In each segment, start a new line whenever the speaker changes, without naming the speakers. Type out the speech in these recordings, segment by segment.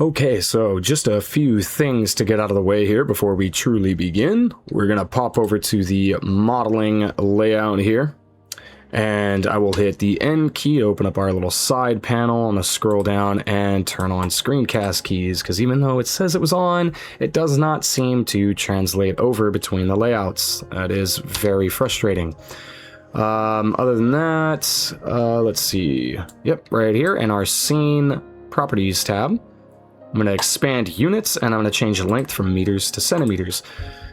Okay, so just a few things to get out of the way here before we truly begin. We're going to pop over to the modeling layout here, and I will hit the N key to open up our little side panel. I'm going to scroll down and turn on screencast keys, because even though it says it was on, it does not seem to translate over between the layouts. That is very frustrating. Other than that, let's see. Yep, right here in our scene properties tab. I'm going to expand units, and I'm going to change the length from meters to centimeters.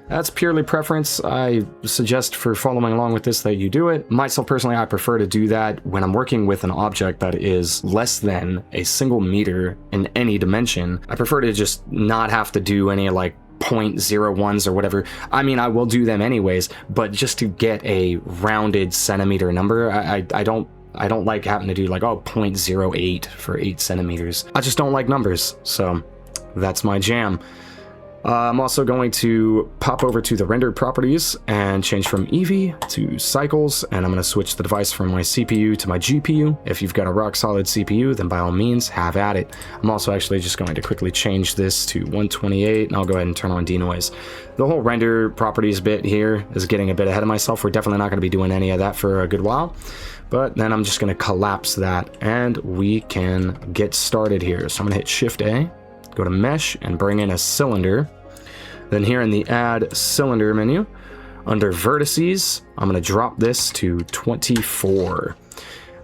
That's purely preference. I suggest for following along with this that you do it. Myself personally, I prefer to do that when I'm working with an object that is less than a single meter in any dimension. I prefer to just not have to do any like 0.01s or whatever. I mean, I will do them anyways, but just to get a rounded centimeter number, I don't like having to do like, 0.08 for 8 centimeters. I just don't like numbers, so that's my jam. I'm also going to pop over to the rendered properties and change from Eevee to cycles, and I'm going to switch the device from my CPU to my GPU. If you've got a rock solid CPU, then by all means, have at it. I'm also actually just going to quickly change this to 128, and I'll go ahead and turn on denoise. The whole render properties bit here is getting a bit ahead of myself. We're definitely not going to be doing any of that for a good while. But then I'm just going to collapse that, and we can get started here. So I'm going to hit Shift A, go to Mesh, and bring in a cylinder. Then here in the Add Cylinder menu, under Vertices, I'm going to drop this to 24.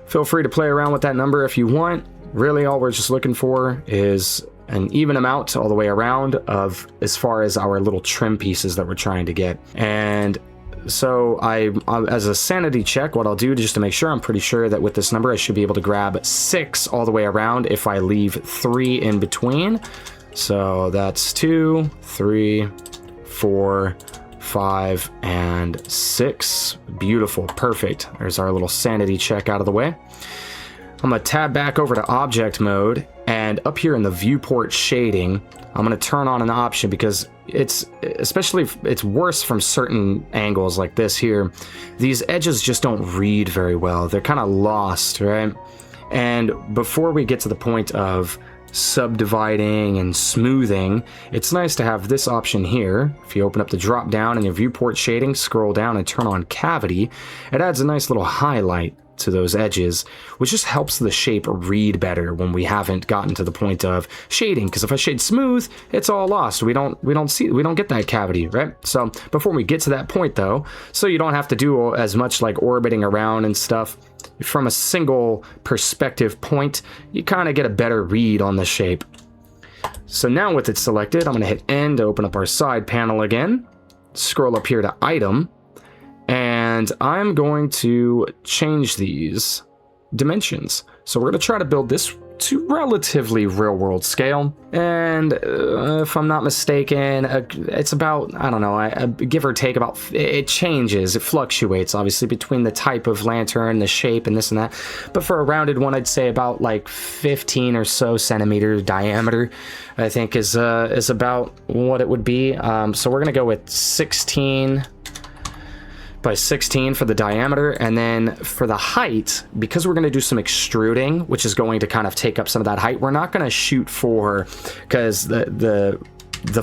Feel free to play around with that number if you want. Really, all we're just looking for is an even amount all the way around of as far as our little trim pieces that we're trying to get. And so as a sanity check, what I'll do just to make sure, I'm pretty sure that with this number I should be able to grab 6 all the way around if I leave 3 in between. So that's 2, 3, 4, 5, and 6. Beautiful, perfect. There's our little sanity check out of the way. I'm going to tab back over to object mode, and up here in the viewport shading, I'm going to turn on an option because it's worse from certain angles like this here. These edges just don't read very well. They're kind of lost, right? And before we get to the point of subdividing and smoothing, it's nice to have this option here. If you open up the drop down in your viewport shading, scroll down and turn on cavity, it adds a nice little highlight to those edges, which just helps the shape read better when we haven't gotten to the point of shading. Because if I shade smooth, it's all lost. We don't get that cavity, right? So before we get to that point though, so you don't have to do as much like orbiting around and stuff, from a single perspective point, you kind of get a better read on the shape. So now with it selected, I'm going to hit N to open up our side panel again, scroll up here to Item, and I'm going to change these dimensions. So we're going to try to build this to relatively real-world scale. And if I'm not mistaken, it's about, I don't know, give or take about, it changes, it fluctuates, obviously, between the type of lantern, the shape, and this and that. But for a rounded one, I'd say about like 15 or so centimeter diameter, I think is about what it would be. So we're going to go with 16 by 16 for the diameter, and then for the height, because we're going to do some extruding, which is going to kind of take up some of that height, we're not going to shoot for, because the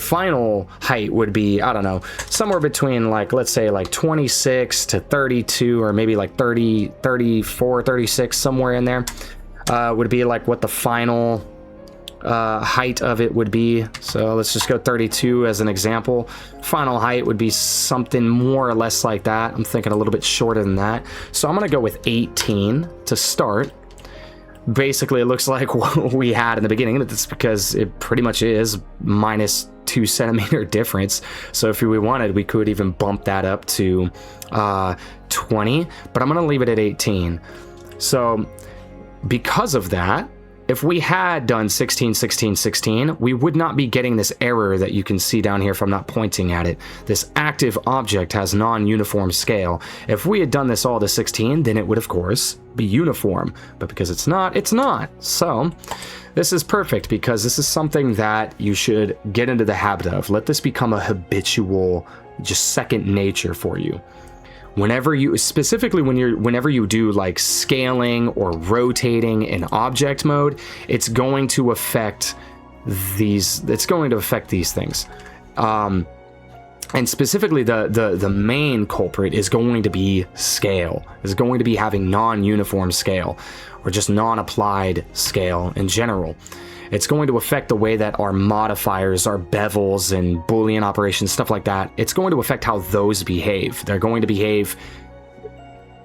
final height would be, I don't know, somewhere between like, let's say like 26 to 32, or maybe like 30, 34, 36, somewhere in there, would be like what the final height of it would be. So let's just go 32 as an example. Final height would be something more or less like that. I'm thinking a little bit shorter than that. So I'm going to go with 18 to start. Basically, it looks like what we had in the beginning. That's because it pretty much is minus 2 centimeter difference. So if we wanted, we could even bump that up to 20, but I'm going to leave it at 18. So because of that, if we had done 16, 16, 16, we would not be getting this error that you can see down here if I'm not pointing at it. This active object has non-uniform scale. If we had done this all to 16, then it would, of course, be uniform. But because it's not, it's not. So this is perfect because this is something that you should get into the habit of. Let this become a habitual, just second nature for you. Whenever you, specifically whenever you do like scaling or rotating in object mode, it's going to affect it's going to affect these things. And specifically, the main culprit is going to be scale. Is going to be having non-uniform scale, or just non-applied scale in general. It's going to affect the way that our modifiers, our bevels, and Boolean operations, stuff like that, it's going to affect how those behave. They're going to behave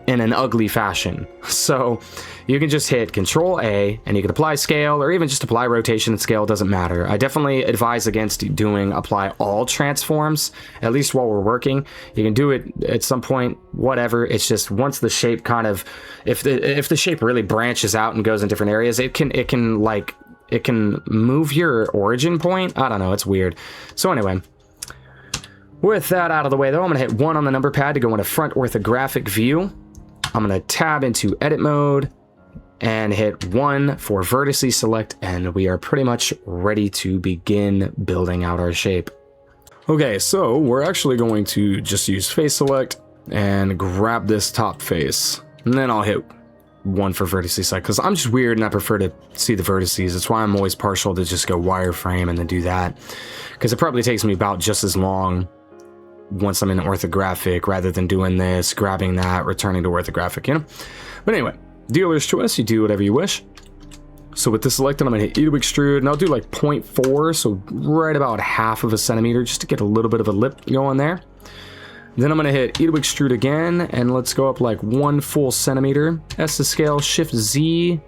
in an ugly fashion. So you can just hit Control A and you can apply scale, or even just apply rotation and scale, doesn't matter. I definitely advise against doing apply all transforms, at least while we're working. You can do it at some point, whatever. It's just once the shape kind of, if the shape really branches out and goes in different areas, it can move your origin point. I don't know, it's weird. So anyway, with that out of the way though, I'm gonna hit 1 on the number pad to go into front orthographic view. I'm going to tab into edit mode and hit 1 for vertices select, and we are pretty much ready to begin building out our shape. Okay, so we're actually going to just use face select and grab this top face, and then I'll hit 1 for vertices select, because I'm just weird and I prefer to see the vertices. That's why I'm always partial to just go wireframe and then do that, because it probably takes me about just as long once I'm in orthographic rather than doing this, grabbing that, returning to orthographic, you know? But anyway, dealer's choice, you do whatever you wish. So with this selected, I'm gonna hit E to extrude, and I'll do like 0.4, so right about half of a centimeter, just to get a little bit of a lip going there. Then I'm gonna hit E to extrude again, and let's go up like 1 full centimeter. S to scale, Shift Z,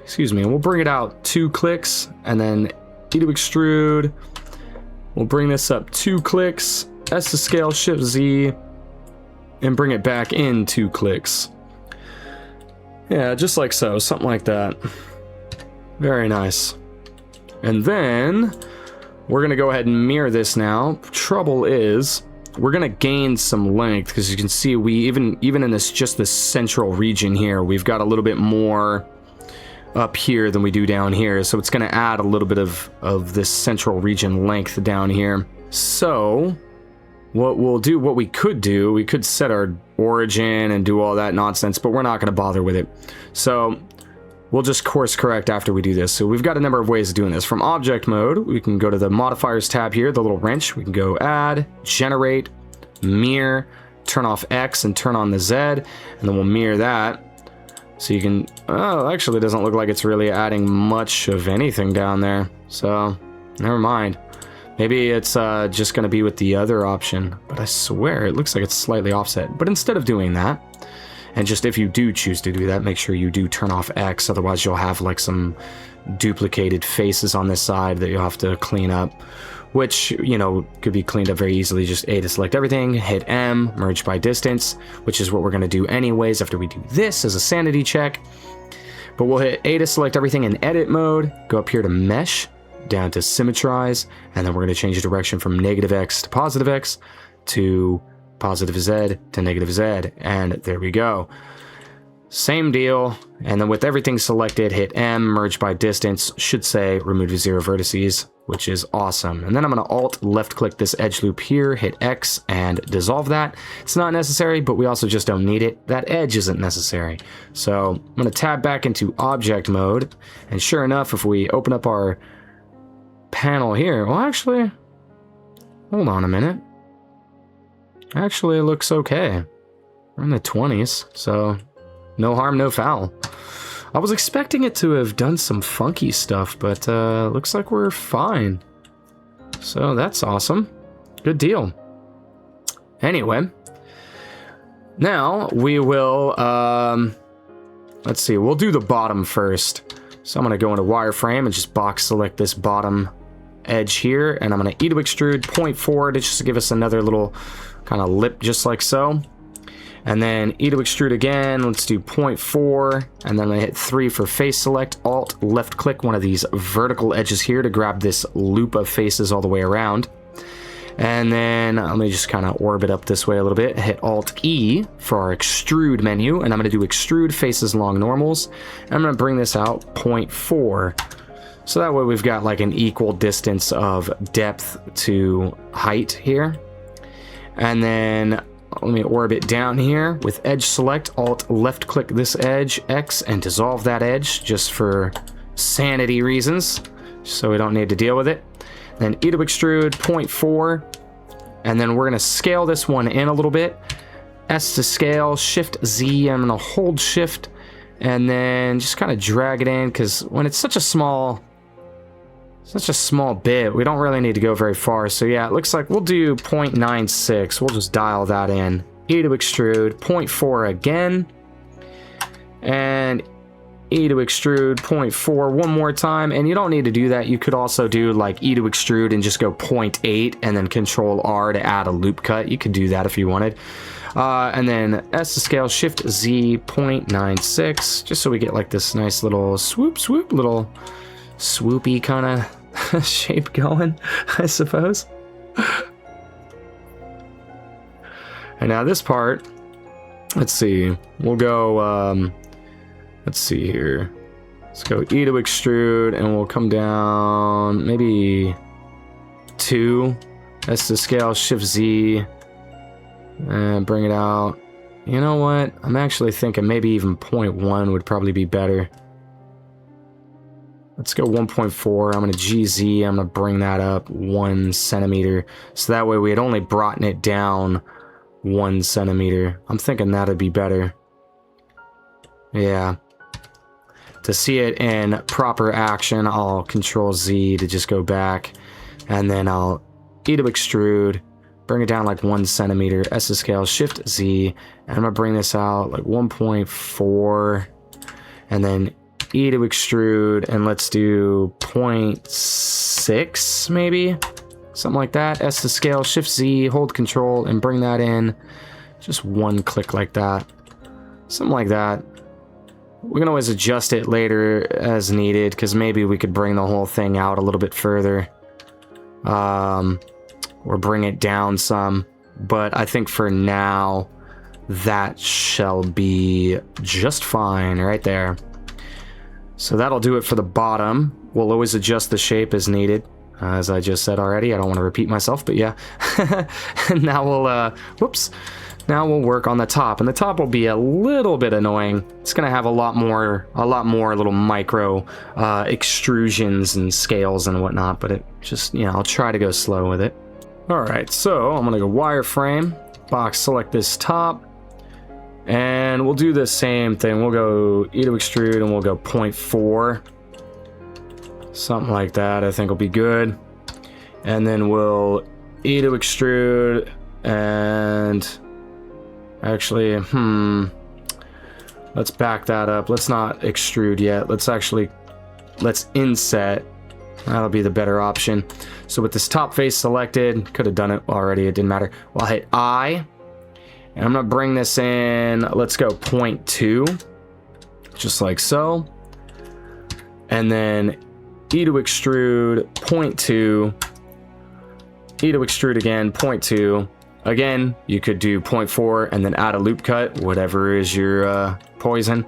excuse me, and we'll bring it out 2 clicks, and then E to extrude. We'll bring this up 2 clicks, S to scale, Shift Z, and bring it back in 2 clicks. Yeah, just like so, something like that. Very nice. And then we're gonna go ahead and mirror this now. Trouble is, we're gonna gain some length, because you can see we even in this central region here, we've got a little bit more up here than we do down here, so it's going to add a little bit of this central region length down here. So what we could do, we could set our origin and do all that nonsense, but we're not going to bother with it. So we'll just course correct after we do this. So we've got a number of ways of doing this. From object mode, we can go to the modifiers tab here, the little wrench. We can go add, generate, mirror, turn off X and turn on the Z, and then we'll mirror that. So you can, oh, actually it doesn't look like it's really adding much of anything down there. So, never mind. Maybe it's just going to be with the other option. But I swear, it looks like it's slightly offset. But instead of doing that, and just if you do choose to do that, make sure you do turn off X. Otherwise, you'll have like some duplicated faces on this side that you'll have to clean up. Which, you know, could be cleaned up very easily. Just A to select everything, hit M, merge by distance, which is what we're going to do anyways after we do this as a sanity check. But we'll hit A to select everything in edit mode, go up here to mesh, down to symmetrize, and then we're going to change the direction from -X to +X to +Z to -Z, and there we go. Same deal, and then with everything selected, hit M, merge by distance, should say remove 0 vertices, which is awesome. And then I'm going to Alt left click this edge loop here, hit X and dissolve that. It's not necessary, but we also just don't need it. That edge isn't necessary. So I'm going to tab back into object mode, and sure enough, if we open up our panel here, well actually, hold on a minute. Actually, it looks okay. We're in the 20s, so no harm, no foul. I was expecting it to have done some funky stuff, but looks like we're fine. So that's awesome. Good deal. Anyway, now we will, let's see, we'll do the bottom first. So I'm going to go into wireframe and just box select this bottom edge here, and I'm going to E to extrude 0.4 to just give us another little kind of lip just like so. And then E to extrude again, let's do 0.4, and then I hit 3 for face select, Alt, left click one of these vertical edges here to grab this loop of faces all the way around. And then let me just kind of orbit up this way a little bit, hit Alt E for our extrude menu, and I'm going to do extrude faces along normals. And I'm going to bring this out 0.4. So that way we've got like an equal distance of depth to height here. And then let me orbit down here with edge select, Alt left click this edge, X, and dissolve that edge just for sanity reasons. so we don't need to deal with it. Then E to extrude 0.4, and then we're gonna scale this one in a little bit. S to scale, Shift Z, I'm gonna hold Shift, and then just kind of drag it in, because when it's such a small bit, we don't really need to go very far. So yeah, it looks like we'll do 0.96. We'll just dial that in. E to extrude 0.4 again, and E to extrude 0.4 one more time. And you don't need to do that. You could also do like E to extrude and just go 0.8 and then Control R to add a loop cut. You could do that if you wanted. And then S to scale, Shift Z 0.96, just so we get like this nice little swoop, little swoopy kind of shape going, I suppose. And now this part, let's see, we'll go, let's see here. Let's go E to extrude, and we'll come down maybe 2. S to scale, Shift Z, and bring it out. You know what? I'm actually thinking maybe even 0.1 would probably be better. Let's go 1.4. I'm going to GZ. I'm going to bring that up 1 centimeter. So that way we had only brought it down 1 centimeter. I'm thinking that'd be better. Yeah. To see it in proper action, I'll Control Z to just go back. And then I'll E to extrude. Bring it down like 1 centimeter. S to scale, Shift Z. And I'm going to bring this out like 1.4. And then E to extrude, and let's do 0.6 maybe, something like that. S to scale, Shift Z, hold Control, and bring that in. Just 1 click like that, something like that. We can always adjust it later as needed, because maybe we could bring the whole thing out a little bit further, or bring it down some. But I think for now, that shall be just fine right there. So that'll do it for the bottom. We'll always adjust the shape as needed, as I just said already. I don't want to repeat myself, but yeah. And now we'll, now we'll work on the top, and the top will be a little bit annoying. It's gonna have a lot more little micro extrusions and scales and whatnot, but it just, you know, I'll try to go slow with it. All right, so I'm gonna go wireframe, box select this top. And we'll do the same thing. We'll go E to extrude, and we'll go 0.4. Something like that, I think will be good. And then we'll E to extrude, and actually, let's back that up. Let's not extrude yet. Let's inset. That'll be the better option. So with this top face selected, could have done it already, it didn't matter. Well, I'll hit I. And I'm going to bring this in, let's go 0.2, just like so. And then E to extrude, 0.2. E to extrude again, 0.2. Again, you could do 0.4 and then add a loop cut, whatever is your poison.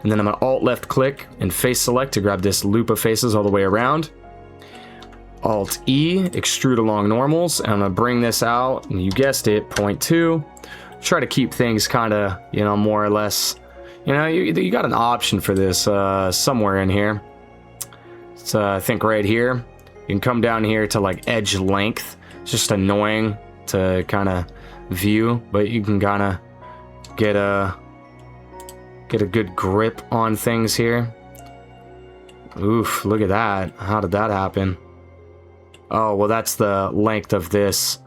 And then I'm going to Alt left click and face select to grab this loop of faces all the way around. Alt E, extrude along normals. And I'm going to bring this out, and you guessed it, 0.2. Try to keep things kind of, you know, more or less, you know, you got an option for this somewhere in here. It's I think right here. You can come down here to like edge length. It's just annoying to kind of view, but you can kind of get a good grip on things here. Oof, look at that. How did that happen? Oh, well, that's the length of this.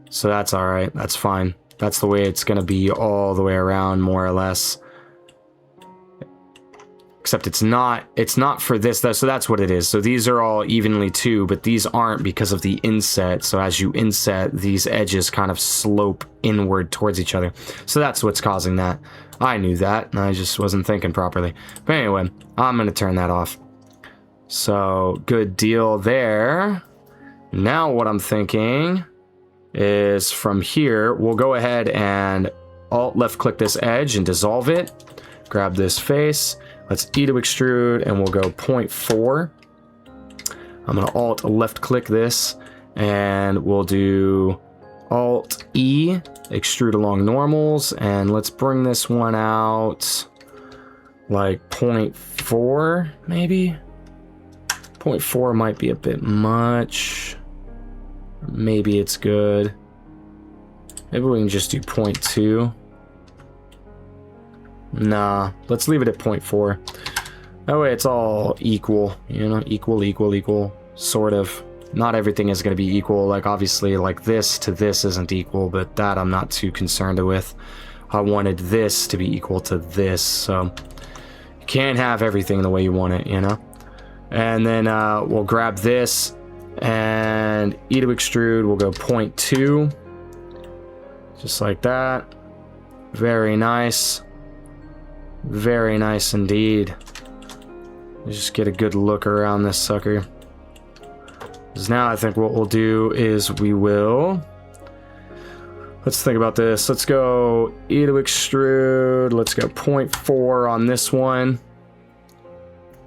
So that's all right. That's fine. That's the way it's going to be all the way around, more or less. Except it's not for this, though. So that's what it is. So these are all evenly 2, but these aren't because of the inset. So as you inset, these edges kind of slope inward towards each other. So that's what's causing that. I knew that, and I just wasn't thinking properly. But anyway, I'm going to turn that off. So good deal there. Now what I'm thinking is from here, we'll go ahead and Alt left click this edge and dissolve it. Grab this face. Let's E to extrude, and we'll go 0.4. I'm going to Alt left click this, and we'll do Alt E, extrude along normals, and let's bring this one out like 0.4 maybe. 0.4 might be a bit much. Maybe it's good. Maybe we can just do 0.2. Nah, let's leave it at 0.4. That way it's all equal, you know, equal, sort of. Not everything is going to be equal. Like, obviously, like this to this isn't equal, but that I'm not too concerned with. I wanted this to be equal to this, so you can't have everything the way you want it, you know? And then we'll grab this and E to extrude. We'll go 0.2. Just like that. Very nice. Very nice indeed. Just get a good look around this sucker. Because now I think what we'll do is we will... Let's think about this. Let's go E to extrude. Let's go 0.4 on this one.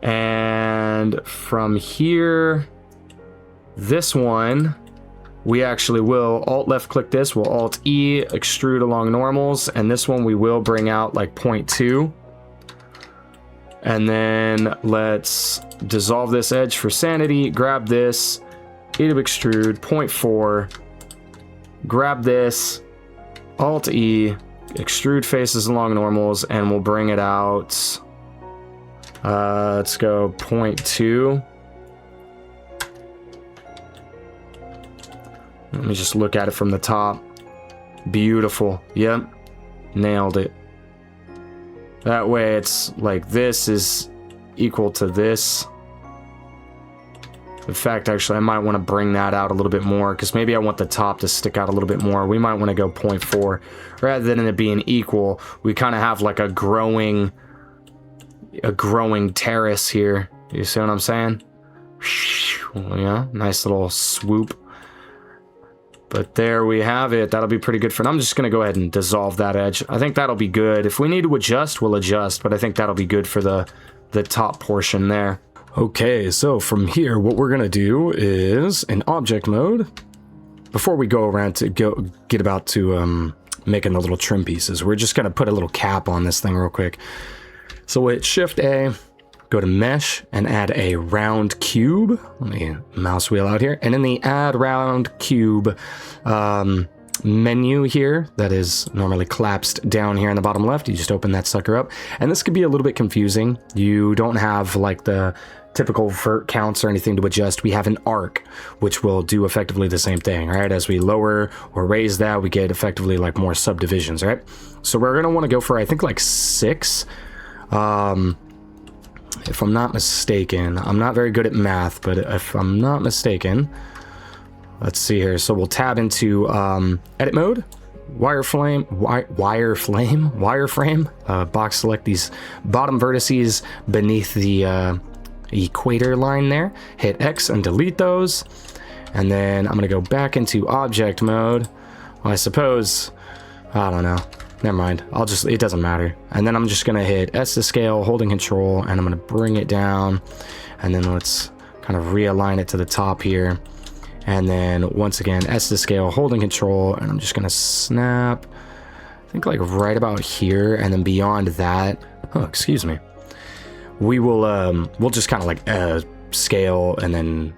And from here, this one, we actually will Alt left click this. We'll Alt E, extrude along normals. And this one we will bring out like 0.2. And then let's dissolve this edge for sanity. Grab this, E to extrude, 0.4. Grab this, Alt E, extrude faces along normals, and we'll bring it out. Let's go 0.2. Let me just look at it from the top. Beautiful. Yep. Nailed it. That way it's like this is equal to this. In fact, actually, I might want to bring that out a little bit more because maybe I want the top to stick out a little bit more. We might want to go 0.4. Rather than it being equal, we kind of have like a growing terrace here. You see what I'm saying? Yeah, nice little swoop. But there we have it. That'll be pretty good for... I'm just going to go ahead and dissolve that edge. I think that'll be good. If we need to adjust, we'll adjust. But I think that'll be good for the top portion there. Okay, so from here, what we're going to do is in object mode, before we go around to get about to making the little trim pieces, we're just going to put a little cap on this thing real quick. So hit Shift A, go to Mesh, and add a round cube. Let me mouse wheel out here. And in the Add Round Cube menu here, that is normally collapsed down here in the bottom left, you just open that sucker up. And this could be a little bit confusing. You don't have like the typical vert counts or anything to adjust. We have an arc, which will do effectively the same thing, right? As we lower or raise that, we get effectively like more subdivisions, right? So we're going to want to go for, I think, like 6. If I'm not mistaken, I'm not very good at math, but if I'm not mistaken, let's see here. So we'll tab into edit mode, wireframe, box select these bottom vertices beneath the equator line there, hit X and delete those. And then I'm going to go back into object mode. Well, I suppose, I don't know. Never mind. It doesn't matter. And then I'm just going to hit S to scale, holding control, and I'm going to bring it down. And then let's kind of realign it to the top here. And then once again, S to scale, holding control, and I'm just going to snap, I think like right about here. And then beyond that, oh, excuse me. We'll just kind of like scale and then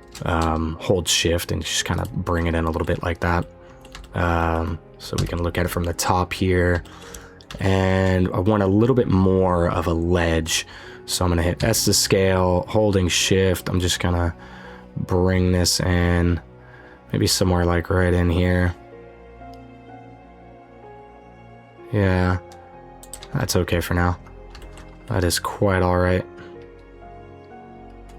hold shift and just kind of bring it in a little bit like that. So we can look at it from the top here, and I want a little bit more of a ledge. So I'm going to hit S to scale, holding shift. I'm just going to bring this in maybe somewhere like right in here. Yeah, that's okay for now. That is quite all right.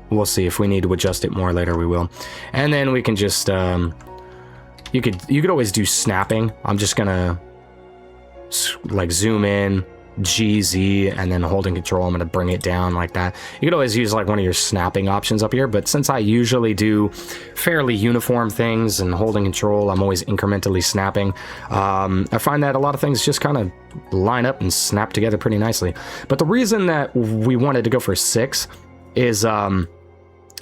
We'll see if we need to adjust it more later, we will. And then we can just, you could always do snapping. I'm just gonna like zoom in, GZ, and then holding control, I'm gonna bring it down like that. You could always use like one of your snapping options up here, but since I usually do fairly uniform things and holding control, I'm always incrementally snapping. I find that a lot of things just kind of line up and snap together pretty nicely. But the reason that we wanted to go for 6 is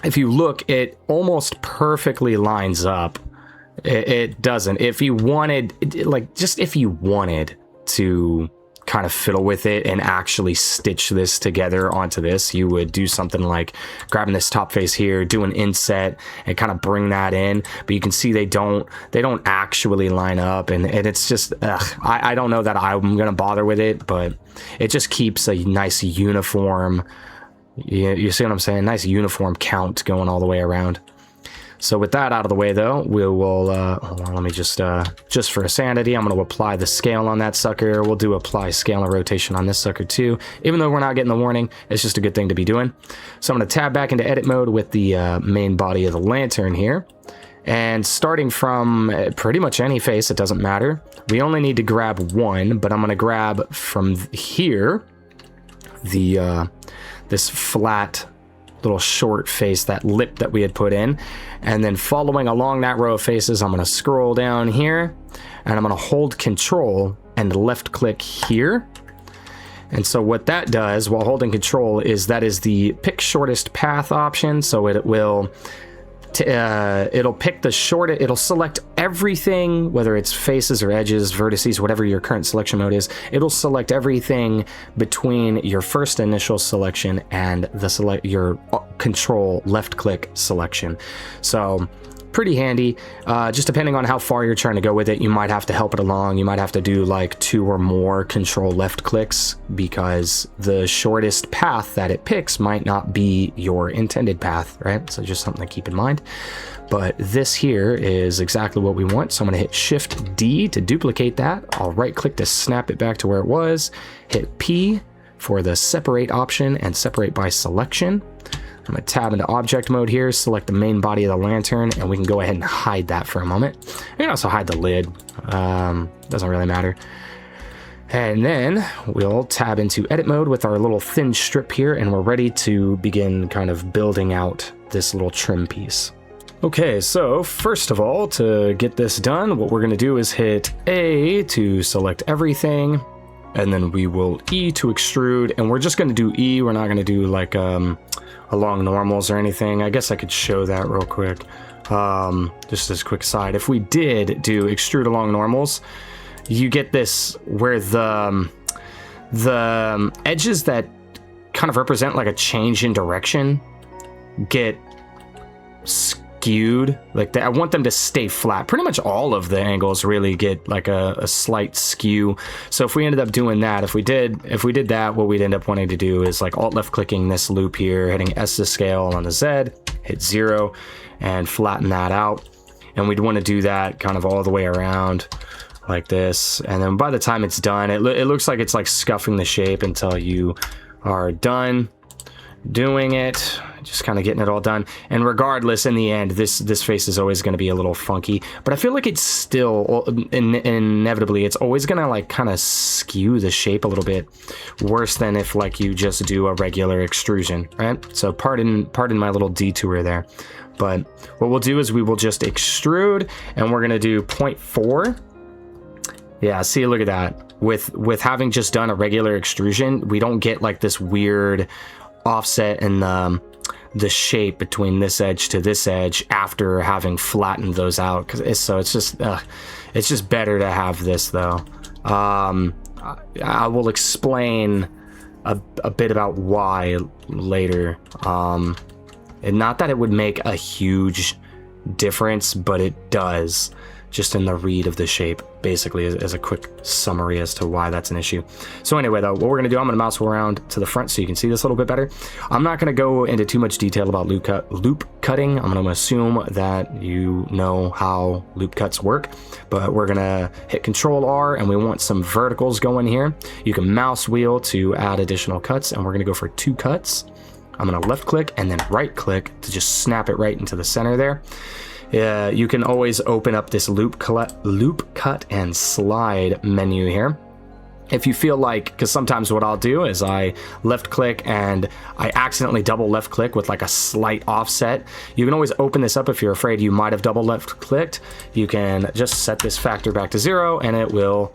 if you look, it almost perfectly lines up. It doesn't. If you wanted, like, just if you wanted to kind of fiddle with it and actually stitch this together onto this, you would do something like grabbing this top face here, do an inset and kind of bring that in. But you can see they don't actually line up, and it's just I don't know that I'm gonna bother with it, but it just keeps a nice uniform, you see what I'm saying, nice uniform count going all the way around. So with that out of the way though, we will, hold on, let me just for sanity, I'm going to apply the scale on that sucker. We'll do apply scale and rotation on this sucker too. Even though we're not getting the warning, it's just a good thing to be doing. So I'm going to tab back into edit mode with the main body of the lantern here. And starting from pretty much any face, it doesn't matter. We only need to grab one, but I'm going to grab from here, this flat little short face, that lip that we had put in, and then following along that row of faces, I'm going to scroll down here and I'm going to hold control and left click here. And so what that does while holding control is that is the pick shortest path option. So it will it'll pick the shortest, it'll select everything, whether it's faces or edges, vertices, whatever your current selection mode is. It'll select everything between your first initial selection and your control left click selection. So pretty handy. Just depending on how far you're trying to go with it, you might have to help it along. You might have to do like 2 or more control left clicks, because the shortest path that it picks might not be your intended path, right? So just something to keep in mind. But this here is exactly what we want. So I'm going to hit Shift D to duplicate that. I'll right click to snap it back to where it was. Hit P for the separate option and separate by selection. I'm going to tab into object mode here, select the main body of the lantern, and we can go ahead and hide that for a moment. You can also hide the lid. Doesn't really matter. And then we'll tab into edit mode with our little thin strip here, and we're ready to begin kind of building out this little trim piece. Okay, so first of all, to get this done, what we're going to do is hit A to select everything, and then we will E to extrude, and we're just going to do E. We're not going to do like along normals or anything. I guess I could show that real quick. Just as a quick side, if we did do extrude along normals, you get this where the edges that kind of represent like a change in direction get skewed like that. I want them to stay flat. Pretty much all of the angles really get like a slight skew. So if we ended up doing that, if we did that, what we'd end up wanting to do is like alt left clicking this loop here, hitting S to scale on the Z, hit 0 and flatten that out. And we'd want to do that kind of all the way around like this. And then by the time it's done, it looks like it's like scuffing the shape until you are done doing it, just kind of getting it all done. And regardless, in the end, this face is always going to be a little funky, but I feel like it's still inevitably it's always going to like kind of skew the shape a little bit worse than if like you just do a regular extrusion, right? So pardon my little detour there, but what we'll do is we will just extrude, and we're going to do 0.4. Yeah, see, look at that. With having just done a regular extrusion, we don't get like this weird offset in the shape between this edge to this edge after having flattened those out. So it's just better to have this though. I will explain a bit about why later. And not that it would make a huge difference, but it does, just in the read of the shape, basically, as a quick summary as to why that's an issue. So anyway, though, what we're going to do, I'm going to mouse around to the front so you can see this a little bit better. I'm not going to go into too much detail about loop cutting. I'm going to assume that you know how loop cuts work, but we're going to hit Control R, and we want some verticals going here. You can mouse wheel to add additional cuts, and we're going to go for 2 cuts. I'm going to left click and then right click to just snap it right into the center there. You can always open up this loop cut and slide menu here if you feel like, because sometimes what I'll do is I left click and I accidentally double left click with like a slight offset. You can always open this up if you're afraid you might have double left clicked. You can just set this factor back to 0 and it will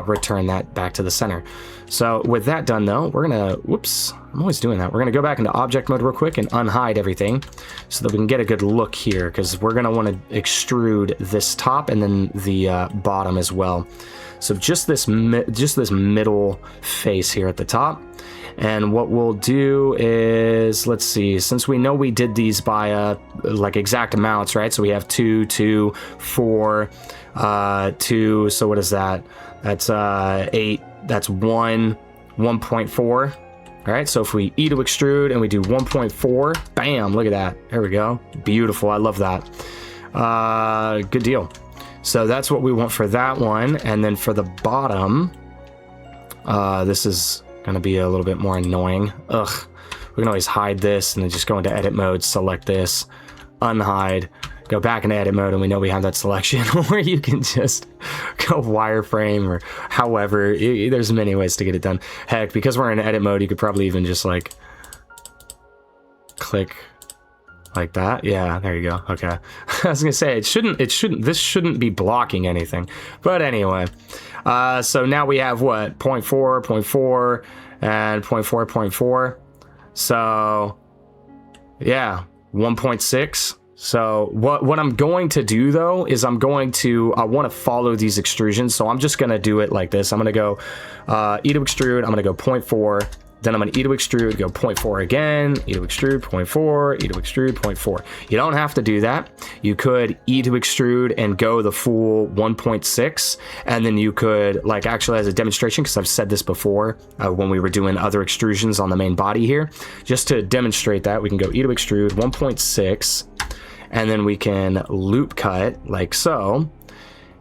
return that back to the center. So with that done though, we're gonna, whoops, I'm always doing that. We're gonna go back into object mode real quick and unhide everything so that we can get a good look here, because we're gonna want to extrude this top and then the bottom as well. So just this middle face here at the top. And what we'll do is, let's see, since we know we did these by like exact amounts, right? So we have 2, 2, 4, 2. So what is that? That's 8. That's 1, 1.4. All right. So if we E to extrude and we do 1.4, bam, look at that. There we go. Beautiful. I love that. Good deal. So that's what we want for that one. And then for the bottom, this is going to be a little bit more annoying. Ugh. We can always hide this and then just go into edit mode, select this, unhide, go back into edit mode, and we know we have that selection. Or you can just go wireframe, or however, there's many ways to get it done. Heck, because we're in edit mode, you could probably even just like click like that. Yeah, there you go. Okay. I was gonna say this shouldn't be blocking anything, but anyway. So now we have what, 0.4, 0.4, and 0.4, 0.4. So yeah, 1.6. So what I'm going to do though is I want to follow these extrusions. So I'm just gonna do it like this. I'm gonna go E to extrude. I'm gonna go 0.4. Then I'm going to E to extrude, go 0.4 again, E to extrude, 0.4, E to extrude, 0.4. You don't have to do that. You could E to extrude and go the full 1.6, and then you could, like, actually as a demonstration, because I've said this before when we were doing other extrusions on the main body here, just to demonstrate that, we can go E to extrude, 1.6, and then we can loop cut like so,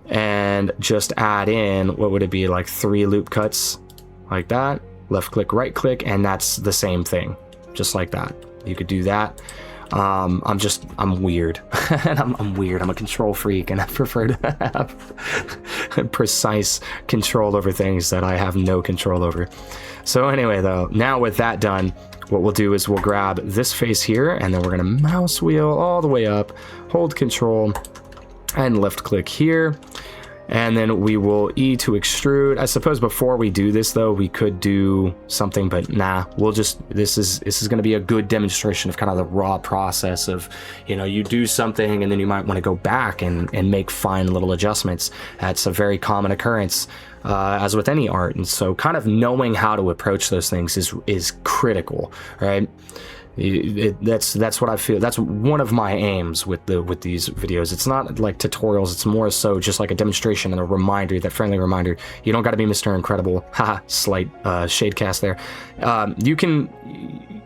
and just add in, what would it be, like 3 loop cuts like that. Left click, right click, and that's the same thing, just like that. You could do that. I'm weird. And I'm weird. I'm a control freak, and I prefer to have precise control over things that I have no control over. So anyway, though, now with that done, what we'll do is we'll grab this face here, and then we're gonna mouse wheel all the way up, hold control, and left click here. And then we will E to extrude. I suppose before we do this though, we could do something, but nah, we'll just, this is going to be a good demonstration of kind of the raw process of, you know, you do something and then you might want to go back and make fine little adjustments. That's a very common occurrence, as with any art. And so kind of knowing how to approach those things is critical, right? That's what I feel. That's one of my aims with these videos. It's not like tutorials. It's more so just like a demonstration and a reminder, that friendly reminder. You don't got to be Mr. Incredible. Haha, slight shade cast there. You can.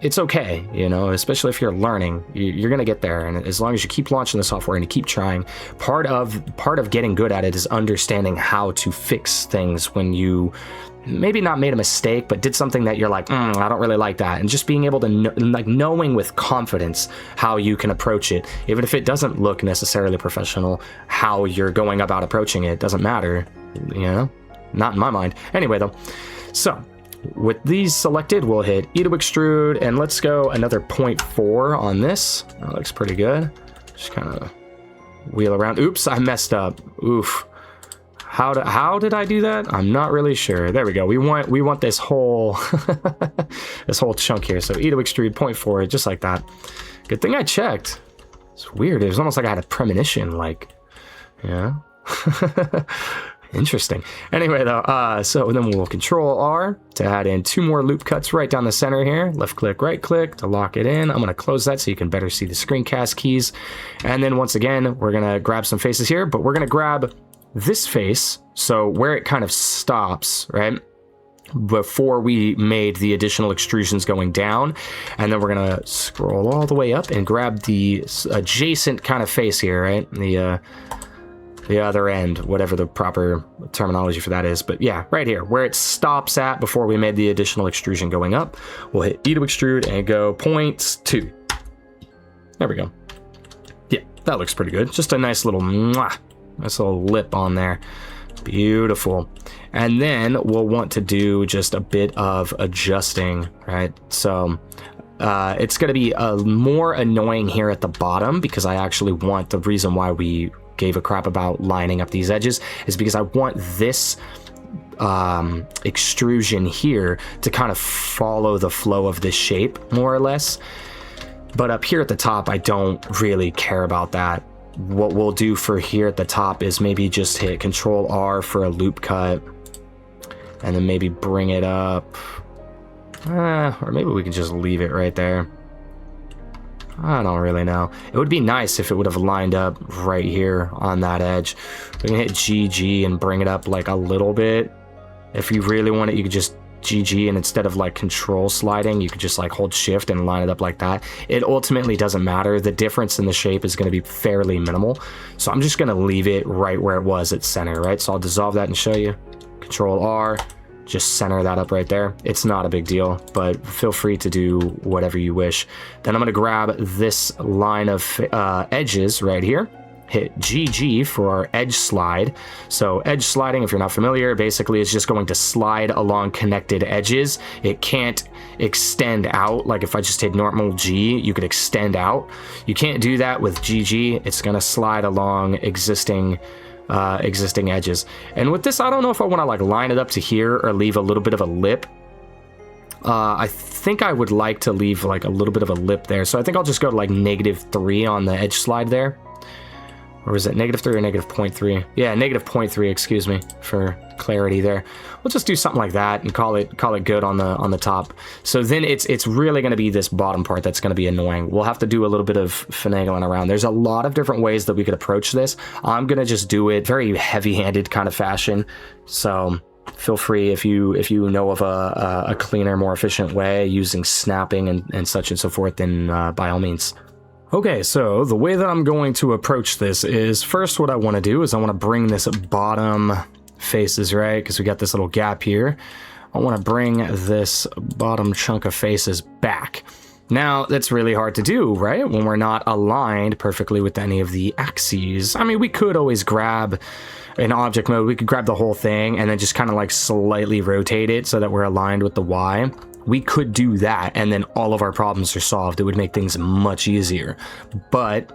It's okay, you know, especially if you're learning. You're gonna get there, and as long as you keep launching the software and you keep trying, part of getting good at it is understanding how to fix things when you maybe not made a mistake, but did something that you're like, I don't really like that. And just being able to knowing with confidence how you can approach it, even if it doesn't look necessarily professional, how you're going about approaching it doesn't matter, you know, not in my mind. Anyway, though, so with these selected, we'll hit E to extrude, and let's go another 0.4 on this. That looks pretty good. Just kind of wheel around. Oops, I messed up. Oof. How did I do that? I'm not really sure. There we go. We want this whole this whole chunk here. So E to extrude 0.4, just like that. Good thing I checked. It's weird. It was almost like I had a premonition. Like, yeah. Interesting. Anyway, though, so then we'll Control R to add in 2 more loop cuts right down the center here. Left click, right click to lock it in. I'm going to close that so you can better see the screencast keys. And then once again, we're going to grab some faces here, but we're going to grab this face, so where it kind of stops, right, before we made the additional extrusions going down, and then we're gonna scroll all the way up and grab the adjacent kind of face here, right, the other end, whatever the proper terminology for that is, but yeah, right here, where it stops at before we made the additional extrusion going up, we'll hit E to extrude and go 0.2. There we go. Yeah, that looks pretty good. Just a nice little nice little lip on there. Beautiful. And then we'll want to do just a bit of adjusting, right? So it's going to be more annoying here at the bottom, because I actually want, the reason why we gave a crap about lining up these edges is because I want this extrusion here to kind of follow the flow of this shape, more or less. But up here at the top, I don't really care about that. What we'll do for here at the top is maybe just hit Control R for a loop cut, and then maybe bring it up. Or maybe we can just leave it right there. I don't really know. It would be nice if it would have lined up right here on that edge. We can hit GG and bring it up like a little bit. If you really want it, you could just GG, and instead of like control sliding, you could just like hold shift and line it up like that. It ultimately doesn't matter. The difference in the shape is going to be fairly minimal. So I'm just going to leave it right where it was at center, right? So I'll dissolve that and show you. Control R. Just center that up right there. It's not a big deal, but feel free to do whatever you wish. Then I'm going to grab this line of edges right here. Hit GG for our edge slide. So edge sliding, if you're not familiar, basically is just going to slide along connected edges. It can't extend out. Like if I just hit normal G, you could extend out. You can't do that with GG. It's going to slide along existing edges. And with this, I don't know if I want to like line it up to here or leave a little bit of a lip. I think I would like to leave like a little bit of a lip there. So I think I'll just go to like -3 on the edge slide there. Or is it -3 or -0.3? Yeah, -0.3, excuse me, for clarity there. We'll just do something like that and call it good on the top. So then it's really going to be this bottom part that's going to be annoying. We'll have to do a little bit of finagling around. There's a lot of different ways that we could approach this. I'm going to just do it very heavy-handed kind of fashion. So feel free, if you know of a cleaner, more efficient way using snapping and such and so forth, then by all means. Okay, so the way that I'm going to approach this is, first what I want to do is I want to bring this bottom faces, right? Because we got this little gap here. I want to bring this bottom chunk of faces back. Now, that's really hard to do, right? When we're not aligned perfectly with any of the axes. I mean, we could always grab in object mode, we could grab the whole thing and then just kind of like slightly rotate it so that we're aligned with the Y. We could do that, and then all of our problems are solved. It would make things much easier. But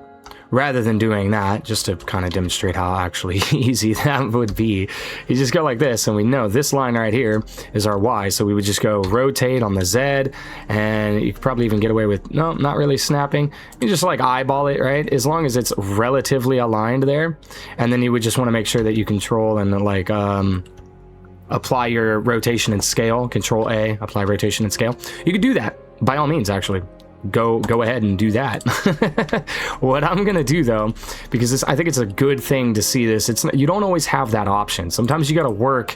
rather than doing that, just to kind of demonstrate how actually easy that would be, you just go like this, and we know this line right here is our Y. So we would just go rotate on the Z, and you could probably even get away with, no, not really snapping. You just like eyeball it, right? As long as it's relatively aligned there. And then you would just want to make sure that you control and like, apply your rotation and scale. Control A, apply rotation and scale. You could do that by all means, actually. Go ahead and do that. What I'm gonna do though, because I think it's a good thing to see this, you don't always have that option. Sometimes you got to work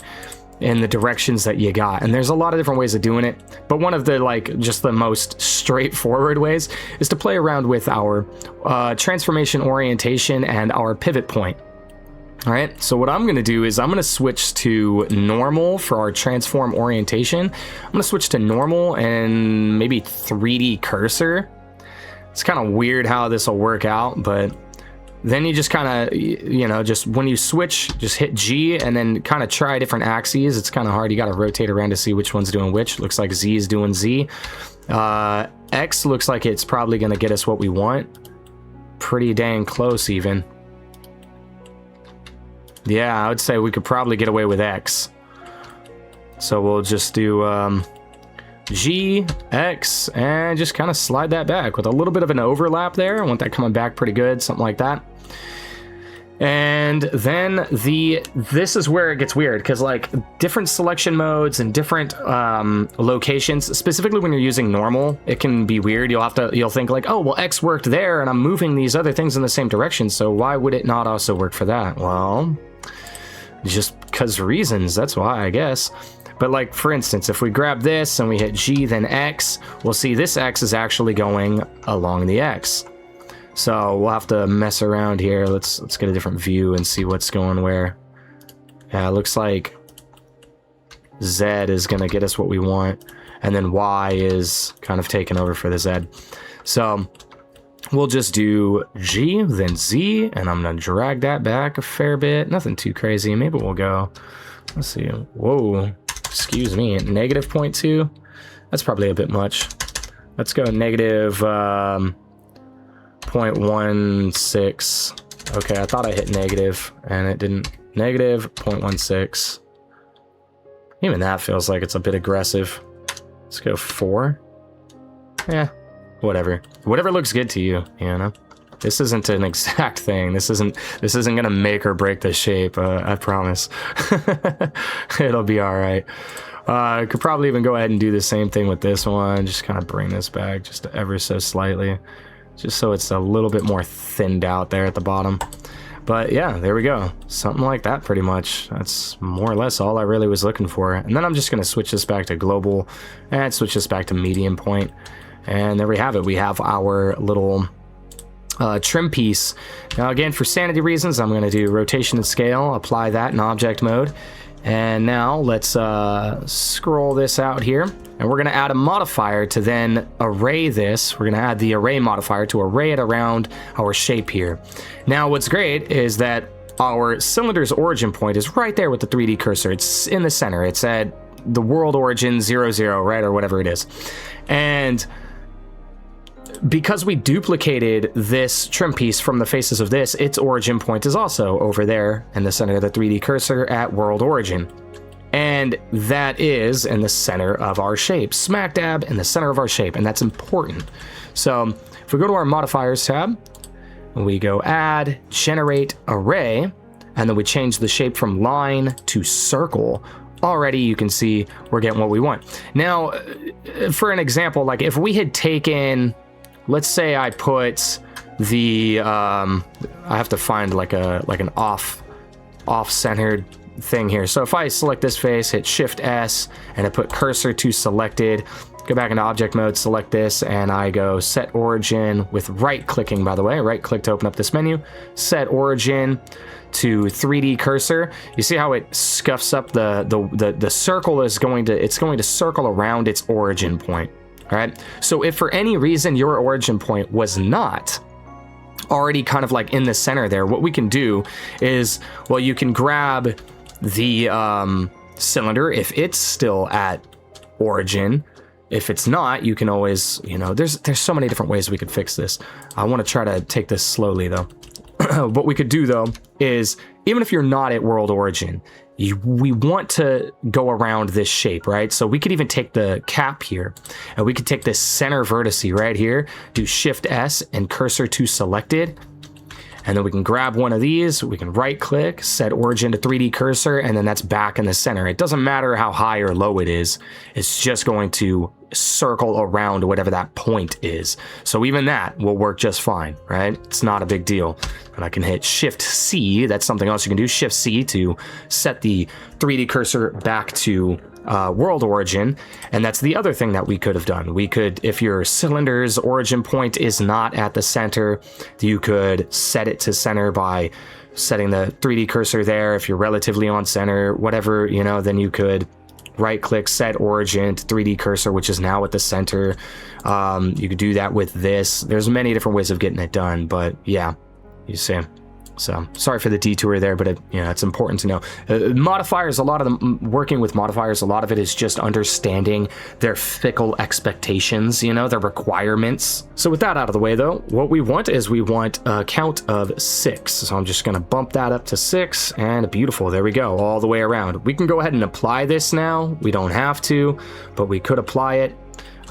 in the directions that you got, and there's a lot of different ways of doing it, but one of the just the most straightforward ways is to play around with our transformation orientation and our pivot point. All right, so what I'm going to do is I'm going to switch to normal for our transform orientation. I'm going to switch to normal and maybe 3D cursor. It's kind of weird how this will work out, but then you just kind of, just when you switch, just hit G and then kind of try different axes. It's kind of hard. You got to rotate around to see which one's doing which. Looks like Z is doing Z. X looks like it's probably going to get us what we want. Pretty dang close even. Yeah, I would say we could probably get away with X. So we'll just do G, X, and just kind of slide that back with a little bit of an overlap there. I want that coming back pretty good, something like that. And then this is where it gets weird, because like different selection modes and different locations, specifically when you're using normal, it can be weird. You'll think like, oh, well, X worked there and I'm moving these other things in the same direction, so why would it not also work for that? Well, just because reasons, that's why, I guess. But like, for instance, if we grab this and we hit G, then X, we'll see this X is actually going along the X. So we'll have to mess around here. Let's get a different view and see what's going where. Yeah, it looks like Z is going to get us what we want, and then Y is kind of taking over for the Z. So we'll just do G, then Z, and I'm going to drag that back a fair bit. Nothing too crazy. Maybe we'll go, let's see. Whoa, excuse me, -0.2. That's probably a bit much. Let's go negative 0.16. Okay, I thought I hit negative and it didn't. Negative 0.16. Even that feels like it's a bit aggressive. Let's go 4. Yeah, whatever. Whatever looks good to you, you know? This isn't an exact thing. This isn't gonna make or break the shape, I promise. It'll be all right. I could probably even go ahead and do the same thing with this one. Just kind of bring this back just ever so slightly, just so it's a little bit more thinned out there at the bottom. But yeah, there we go. Something like that pretty much. That's more or less all I really was looking for. And then I'm just gonna switch this back to global and switch this back to medium point. And there we have it. We have our little trim piece. Now again, for sanity reasons, I'm gonna do rotation and scale, apply that in object mode. And now let's scroll this out here, and we're going to add a modifier to then array this. We're going to add the array modifier to array it around our shape here. Now what's great is that our cylinder's origin point is right there with the 3D cursor. It's in the center. It's at the world origin 0, 0, right, or whatever it is. And because we duplicated this trim piece from the faces of this, its origin point is also over there in the center of the 3D cursor at world origin. And that is in the center of our shape, smack dab in the center of our shape, and that's important. So if we go to our modifiers tab, we go add, generate array, and then we change the shape from line to circle. Already you can see we're getting what we want. Now, for an example, like if we had taken, let's say I put the, I have to find like an off-centered thing here. So if I select this face, hit Shift S, and I put cursor to selected, go back into object mode, select this, and I go set origin with right clicking, by the way, right click to open up this menu, set origin to 3D cursor. You see how it scuffs up the circle is going to circle around its origin point. All right, so if for any reason your origin point was not already kind of like in the center there, what we can do is, well, you can grab the cylinder if it's still at origin. If it's not, you can always, you know, there's so many different ways we could fix this. I want to try to take this slowly though. What we could do though is, even if you're not at world origin, we want to go around this shape, right? So we could even take the cap here, and we could take this center vertice right here, do Shift S and cursor to selected, and then we can grab one of these, we can right click, set origin to 3D cursor, and then that's back in the center. It doesn't matter how high or low it is, it's just going to circle around whatever that point is. So even that will work just fine, right? It's not a big deal. And I can hit Shift C, that's something else you can do, Shift C to set the 3D cursor back to world origin. And that's the other thing that we could have done. We could, if your cylinder's origin point is not at the center, you could set it to center by setting the 3D cursor there. If you're relatively on center, whatever, you know, then you could right click, set origin to 3D cursor, which is now at the center. You could do that with this. There's many different ways of getting it done, but yeah, you see. So sorry for the detour there, but it's important to know. Modifiers, a lot of them, working with modifiers, a lot of it is just understanding their fickle expectations, you know, their requirements. So with that out of the way though, what we want is we want a count of 6. So I'm just gonna bump that up to 6, and beautiful, there we go, all the way around. We can go ahead and apply this now. We don't have to, but we could apply it.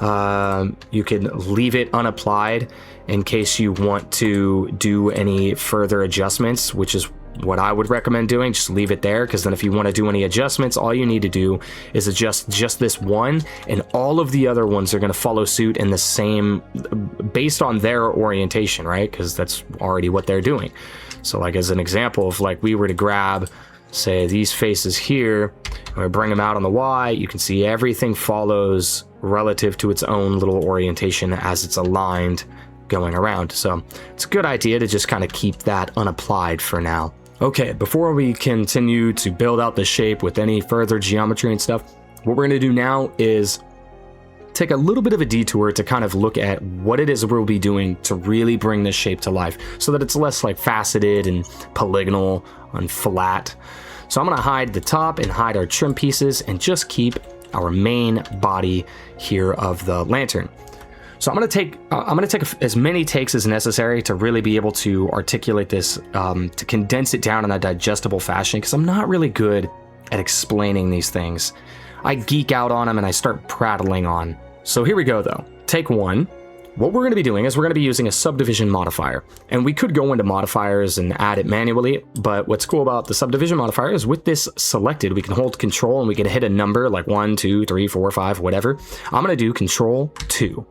You can leave it unapplied in case you want to do any further adjustments, which is what I would recommend doing. Just leave it there, because then if you want to do any adjustments, all you need to do is adjust just this one, and all of the other ones are going to follow suit in the same, based on their orientation, right? Because that's already what they're doing. So like as an example, if like we were to grab, say, these faces here, and we bring them out on the Y, you can see everything follows relative to its own little orientation as it's aligned going around. So it's a good idea to just kind of keep that unapplied for now. Okay, before we continue to build out the shape with any further geometry and stuff, what we're going to do now is take a little bit of a detour to kind of look at what it is we'll be doing to really bring this shape to life, so that it's less like faceted and polygonal and flat. So I'm going to hide the top and hide our trim pieces and just keep our main body here of the lantern. So I'm going to take as many takes as necessary to really be able to articulate this, to condense it down in a digestible fashion, because I'm not really good at explaining these things. I geek out on them and I start prattling on. So here we go though. Take one. What we're going to be doing is we're going to be using a subdivision modifier. And we could go into modifiers and add it manually, but what's cool about the subdivision modifier is with this selected, we can hold control and we can hit a number like 1, 2, 3, 4, 5, whatever. I'm going to do control 2.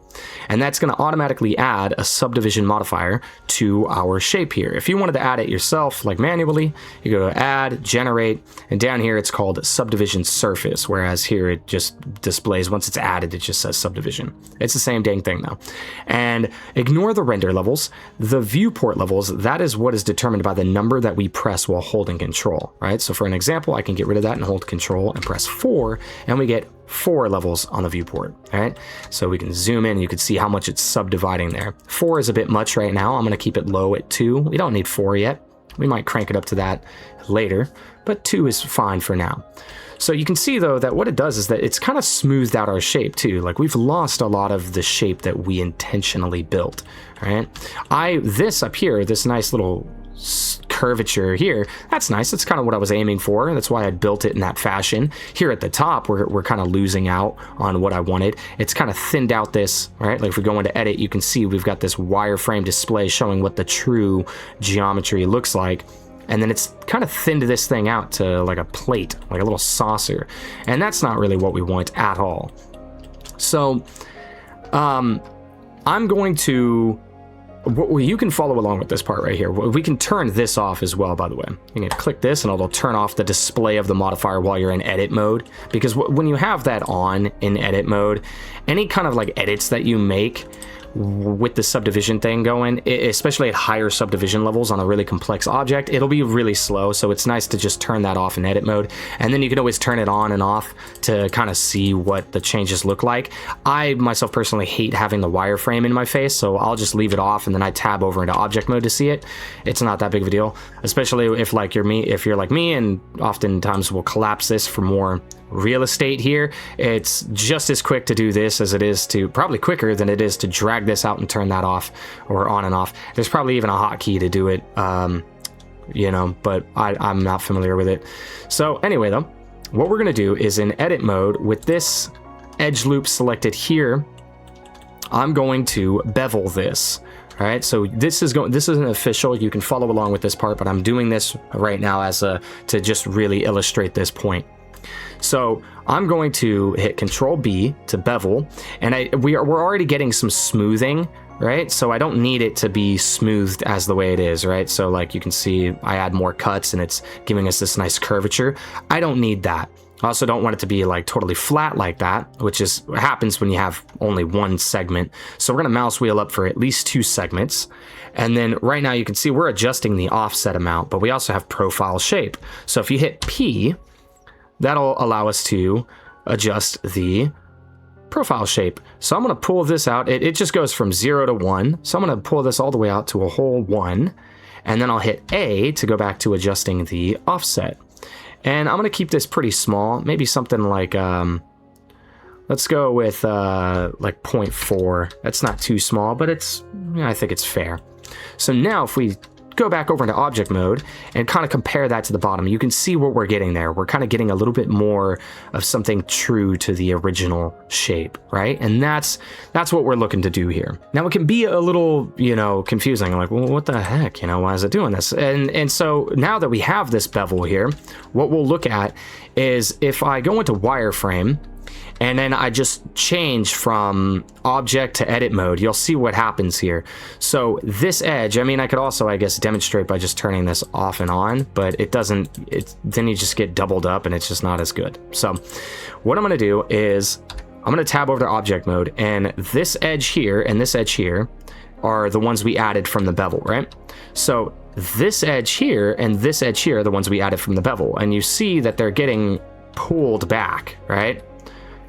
And that's going to automatically add a subdivision modifier to our shape here. If you wanted to add it yourself, like manually, you go to add, generate, and down here it's called subdivision surface, whereas here it just displays, once it's added, it just says subdivision. It's the same dang thing though. And ignore the render levels. The viewport levels, that is what is determined by the number that we press while holding control, right? So for an example, I can get rid of that and hold control and press 4, and we get 4 levels on the viewport, all right? So we can zoom in, you can see how much it's subdividing there. 4 is a bit much right now. I'm gonna keep it low at 2. We don't need 4 yet. We might crank it up to that later, but 2 is fine for now. So you can see though that what it does is that it's kind of smoothed out our shape too. Like we've lost a lot of the shape that we intentionally built, right? This up here, this nice little curvature here, that's nice. That's kind of what I was aiming for. That's why I built it in that fashion. Here at the top, we're kind of losing out on what I wanted. It's kind of thinned out this, right? Like if we go into edit, you can see we've got this wireframe display showing what the true geometry looks like. And then it's kind of thinned this thing out to like a plate, like a little saucer. And that's not really what we want at all. So I'm going to, well, you can follow along with this part right here. We can turn this off as well, by the way. You can click this and it'll turn off the display of the modifier while you're in edit mode. Because when you have that on in edit mode, any kind of like edits that you make with the subdivision thing going, especially at higher subdivision levels on a really complex object, it'll be really slow. So it's nice to just turn that off in edit mode, and then you can always turn it on and off to kind of see what the changes look like. I myself personally hate having the wireframe in my face, so I'll just leave it off and then I tab over into object mode to see it. It's not that big of a deal, especially if like if you're like me, and oftentimes we'll collapse this for more real estate here. It's just as quick to do this as it is to, probably quicker than it is to drag this out and turn that off or on and off. There's probably even a hotkey to do it, you know, but I'm not familiar with it. So anyway though, what we're gonna do is in edit mode with this edge loop selected here, I'm going to bevel this. All right, so this isn't official. You can follow along with this part, but I'm doing this right now as to just really illustrate this point. So I'm going to hit Control B to bevel, and we're already getting some smoothing, right? So I don't need it to be smoothed as the way it is, right? So like you can see, I add more cuts and it's giving us this nice curvature. I don't need that. I also don't want it to be like totally flat like that, which is what happens when you have only one segment. So we're gonna mouse wheel up for at least 2 segments. And then right now you can see we're adjusting the offset amount, but we also have profile shape. So if you hit P, that'll allow us to adjust the profile shape. So I'm going to pull this out. It just goes from 0 to 1. So I'm going to pull this all the way out to a whole 1. And then I'll hit A to go back to adjusting the offset. And I'm going to keep this pretty small. Maybe something like, let's go with like 0.4. That's not too small, but I think it's fair. So now if we go back over into object mode and kind of compare that to the bottom, you can see what we're getting there. We're kind of getting a little bit more of something true to the original shape, right? And that's what we're looking to do here. Now it can be a little, you know, confusing, like, well, what the heck, you know, why is it doing this? And so now that we have this bevel here, what we'll look at is if I go into wireframe and then I just change then object to edit mode, you'll see what happens here. So this edge, I mean, I could also, I guess, demonstrate by just turning this off and on, but then you just get doubled up and it's just not as good. So what I'm gonna do is I'm gonna tab over to object mode, and this edge here and this edge here are the ones we added from the bevel, right? So this edge here and this edge here are the ones we added from the bevel, and you see that they're getting pulled back, right?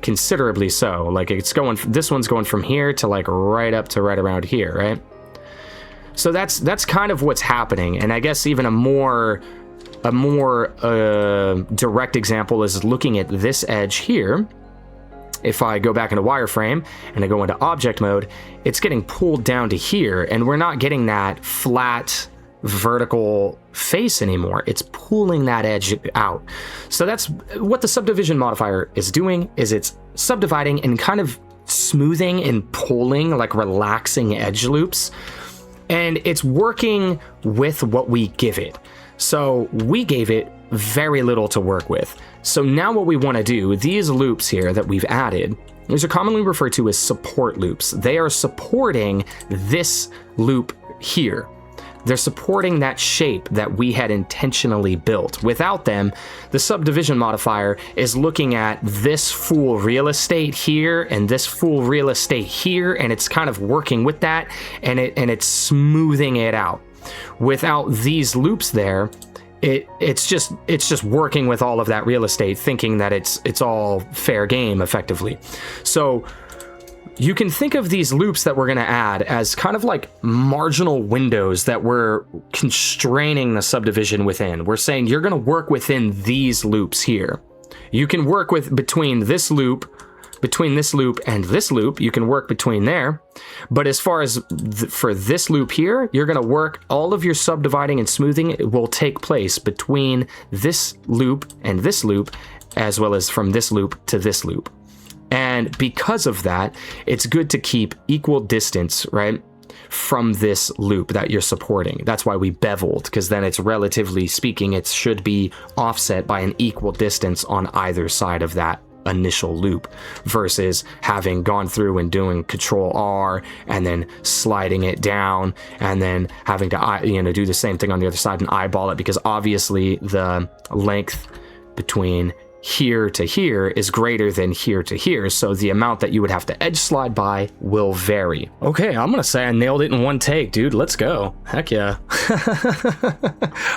Considerably so. Like this one's going from here to like right up to right around here, right? So that's kind of what's happening. And I guess even a more direct example is looking at this edge here. If I go back into wireframe and I go into object mode, it's getting pulled down to here, and we're not getting that flat vertical face anymore. It's pulling that edge out. So that's what the subdivision modifier is doing, is it's subdividing and kind of smoothing and pulling, like relaxing edge loops. And it's working with what we give it. So we gave it very little to work with. So now what we want to do, these loops here that we've added, these are commonly referred to as support loops. They are supporting this loop here. They're supporting that shape that we had intentionally built. Without them, the subdivision modifier is looking at this full real estate here and this full real estate here, and it's kind of working with that, and it's smoothing it out. Without these loops there, it's just working with all of that real estate, thinking that it's all fair game effectively. So you can think of these loops that we're going to add as kind of like marginal windows that we're constraining the subdivision within. We're saying you're going to work within these loops here. You can work with between this loop and this loop, you can work between there. But as far as for this loop here, you're going to work, all of your subdividing and smoothing will take place between this loop and this loop, as well as from this loop to this loop. And because of that, it's good to keep equal distance, right, from this loop that you're supporting. That's why we beveled, because then it's, relatively speaking, it should be offset by an equal distance on either side of that initial loop, versus having gone through and doing Control R and then sliding it down and then having to do the same thing on the other side and eyeball it, because obviously the length between here to here is greater than here to here, so the amount that you would have to edge slide by will vary. Okay, I'm gonna say I nailed it in one take, dude. Let's go. Heck yeah.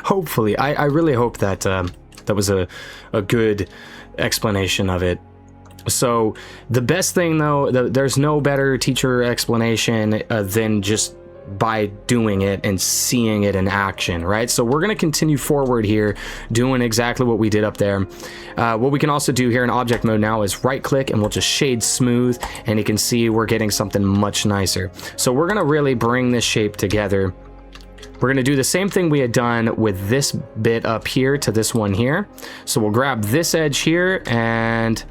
Hopefully. I really hope that that was a good explanation of it. So the best thing though, there's no better teacher explanation than just by doing it and seeing it in action, right? So we're going to continue forward here doing exactly what we did up there. What we can also do here in object mode now is right click and we'll just shade smooth, and you can see we're getting something much nicer. So we're going to really bring this shape together. We're going to do the same thing we had done with this bit up here to this one here. So we'll grab this edge here and,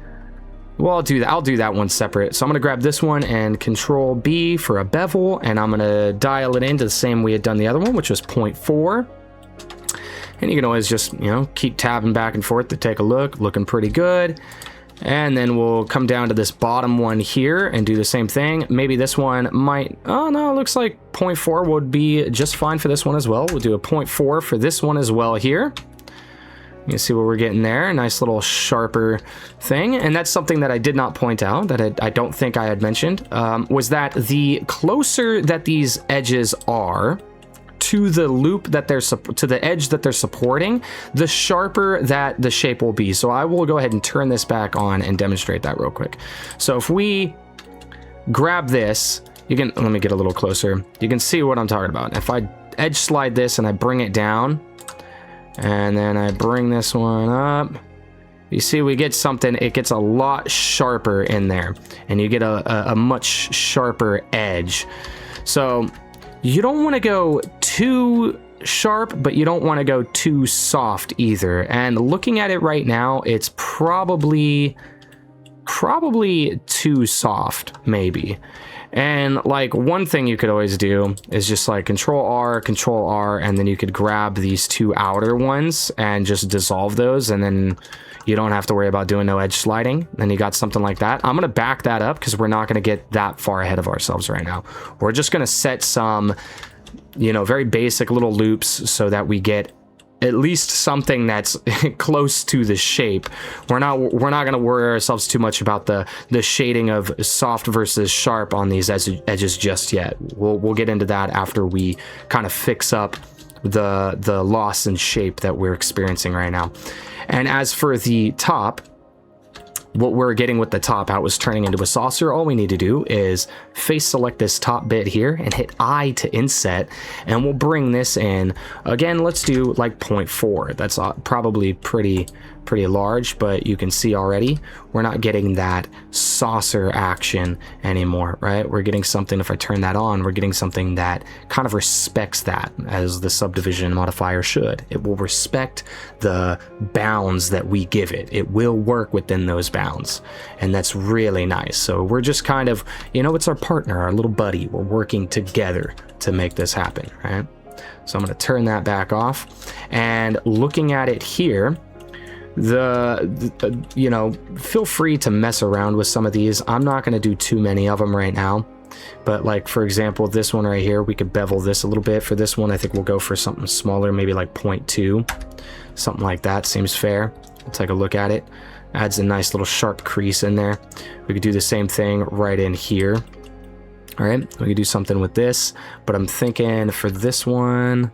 well, I'll do that one separate. So I'm going to grab this one and Control B for a bevel, and I'm going to dial it into the same we had done the other one, which was 0.4. And you can always just, keep tabbing back and forth to take a look. Looking pretty good. And then we'll come down to this bottom one here and do the same thing. Maybe this one might, oh no, it looks like 0.4 would be just fine for this one as well. We'll do a 0.4 for this one as well here. You can see what we're getting there, a nice little sharper thing. And that's something that I did not point out, that I don't think I had mentioned, was that the closer that these edges are to the loop that to the edge that they're supporting, the sharper that the shape will be. So I will go ahead and turn this back on and demonstrate that real quick. So if we grab this, let me get a little closer. You can see what I'm talking about. If I edge slide this and I bring it down, and then I bring this one up, you see we get something, it gets a lot sharper in there, and you get a much sharper edge. So you don't want to go too sharp, but you don't want to go too soft either. And looking at it right now, it's probably too soft, maybe. And like one thing you could always do is just like Control R, and then you could grab these two outer ones and just dissolve those, and then you don't have to worry about doing no edge sliding. Then you got something like that. I'm going to back that up because we're not going to get that far ahead of ourselves right now. We're just going to set some, very basic little loops so that we get at least something that's close to the shape. We're not going to worry ourselves too much about the shading of soft versus sharp on these edges just yet. We'll get into that after we kind of fix up the loss in shape that we're experiencing right now. And as for the top, what we're getting with the top, how it was turning into a saucer, all we need to do is face select this top bit here and hit I to inset, and we'll bring this in. Again, let's do like 0.4. That's probably pretty pretty large, but you can see already we're not getting that saucer action anymore, right? We're getting something, if I turn that on, we're getting something that kind of respects that, as the subdivision modifier should. It will respect the bounds that we give it. It will work within those bounds, and that's really nice. So we're just kind of, you know, it's our partner, our little buddy. We're working together to make this happen, right? So I'm going to turn that back off, and looking at it here, you know, feel free to mess around with some of these. I'm not going to do too many of them right now, but like, for example, this one right here, we could bevel this a little bit. For this one, I think we'll go for something smaller, maybe like 0.2, something like that seems fair. We'll take a look at it. Adds a nice little sharp crease in there. We could do the same thing right in here. All right, we could do something with this, but I'm thinking for this one,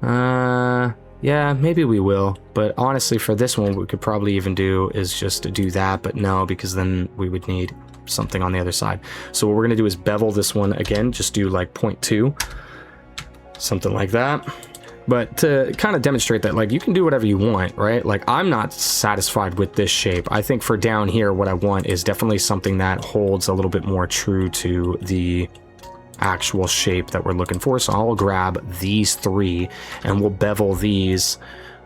yeah, maybe we will. But honestly, for this one, what we could probably even do is just to do that, but no, because then we would need something on the other side. So what we're gonna do is bevel this one again, just do like 0.2, something like that. But to kind of demonstrate that, like, you can do whatever you want, right? Like, I'm not satisfied with this shape. I think for down here, what I want is definitely something that holds a little bit more true to the actual shape that we're looking for. So I'll grab these three and we'll bevel these.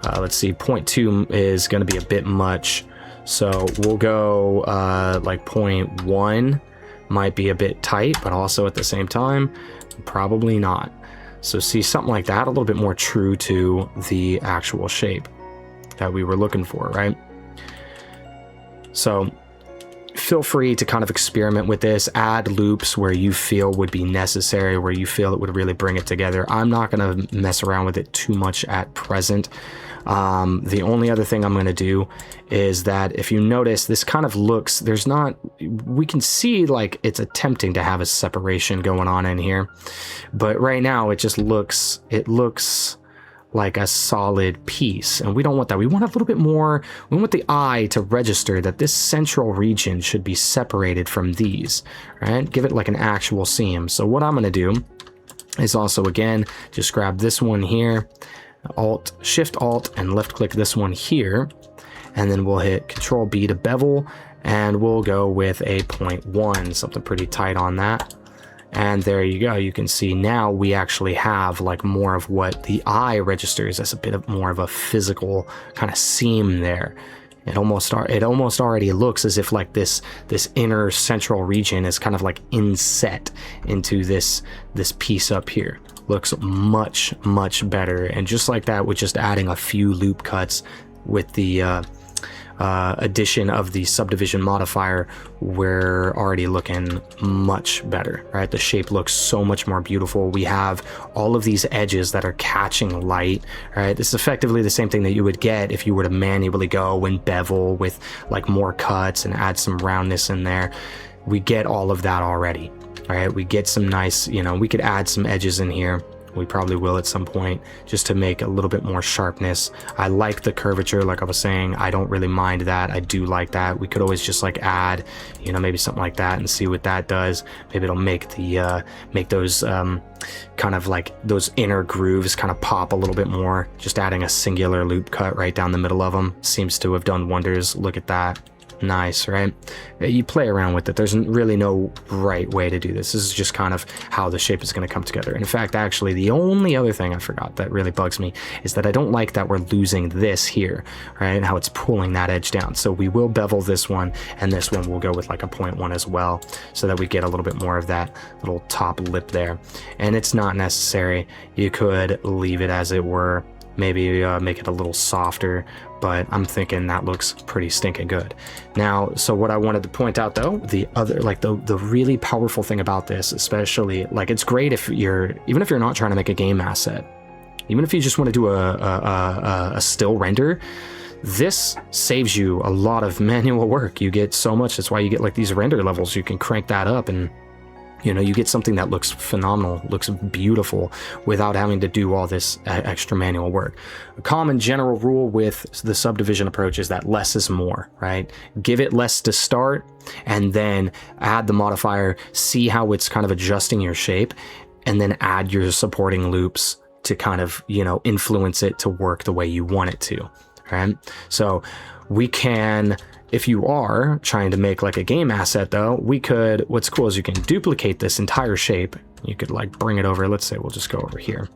Let's see, 0.2 is going to be a bit much. So we'll go like 0.1 might be a bit tight, but also at the same time, probably not. So see, something like that, a little bit more true to the actual shape that we were looking for, right? So feel free to kind of experiment with this, add loops where you feel would be necessary, where you feel it would really bring it together. I'm not going to mess around with it too much at present. The only other thing I'm going to do is that if you notice, this kind of looks, we can see like it's attempting to have a separation going on in here, but right now it just looks, like a solid piece, and we don't want that. We want a little bit more. We want the eye to register that this central region should be separated from these, right? Give it like an actual seam. So what I'm going to do is also, again, just grab this one here, Shift Alt and left click this one here, and then we'll hit Control B to bevel, and we'll go with a 0.1, something pretty tight on that. And there you go. You can see now we actually have like more of what the eye registers as a bit of more of a physical kind of seam there. It almost already looks as if like this inner central region is kind of like inset into this piece up here. Looks much better, and just like that, with just adding a few loop cuts with the addition of the subdivision modifier, we're already looking much better, right? The shape looks so much more beautiful. We have all of these edges that are catching light, right? This is effectively the same thing that you would get if you were to manually go and bevel with like more cuts and add some roundness in there. We get all of that already, right? We get some nice, you know, we could add some edges in here. We probably will at some point, just to make a little bit more sharpness. I like the curvature, like I was saying. I don't really mind that. I do like that. We could always just like add, you know, maybe something like that and see what that does. Maybe it'll make the make those kind of like those inner grooves kind of pop a little bit more. Just adding a singular loop cut right down the middle of them seems to have done wonders. Look at that. Nice, right? You play around with it. There's really no right way to do this. This is just kind of how the shape is going to come together. And in fact, actually, the only other thing I forgot that really bugs me is that I don't like that we're losing this here, right? And how it's pulling that edge down. So we will bevel this one, and this one will go with like a 0.1 as well, so that we get a little bit more of that little top lip there. And it's not necessary. You could leave it as it were, maybe make it a little softer, but I'm thinking that looks pretty stinking good. Now, so what I wanted to point out though, the other, like the really powerful thing about this, especially, like, it's great if even if you're not trying to make a game asset, even if you just want to do a still render, this saves you a lot of manual work. You get so much. That's why you get like these render levels. You can crank that up, and you know, you get something that looks phenomenal, looks beautiful, without having to do all this extra manual work. A common general rule with the subdivision approach is that less is more, right? Give it less to start, and then add the modifier, see how it's kind of adjusting your shape, and then add your supporting loops to kind of, you know, influence it to work the way you want it to. right? So we can, if you are trying to make like a game asset though, we could, what's cool is you can duplicate this entire shape. You could like bring it over, let's say we'll just go over here.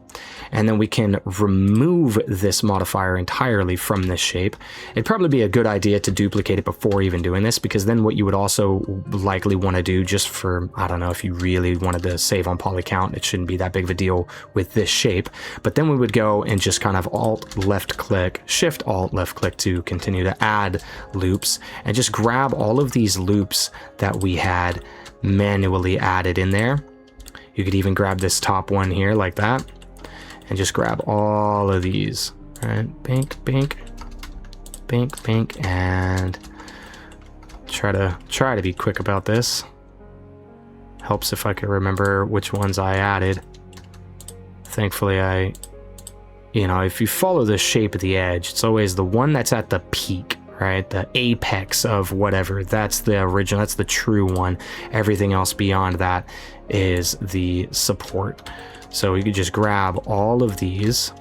And then we can remove this modifier entirely from this shape. It'd probably be a good idea to duplicate it before even doing this, because then what you would also likely want to do, just for, I don't know, if you really wanted to save on poly count, it shouldn't be that big of a deal with this shape. But then we would go and just kind of Alt left click, Shift Alt left click to continue to add loops, and just grab all of these loops that we had manually added in there. You could even grab this top one here like that, and just grab all of these, right? Bink, bink, bink, bink, and try to be quick about this. Helps if I can remember which ones I added. Thankfully, you know, if you follow the shape of the edge, it's always the one that's at the peak, right? The apex of whatever. That's the original, that's the true one. Everything else beyond that is the support. So we could just grab all of these,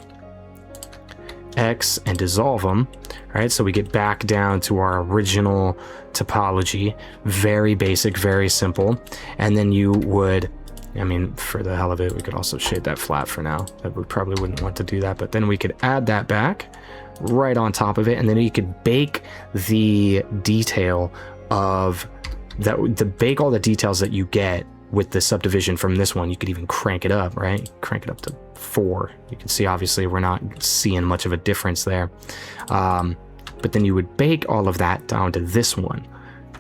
X, and dissolve them, right? So we get back down to our original topology. Very basic, very simple. And then you would, I mean, for the hell of it, we could also shade that flat for now. But we probably wouldn't want to do that. But then we could add that back right on top of it, and then you could bake the detail of that, to bake all the details that you get with the subdivision from this one. You could even crank it up, right? Crank it up to 4. You can see obviously we're not seeing much of a difference there. But then you would bake all of that down to this one,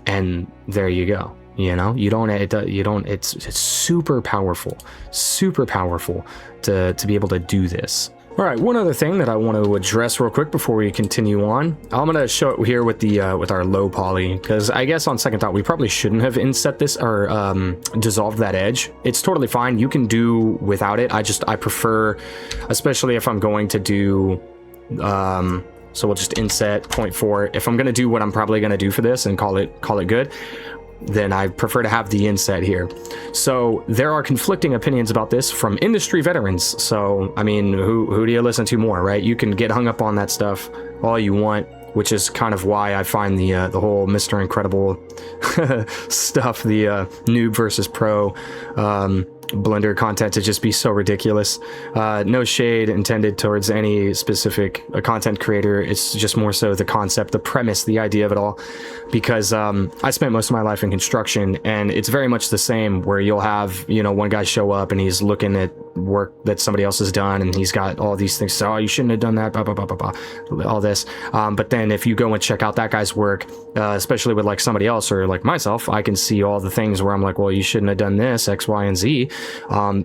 and there you go. You know, it's super powerful to be able to do this. All right, one other thing that I want to address real quick before we continue on. I'm going to show it here with the with our low poly, because I guess on second thought we probably shouldn't have inset this or dissolved that edge. It's totally fine. You can do without it. I prefer, especially if I'm going to do so we'll just inset 0.4. If I'm going to do what I'm probably going to do for this and call it good, then I prefer to have the inset here. So there are conflicting opinions about this from industry veterans. So, I mean, who do you listen to more, right? You can get hung up on that stuff all you want, which is kind of why I find the whole Mr. Incredible stuff, the noob versus pro Blender content to just be so ridiculous. No shade intended towards any specific content creator. It's just more so the concept, the premise, the idea of it all. Because I spent most of my life in construction, and it's very much the same, where you'll have, you know, one guy show up and he's looking at work that somebody else has done, and he's got all these things. So, oh, you shouldn't have done that, blah, blah, blah, blah, blah, all this. But then if you go and check out that guy's work, especially with like somebody else or like myself, I can see all the things where I'm like, well, you shouldn't have done this, X, Y, and Z.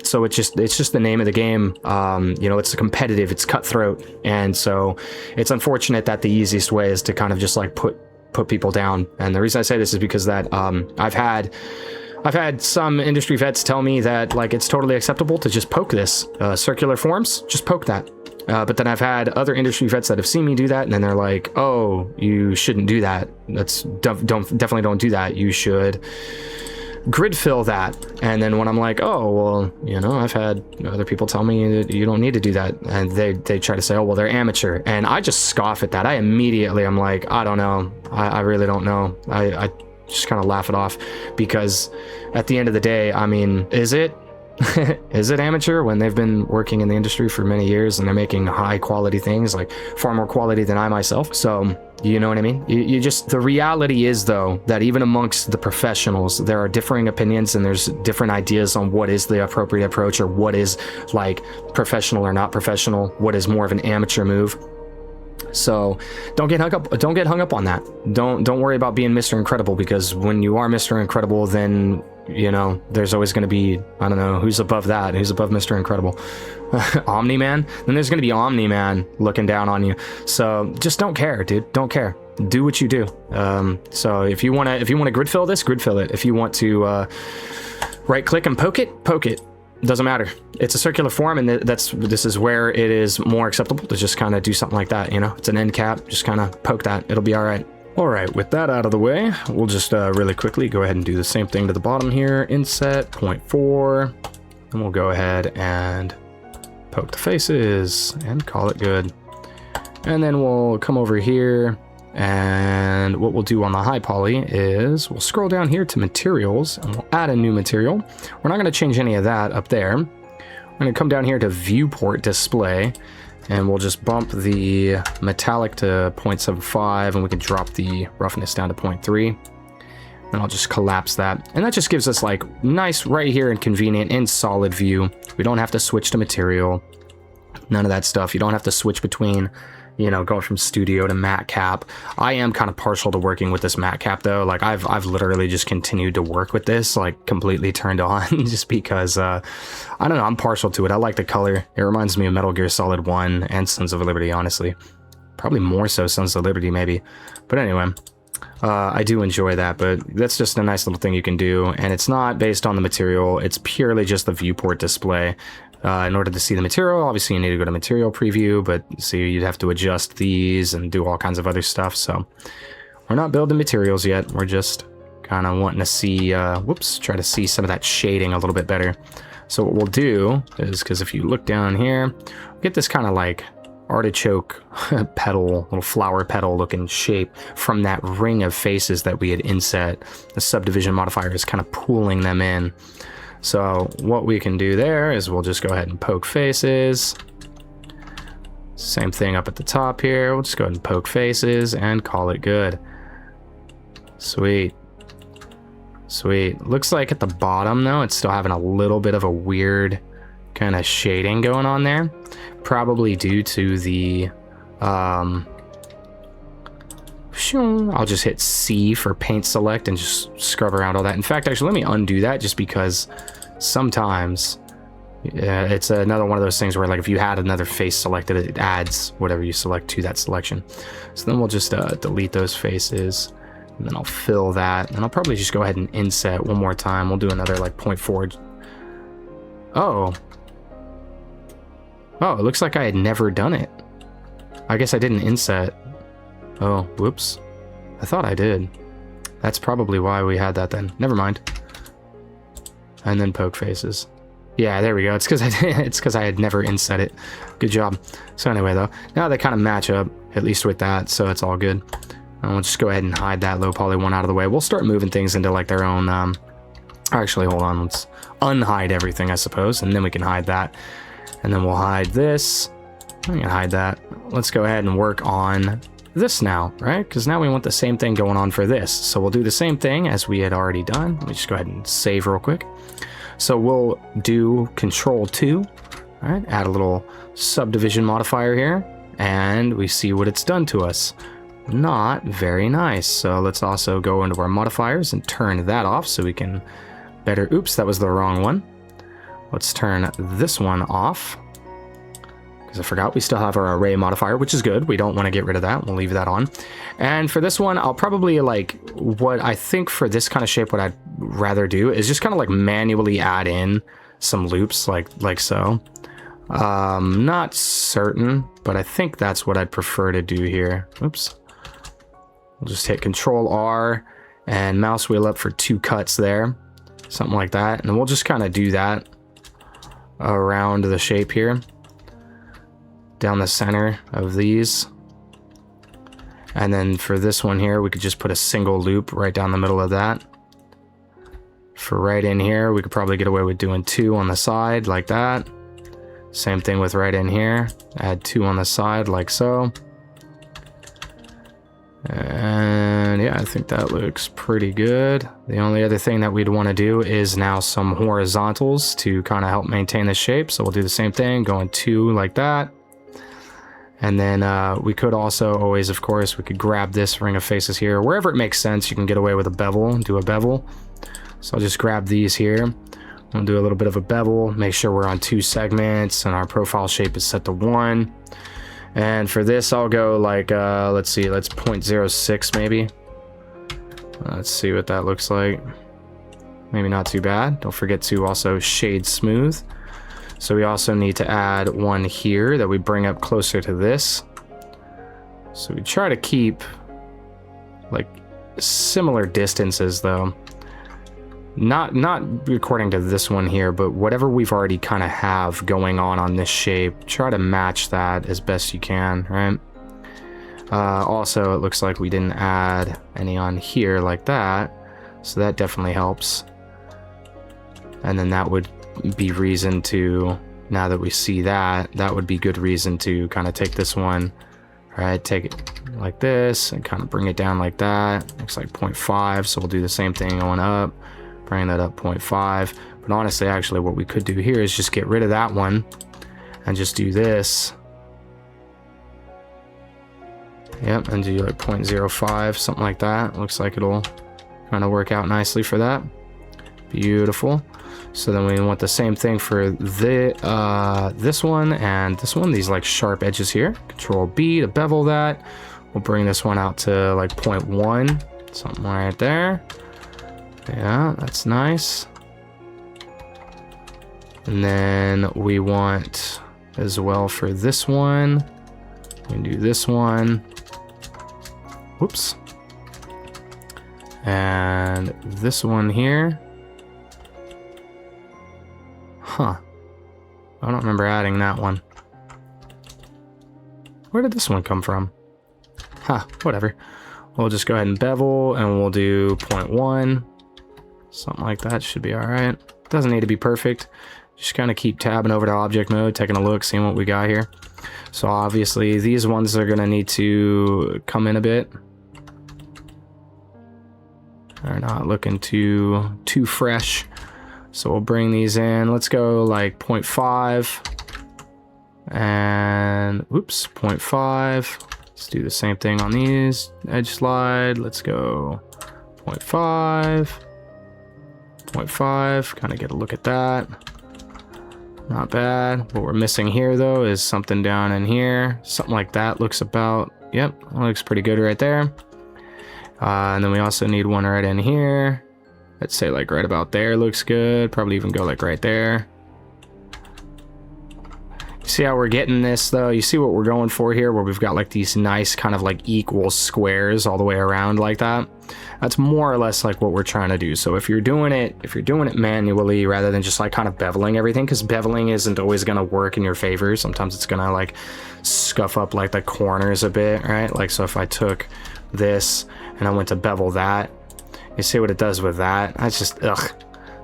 So it's just the name of the game. You know, it's competitive, it's cutthroat. And so it's unfortunate that the easiest way is to kind of just like put people down. And the reason I say this is because that I've had some industry vets tell me that like it's totally acceptable to just poke this circular forms, just poke that. But then I've had other industry vets that have seen me do that, and then they're like, "Oh, you shouldn't do that. Definitely don't do that. You should grid fill that." And then when I'm like, "Oh, well, you know, I've had other people tell me that you don't need to do that," and they try to say, "Oh, well, they're amateur," and I just scoff at that. I'm like, I don't know. I really don't know. I just kind of laugh it off, because at the end of the day, I mean, is it amateur when they've been working in the industry for many years and they're making high quality things, like far more quality than I myself? So you know what I mean? You just, the reality is though, that even amongst the professionals, there are differing opinions and there's different ideas on what is the appropriate approach, or what is like professional or not professional, what is more of an amateur move. So don't get hung up on that. Don't worry about being Mr. Incredible, because when you are Mr. Incredible, then, you know, there's always going to be, I don't know, who's above that, who's above Mr. Incredible. Omni-Man? Then there's going to be Omni-Man looking down on you. So just don't care, dude. Don't care. Do what you do. So if you want to grid fill this, grid fill it. If you want to right click and poke it, poke it. Doesn't matter. It's a circular form, and this is where it is more acceptable to just kind of do something like that. You know, it's an end cap. Just kind of poke that. It'll be all right. All right, with that out of the way, we'll just really quickly go ahead and do the same thing to the bottom here. Inset 0.4, and we'll go ahead and poke the faces and call it good. And then we'll come over here, and what we'll do on the high poly is we'll scroll down here to materials, and we'll add a new material. We're not going to change any of that up there. I'm going to come down here to viewport display, and we'll just bump the metallic to 0.75, and we can drop the roughness down to 0.3. And I'll just collapse that. And that just gives us like nice right here and convenient in solid view. We don't have to switch to material. None of that stuff. You don't have to switch between, you know, going from studio to matte cap. I am kind of partial to working with this matte cap though. Like I've literally just continued to work with this, like completely turned on just because, I don't know, I'm partial to it. I like the color. It reminds me of Metal Gear Solid 1 and Sons of Liberty, honestly. Probably more so Sons of Liberty maybe. But anyway, I do enjoy that, but that's just a nice little thing you can do. And it's not based on the material. It's purely just the viewport display. In order to see the material, obviously you need to go to material preview, but see, you'd have to adjust these and do all kinds of other stuff. So we're not building materials yet. We're just kind of wanting to see, try to see some of that shading a little bit better. So what we'll do is, because if you look down here, get this kind of like artichoke petal, little flower petal looking shape from that ring of faces that we had inset. The subdivision modifier is kind of pulling them in. So what we can do there is we'll just go ahead and poke faces. Same thing up at the top here. We'll just go ahead and poke faces and call it good. Sweet. Sweet. Looks like at the bottom though, it's still having a little bit of a weird kind of shading going on there. Probably due to the, I'll just hit C for paint select and just scrub around all that. In fact, actually, let me undo that just because sometimes it's another one of those things where like if you had another face selected, it adds whatever you select to that selection. So then we'll just delete those faces, and then I'll fill that, and I'll probably just go ahead and inset one more time. We'll do another like 0.4. Oh, it looks like I had never done it. I guess I didn't inset. Oh, whoops. I thought I did. That's probably why we had that then. Never mind. And then poke faces. Yeah, there we go. It's because I had never inset it. Good job. So anyway, though, now they kind of match up, at least with that, so it's all good. And we'll just go ahead and hide that low poly one out of the way. We'll start moving things into like their own, actually, hold on. Let's unhide everything, I suppose, and then we can hide that. And then we'll hide this. I'm gonna hide that. Let's go ahead and work on this now, right? Because now we want the same thing going on for this. So we'll do the same thing as we had already done. Let me just go ahead and save real quick. So we'll do Control 2, all right? Add a little subdivision modifier here, and we see what it's done to us. Not very nice. So let's also go into our modifiers and turn that off so we can better, oops, that was the wrong one. Let's turn this one off, because I forgot we still have our array modifier, which is good. We don't want to get rid of that. We'll leave that on. And for this one, I'll probably like, what I think for this kind of shape, what I'd rather do is just kind of like manually add in some loops like so. Not certain, but I think that's what I'd prefer to do here. Oops. We'll just hit Control R and mouse wheel up for 2 cuts there. Something like that. And we'll just kind of do that around the shape here, down the center of these. And then for this one here, we could just put a single loop right down the middle of that. For right in here, we could probably get away with doing 2 on the side like that. Same thing with right in here, add 2 on the side like so. And yeah, I think that looks pretty good. The only other thing that we'd want to do is now some horizontals to kind of help maintain the shape. So we'll do the same thing, going 2 like that. And then we could also always, of course, we could grab this ring of faces here. Wherever it makes sense, you can get away with a bevel, do a bevel. So I'll just grab these here. We'll do a little bit of a bevel, make sure we're on 2 segments and our profile shape is set to 1. And for this, I'll go like, let's see, let's 0.06 maybe. Let's see what that looks like. Maybe not too bad. Don't forget to also shade smooth. So we also need to add one here that we bring up closer to this. So we try to keep like similar distances though. Not according to this one here, but whatever we've already kind of have going on this shape, try to match that as best you can, right? Also, it looks like we didn't add any on here like that, so that definitely helps. And then that would be reason to, now that we see that, that would be good reason to kind of take this one, right, take it like this and kind of bring it down like that. Looks like 0.5, so we'll do the same thing going up, bring that up 0.5. But honestly, actually, what we could do here is just get rid of that one and just do this. Yep, and do like 0.05, something like that. Looks like it'll kind of work out nicely for that. Beautiful. So then we want the same thing for this one and this one, these like sharp edges here. Control B to bevel that. We'll bring this one out to like 0.1, something right there. Yeah, that's nice. And then we want as well for this one, we can do this one. Whoops. And this one here. Huh. I don't remember adding that one. Where did this one come from? Huh, whatever. We'll just go ahead and bevel and we'll do 0.1. Something like that should be alright. Doesn't need to be perfect. Just kind of keep tabbing over to object mode, taking a look, seeing what we got here. So obviously these ones are going to need to come in a bit. They're not looking too fresh. So we'll bring these in. Let's go like 0.5 and oops, 0.5. Let's do the same thing on these. Edge slide. Let's go 0.5, 0.5. Kind of get a look at that. Not bad. What we're missing here though is something down in here. Something like that looks about, yep, looks pretty good right there. And then we also need one right in here. Let's say like right about there looks good. Probably even go like right there. You see how we're getting this though? You see what we're going for here, where we've got like these nice kind of like equal squares all the way around like that. That's more or less like what we're trying to do. So if you're doing it manually rather than just like kind of beveling everything, because beveling isn't always going to work in your favor. Sometimes it's going to like scuff up like the corners a bit, right? Like, so if I took this and I went to bevel that, you see what it does with that? That's just ugh.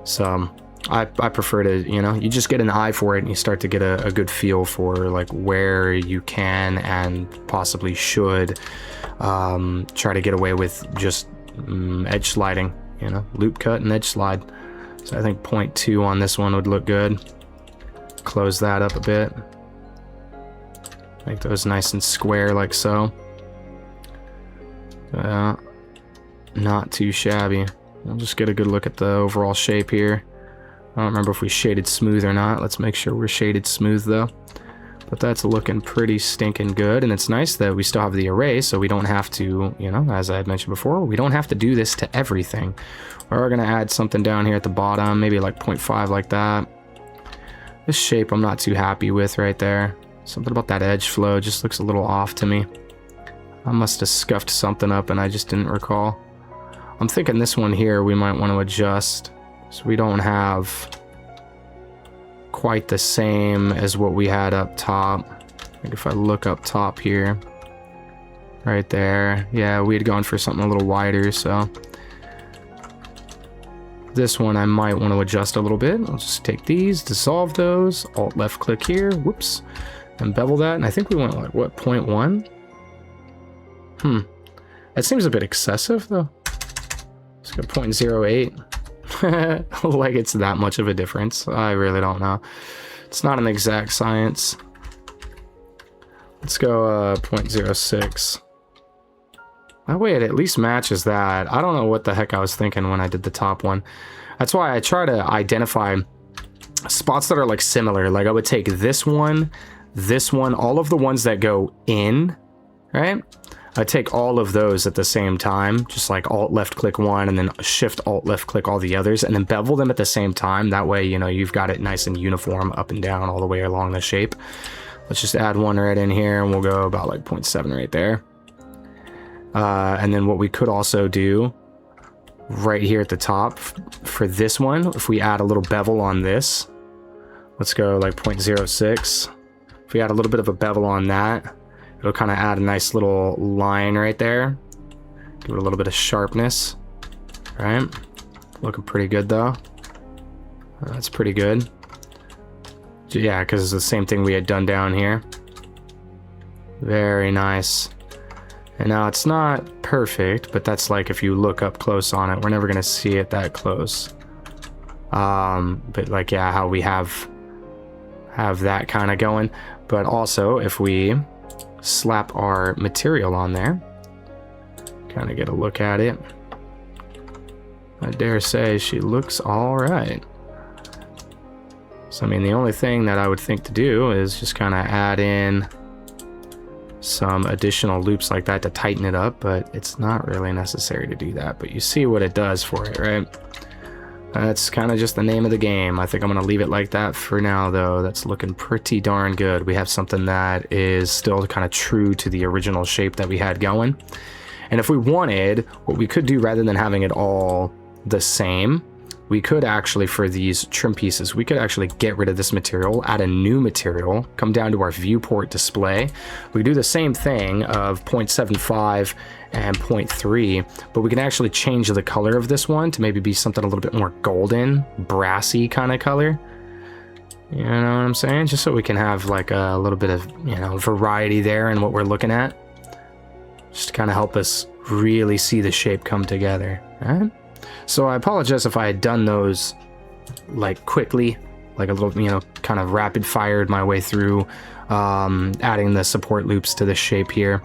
So I prefer to, you know, you just get an eye for it and you start to get a good feel for like where you can and possibly should try to get away with just edge sliding, you know, loop cut and edge slide. So I think 0.2 on this one would look good. Close that up a bit. Make those nice and square like so. Not too shabby. We'll just get a good look at the overall shape here. I don't remember if we shaded smooth or not. Let's make sure we're shaded smooth though. But that's looking pretty stinking good. And it's nice that we still have the array, so we don't have to, you know, as I had mentioned before, we don't have to do this to everything. We're gonna add something down here at the bottom, maybe like 0.5 like that. This shape I'm not too happy with right there. Something about that edge flow just looks a little off to me. I must have scuffed something up and I just didn't recall. I'm thinking this one here we might want to adjust so we don't have quite the same as what we had up top. Like if I look up top here, right there, yeah, we had gone for something a little wider, so this one I might want to adjust a little bit. I'll just take these, dissolve those, alt left click here, whoops, and bevel that. And I think we went like what, 0.1? That seems a bit excessive though. Let's go 0.08. Like it's that much of a difference. I really don't know. It's not an exact science. Let's go 0.06. That way it at least matches that. I don't know what the heck I was thinking when I did the top one. That's why I try to identify spots that are like similar. Like I would take this one, all of the ones that go in, right? I take all of those at the same time, just like alt left click one and then shift alt left click all the others and then bevel them at the same time. That way, you know, you've got it nice and uniform up and down all the way along the shape. Let's just add one right in here and we'll go about like 0.7 right there. And then what we could also do right here at the top for this one, if we add a little bevel on this, let's go like 0.06. If we add a little bit of a bevel on that, It'll kind of add a nice little line right there. Give it a little bit of sharpness. Right? Looking pretty good though. That's pretty good. Yeah, because it's the same thing we had done down here. Very nice. And now it's not perfect, but that's like if you look up close on it, we're never gonna see it that close. But like, yeah, how we have that kind of going. But also if we slap our material on there, kind of get a look at it, I dare say she looks all right. So I mean, the only thing that I would think to do is just kind of add in some additional loops like that to tighten it up, but it's not really necessary to do that. But you see what it does for it, right? That's kind of just the name of the game. I think I'm gonna leave it like that for now though. That's looking pretty darn good. We have something that is still kind of true to the original shape that we had going. And if we wanted, what we could do rather than having it all the same, we could actually, for these trim pieces, we could actually get rid of this material, add a new material, come down to our viewport display. We could do the same thing of 0.75 and 0.3, but we can actually change the color of this one to maybe be something a little bit more golden, brassy kind of color. You know what I'm saying? Just so we can have like a little bit of, you know, variety there in what we're looking at. Just to kind of help us really see the shape come together, right? So I apologize if I had done those like quickly, like a little, you know, kind of rapid fired my way through adding the support loops to the shape here.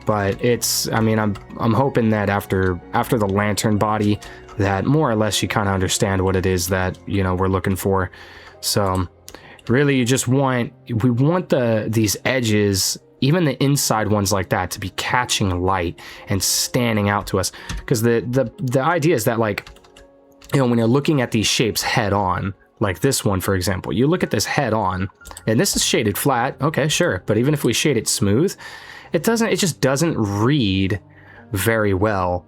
But it's, I mean, I'm hoping that after the lantern body, that more or less you kind of understand what it is that, you know, we're looking for. So really you just want, we want these edges, even the inside ones like that, to be catching light and standing out to us. Because the idea is that, like, you know, when you're looking at these shapes head on, like this one, for example, you look at this head on, and this is shaded flat. Okay, sure. But even if we shade it smooth, it just doesn't read very well.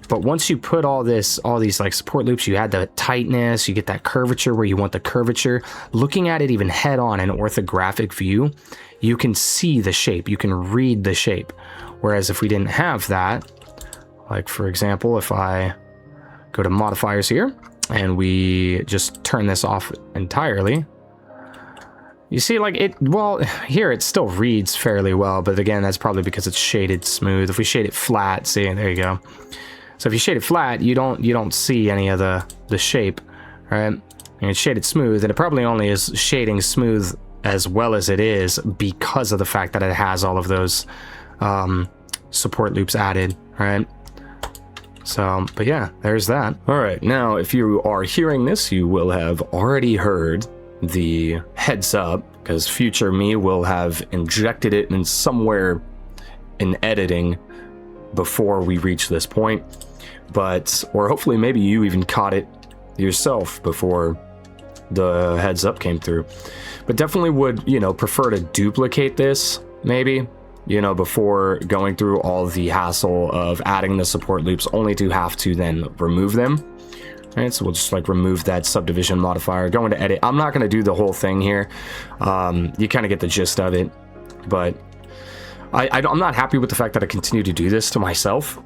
But once you put all these like support loops, you add the tightness, you get that curvature where you want the curvature. Looking at it even head on in orthographic view, you can see the shape, you can read the shape. Whereas if we didn't have that, like for example, if I go to modifiers here and we just turn this off entirely, you see, like, it, well, here it still reads fairly well, but again, that's probably because it's shaded smooth. If we shade it flat, see, there you go. So if you shade it flat, you don't see any of the shape, right? And it's shaded smooth, and it probably only is shading smooth as well as it is because of the fact that it has all of those support loops added, right? So, but yeah, there's that. All right, now if you are hearing this, you will have already heard the heads up, because future me will have injected it in somewhere in editing before we reach this point. But, or hopefully maybe you even caught it yourself before the heads up came through. But definitely would, you know, prefer to duplicate this, maybe, you know, before going through all the hassle of adding the support loops, only to have to then remove them. Right, so we'll just like remove that subdivision modifier, go into edit. I'm not going to do the whole thing here. You kind of get the gist of it, but I'm not happy with the fact that I continue to do this to myself.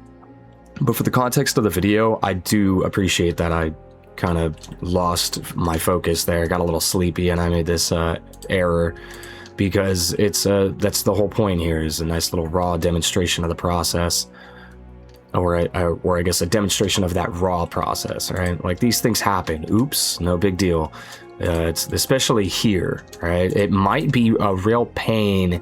But for the context of the video, I do appreciate that I kind of lost my focus there. I got a little sleepy and I made this error, because it's that's the whole point here, is a nice little raw demonstration of the process. Or I guess a demonstration of that raw process, right? Like, these things happen. Oops, no big deal. It's especially here, right? It might be a real pain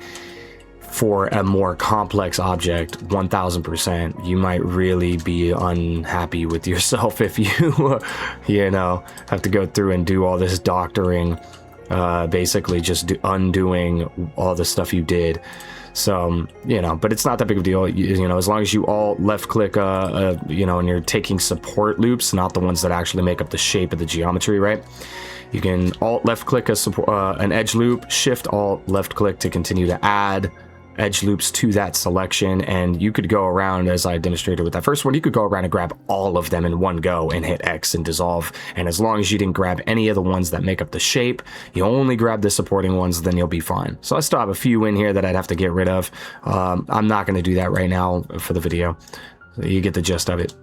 for a more complex object, 1000%. You might really be unhappy with yourself if you, you know, have to go through and do all this doctoring, basically just undoing all the stuff you did. So, you know, but it's not that big of a deal. You know, as long as you alt left click, you know, and you're taking support loops, not the ones that actually make up the shape of the geometry, right? You can alt left click an edge loop, shift alt left click to continue to add edge loops to that selection, and you could go around, as I demonstrated with that first one, you could go around and grab all of them in one go and hit X and dissolve. And as long as you didn't grab any of the ones that make up the shape, you only grab the supporting ones, then you'll be fine. So I still have a few in here that I'd have to get rid of. I'm not going to do that right now for the video. So you get the gist of it.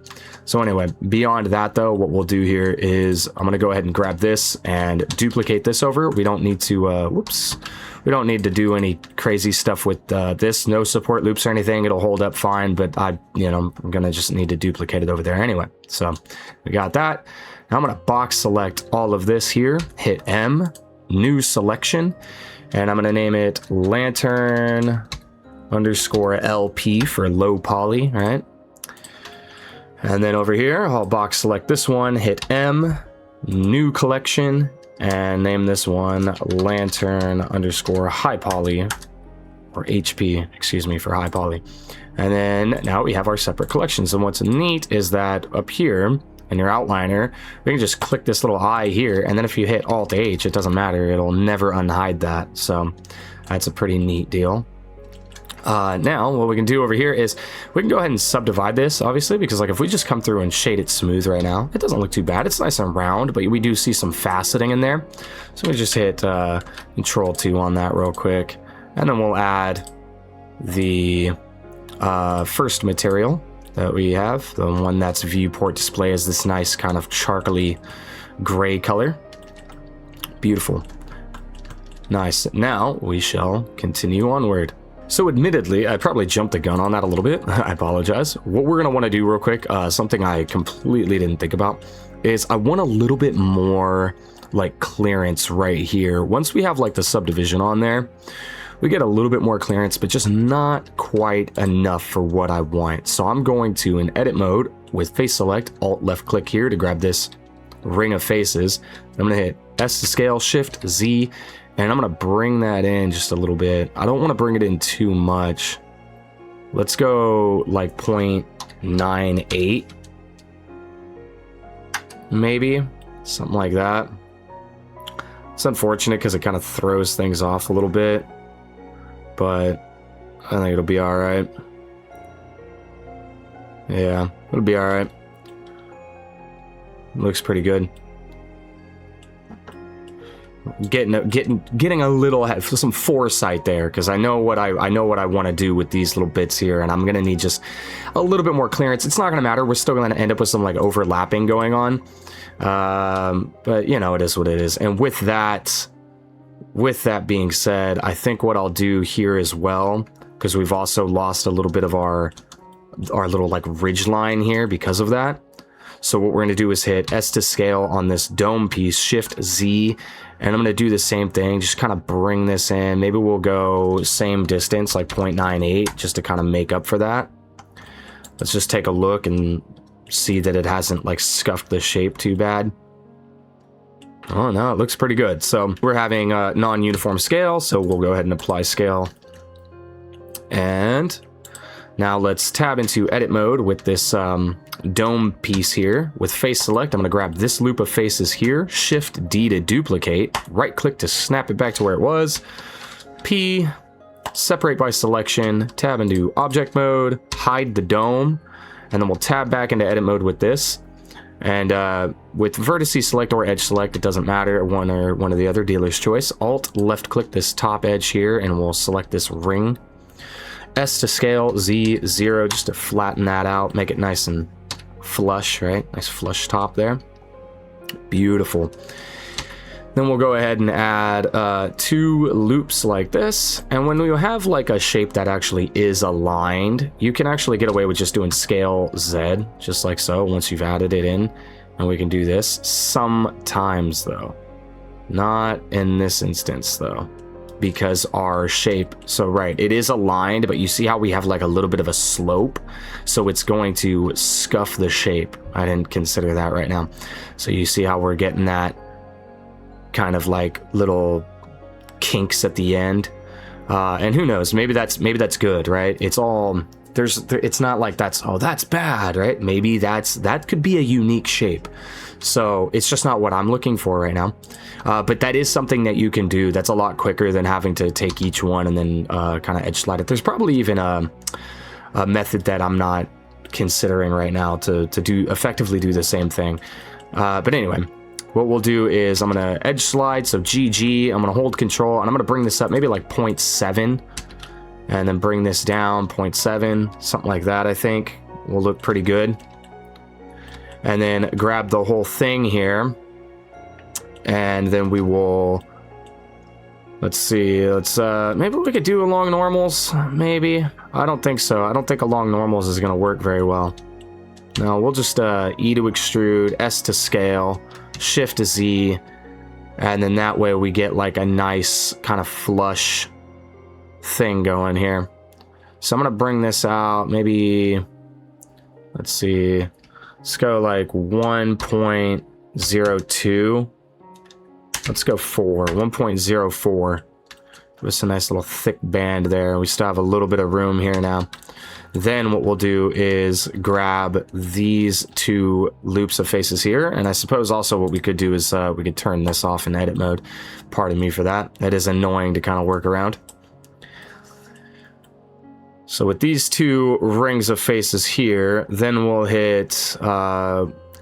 So anyway, beyond that though, what we'll do here is I'm going to go ahead and grab this and duplicate this over. We don't need to, we don't need to do any crazy stuff with this. No support loops or anything. It'll hold up fine, but I'm going to just need to duplicate it over there anyway. So we got that. Now I'm going to box select all of this here, hit M, new selection, and I'm going to name it lantern underscore LP for low poly, right? And then over here, I'll box select this one, hit M, new collection, and name this one lantern underscore high poly, or HP, excuse me, for high poly. And then now we have our separate collections. And what's neat is that up here in your outliner, we can just click this little eye here, and then if you hit Alt H, it doesn't matter, it'll never unhide that. So that's a pretty neat deal. Now what we can do over here is we can go ahead and subdivide this, obviously, because like if we just come through and shade it smooth right now, it doesn't look too bad. It's nice and round, but we do see some faceting in there. So we just hit Control 2 on that real quick, and then we'll add the first material that we have, the one that's viewport display, is this nice kind of charcoaly gray color. Beautiful. Nice. Now we shall continue onward. So admittedly, I probably jumped the gun on that a little bit. I apologize. What we're going to want to do real quick, something I completely didn't think about, is I want a little bit more like clearance right here. Once we have like the subdivision on there, we get a little bit more clearance, but just not quite enough for what I want. So I'm going to, in edit mode with face select, alt left click here to grab this ring of faces. I'm going to hit S to scale, shift Z, and I'm going to bring that in just a little bit. I don't want to bring it in too much. Let's go like 0.98. Maybe. Something like that. It's unfortunate because it kind of throws things off a little bit. But I think it'll be alright. Yeah, it'll be alright. Looks pretty good. Getting a little some foresight there, because I know what I want to do with these little bits here, and I'm gonna need just a little bit more clearance. It's not gonna matter. We're still gonna end up with some like overlapping going on, but you know, it is what it is. And with that being said, I think what I'll do here as well, because we've also lost a little bit of our little like ridge line here because of that. So what we're going to do is hit S to scale on this dome piece, shift Z, and I'm going to do the same thing, just kind of bring this in. Maybe we'll go same distance, like 0.98, just to kind of make up for that. Let's just take a look and see that it hasn't like scuffed the shape too bad. Oh no, it looks pretty good. So we're having a non-uniform scale, so we'll go ahead and apply scale. And now let's tab into edit mode with this dome piece here. With face select, I'm going to grab this loop of faces here, shift D to duplicate, right click to snap it back to where it was, P, separate by selection, tab into object mode, hide the dome, and then we'll tab back into edit mode with this. And with vertices select or edge select, it doesn't matter, one or the other, dealer's choice. Alt left click this top edge here, and we'll select this ring. S to scale, Z 0, just to flatten that out, make it nice and flush, right? Nice flush top there. Beautiful. Then we'll go ahead and add 2 loops like this. And when we have like a shape that actually is aligned, you can actually get away with just doing scale Z, just like so, once you've added it in. And we can do this sometimes though. Not in this instance though, because our shape, so right, it is aligned, but you see how we have like a little bit of a slope, so it's going to scuff the shape. I didn't consider that right now. So you see how we're getting that kind of like little kinks at the end, and who knows, maybe that's good, right? It's all it's not like that's bad, right? Maybe that could be a unique shape. So it's just not what I'm looking for right now. But that is something that you can do. That's a lot quicker than having to take each one and then kind of edge slide it. There's probably even a method that I'm not considering right now to effectively do the same thing. But anyway, what we'll do is I'm going to edge slide. So GG, I'm going to hold control and I'm going to bring this up maybe like 0.7 and then bring this down 0.7, something like that. I think will look pretty good. And then grab the whole thing here. And then we will, let's see, maybe we could do along normals, maybe. I don't think so. I don't think along normals is going to work very well. No, we'll just E to extrude, S to scale, Shift to Z, and then that way we get like a nice kind of flush thing going here. So I'm going to bring this out, maybe, let's see, let's go like 1.02. Let's go 1.04. Give us a nice little thick band there. We still have a little bit of room here now. Then what we'll do is grab these two loops of faces here. And I suppose also what we could do is we could turn this off in edit mode. Pardon me for that. That is annoying to kind of work around. So with these two rings of faces here, then we'll hit...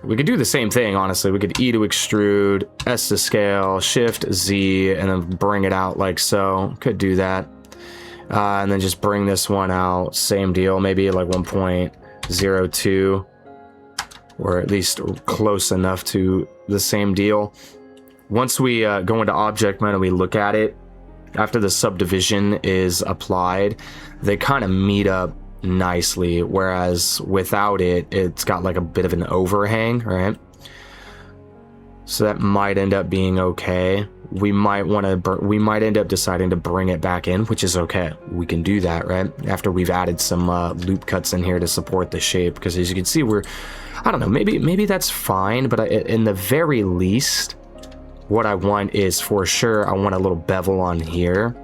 we could do the same thing, honestly. We could E to extrude, S to scale, Shift, Z, and then bring it out like so. Could do that. And then just bring this one out. Same deal, maybe like 1.02. Or at least close enough to the same deal. Once we go into object mode and we look at it, after the subdivision is applied, they kind of meet up nicely, whereas without it, it's got like a bit of an overhang, right? So that might end up being okay. We might end up deciding to bring it back in, which is okay. We can do that, right? After we've added some loop cuts in here to support the shape, because as you can see, I don't know, maybe that's fine, but in the very least, what I want is for sure, I want a little bevel on here.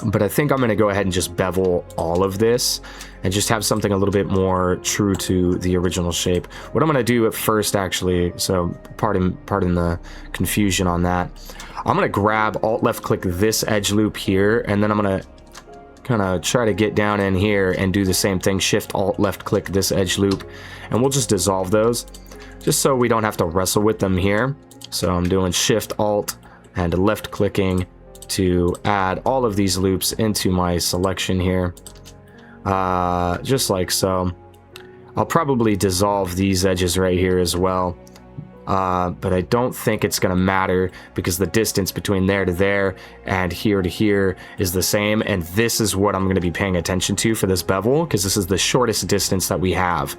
But I think I'm going to go ahead and just bevel all of this and just have something a little bit more true to the original shape. What I'm going to do at first, actually, so pardon the confusion on that. I'm going to grab Alt left click this edge loop here, and then I'm going to kind of try to get down in here and do the same thing. Shift Alt left click this edge loop, and we'll just dissolve those just so we don't have to wrestle with them here. So I'm doing Shift Alt and left clicking to add all of these loops into my selection here, just like so. I'll probably dissolve these edges right here as well, but I don't think it's going to matter because the distance between there to there and here to here is the same, and this is what I'm going to be paying attention to for this bevel because this is the shortest distance that we have.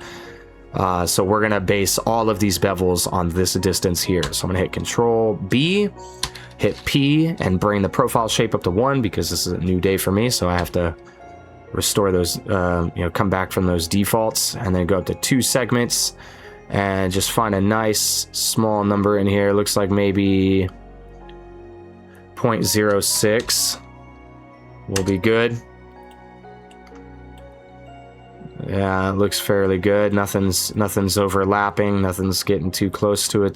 So we're going to base all of these bevels on this distance here. So I'm going to hit Control B, hit P, and bring the profile shape up to 1 because this is a new day for me, so I have to restore those, come back from those defaults, and then go up to 2 segments, and just find a nice small number in here. Looks like maybe 0.06 will be good. Yeah, it looks fairly good. Nothing's overlapping. Nothing's getting too close to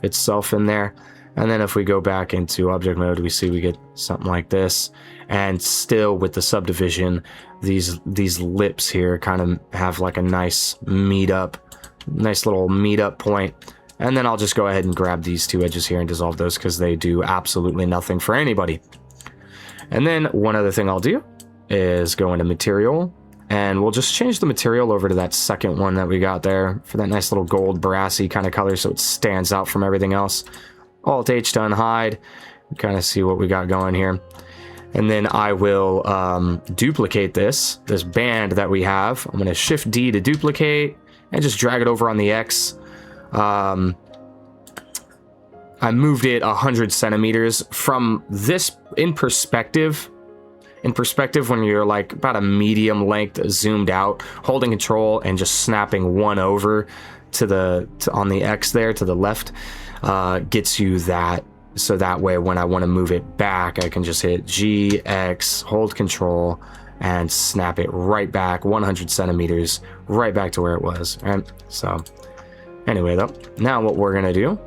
itself in there. And then if we go back into object mode, we see we get something like this. And still with the subdivision, these lips here kind of have like a nice little meet-up point. And then I'll just go ahead and grab these two edges here and dissolve those because they do absolutely nothing for anybody. And then one other thing I'll do is go into material, and we'll just change the material over to that second one that we got there for that nice little gold brassy kind of color so it stands out from everything else. Alt H to unhide, kind of see what we got going here. And then I will duplicate this band that we have. I'm going to Shift D to duplicate and just drag it over on the X. I moved it 100 centimeters from this in perspective. In perspective, when you're like about a medium length zoomed out, holding Control and just snapping one over on the X there to the left. Gets you that, so that way when I want to move it back, I can just hit G, X, hold Control, and snap it right back 100 centimeters right back to where it was. Right? So anyway, though, now what we're gonna do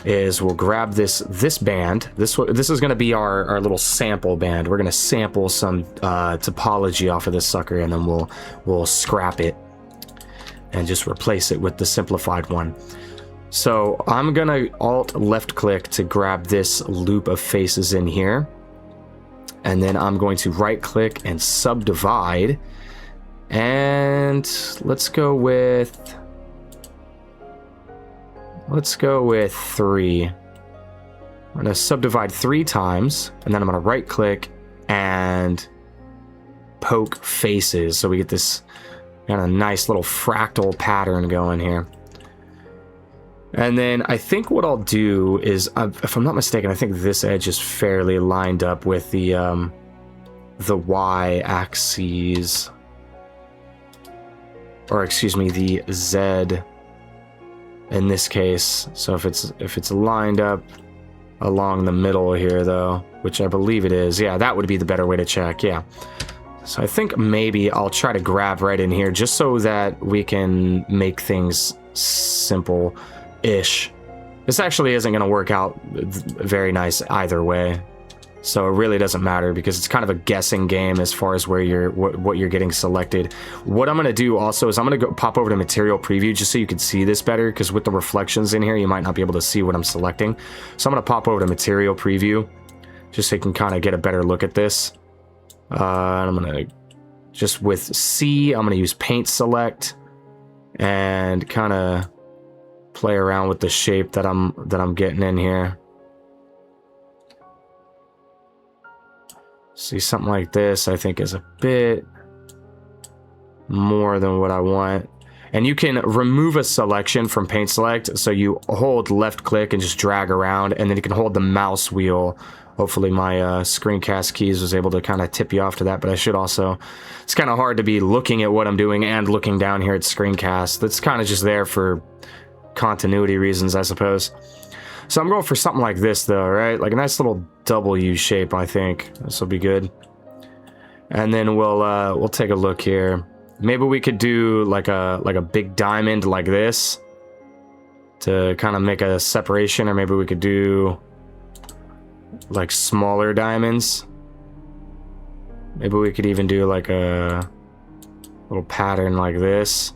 is we'll grab this band. This is going to be our little sample band. We're going to sample some topology off of this sucker, and then we'll scrap it and just replace it with the simplified one. So I'm going to alt left click to grab this loop of faces in here, and then I'm going to right click and subdivide, and let's go with 3. I'm going to subdivide 3 times, and then I'm going to right click and poke faces. So we get this kind of nice little fractal pattern going here. And then I think what I'll do is, if I'm not mistaken, I think this edge is fairly lined up with the y-axis, or excuse me, the z in this case. So if it's lined up along the middle here, though, which I believe it is, yeah, that would be the better way to check. Yeah. So I think maybe I'll try to grab right in here just so that we can make things simple-ish. This actually isn't going to work out very nice either way, so it really doesn't matter because it's kind of a guessing game as far as where what you're getting selected. What I'm going to do also is I'm going to go pop over to material preview just so you can see this better, because with the reflections in here you might not be able to see what I'm selecting. So I'm going to pop over to material preview just so you can kind of get a better look at this. And I'm going to just with C, I'm going to use paint select and kind of play around with the shape that I'm getting in here. See, something like this I think is a bit more than what I want. And you can remove a selection from paint select, so you hold left click and just drag around, and then you can hold the mouse wheel. Hopefully my screencast keys was able to kind of tip you off to that, but I should also, it's kind of hard to be looking at what I'm doing and looking down here at screencast. That's kind of just there for continuity reasons, I suppose. So I'm going for something like this, though, right? Like a nice little W shape, I think. This will be good. And then we'll take a look here. Maybe we could do like a big diamond like this to kind of make a separation, or maybe we could do like smaller diamonds. Maybe we could even do like a little pattern like this.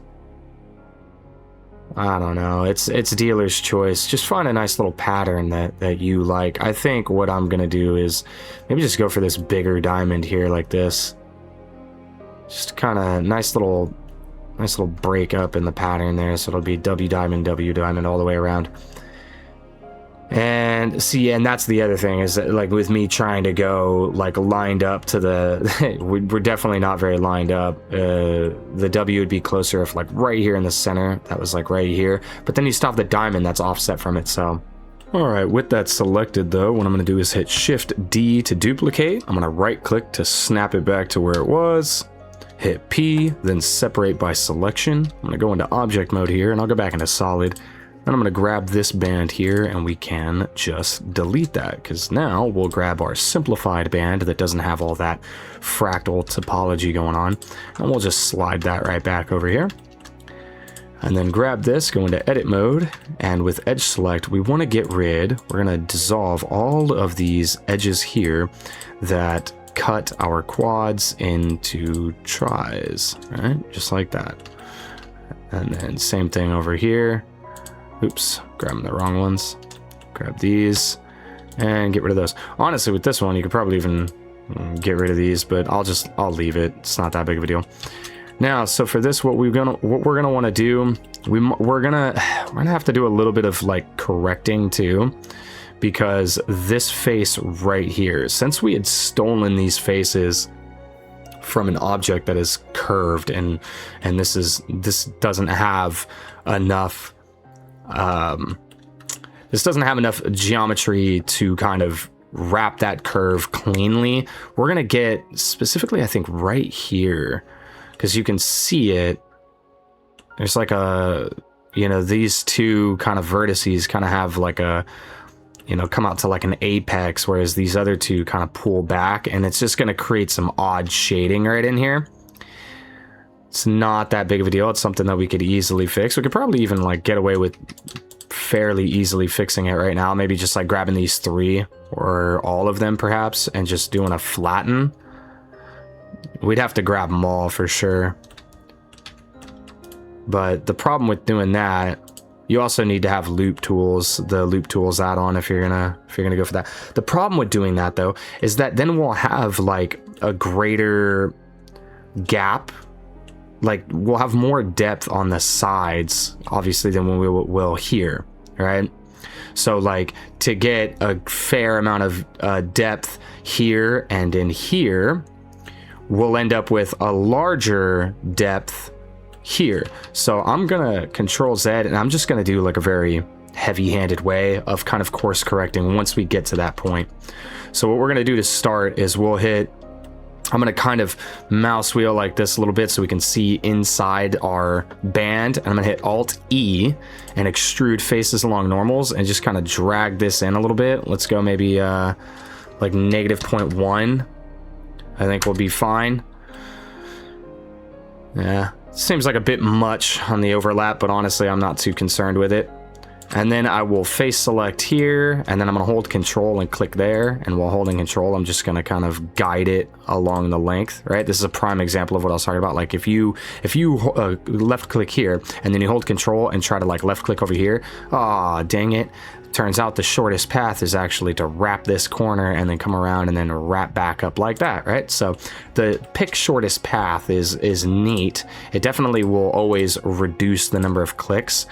I don't know. It's dealer's choice. Just find a nice little pattern that you like. I think what I'm gonna do is maybe just go for this bigger diamond here like this. Just kind of nice little break up in the pattern there. So it'll be W diamond all the way around. And see, and that's the other thing is that, like, with me trying to go like lined up to the we're definitely not very lined up. The W would be closer if like right here in the center, that was like right here, but then you stop the diamond that's offset from it. So all right, with that selected though, what I'm going to do is hit Shift D to duplicate. I'm going to right click to snap it back to where it was, hit P, then separate by selection. I'm going to go into object mode here, and I'll go back into solid. And I'm going to grab this band here, and we can just delete that, because now we'll grab our simplified band that doesn't have all that fractal topology going on, and we'll just slide that right back over here. And then grab this, go into edit mode, and with edge select, we want to get rid, we're going to dissolve all of these edges here that cut our quads into tris, right? Just like that. And then same thing over here. Oops, grabbing the wrong ones. Grab these and get rid of those. Honestly, with this one, you could probably even get rid of these, but I'll leave it. It's not that big of a deal. Now, so for this, what we're gonna want to do, we're gonna have to do a little bit of like correcting too, because this face right here, since we had stolen these faces from an object that is curved, and this doesn't have enough. This doesn't have enough geometry to kind of wrap that curve cleanly. We're gonna get specifically, I think, right here, because you can see it. There's like a, you know, these two kind of vertices kind of have like a you know, come out to like an apex, whereas these other two kind of pull back, and it's just going to create some odd shading right in here. It's not that big of a deal. It's something that we could easily fix. We could probably even like get away with fairly easily fixing it right now. Maybe just like grabbing these 3 or all of them perhaps and just doing a flatten. We'd have to grab them all for sure. But the problem with doing that, you also need to have loop tools, the loop tools add-on if you're gonna go for that. The problem with doing that though is that then we'll have like a greater gap. Like we'll have more depth on the sides, obviously, than we will here, right? So like to get a fair amount of depth here and in here, we'll end up with a larger depth here. So I'm gonna Control Z, and I'm just gonna do like a very heavy-handed way of kind of course correcting once we get to that point. So what we're gonna do to start is we'll hit, I'm going to kind of mouse wheel like this a little bit so we can see inside our band. And I'm going to hit Alt E and extrude faces along normals and just kind of drag this in a little bit. Let's go maybe like -0.1. I think we'll be fine. Yeah, seems like a bit much on the overlap, but honestly, I'm not too concerned with it. And then I will face select here, and then I'm going to hold Control and click there. And while holding Control, I'm just going to kind of guide it along the length, right? This is a prime example of what I was talking about. Like if you left click here, and then you hold Control and try to like left click over here, ah, dang it. Turns out the shortest path is actually to wrap this corner and then come around and then wrap back up like that, right? So the pick shortest path is neat. It definitely will always reduce the number of clicks.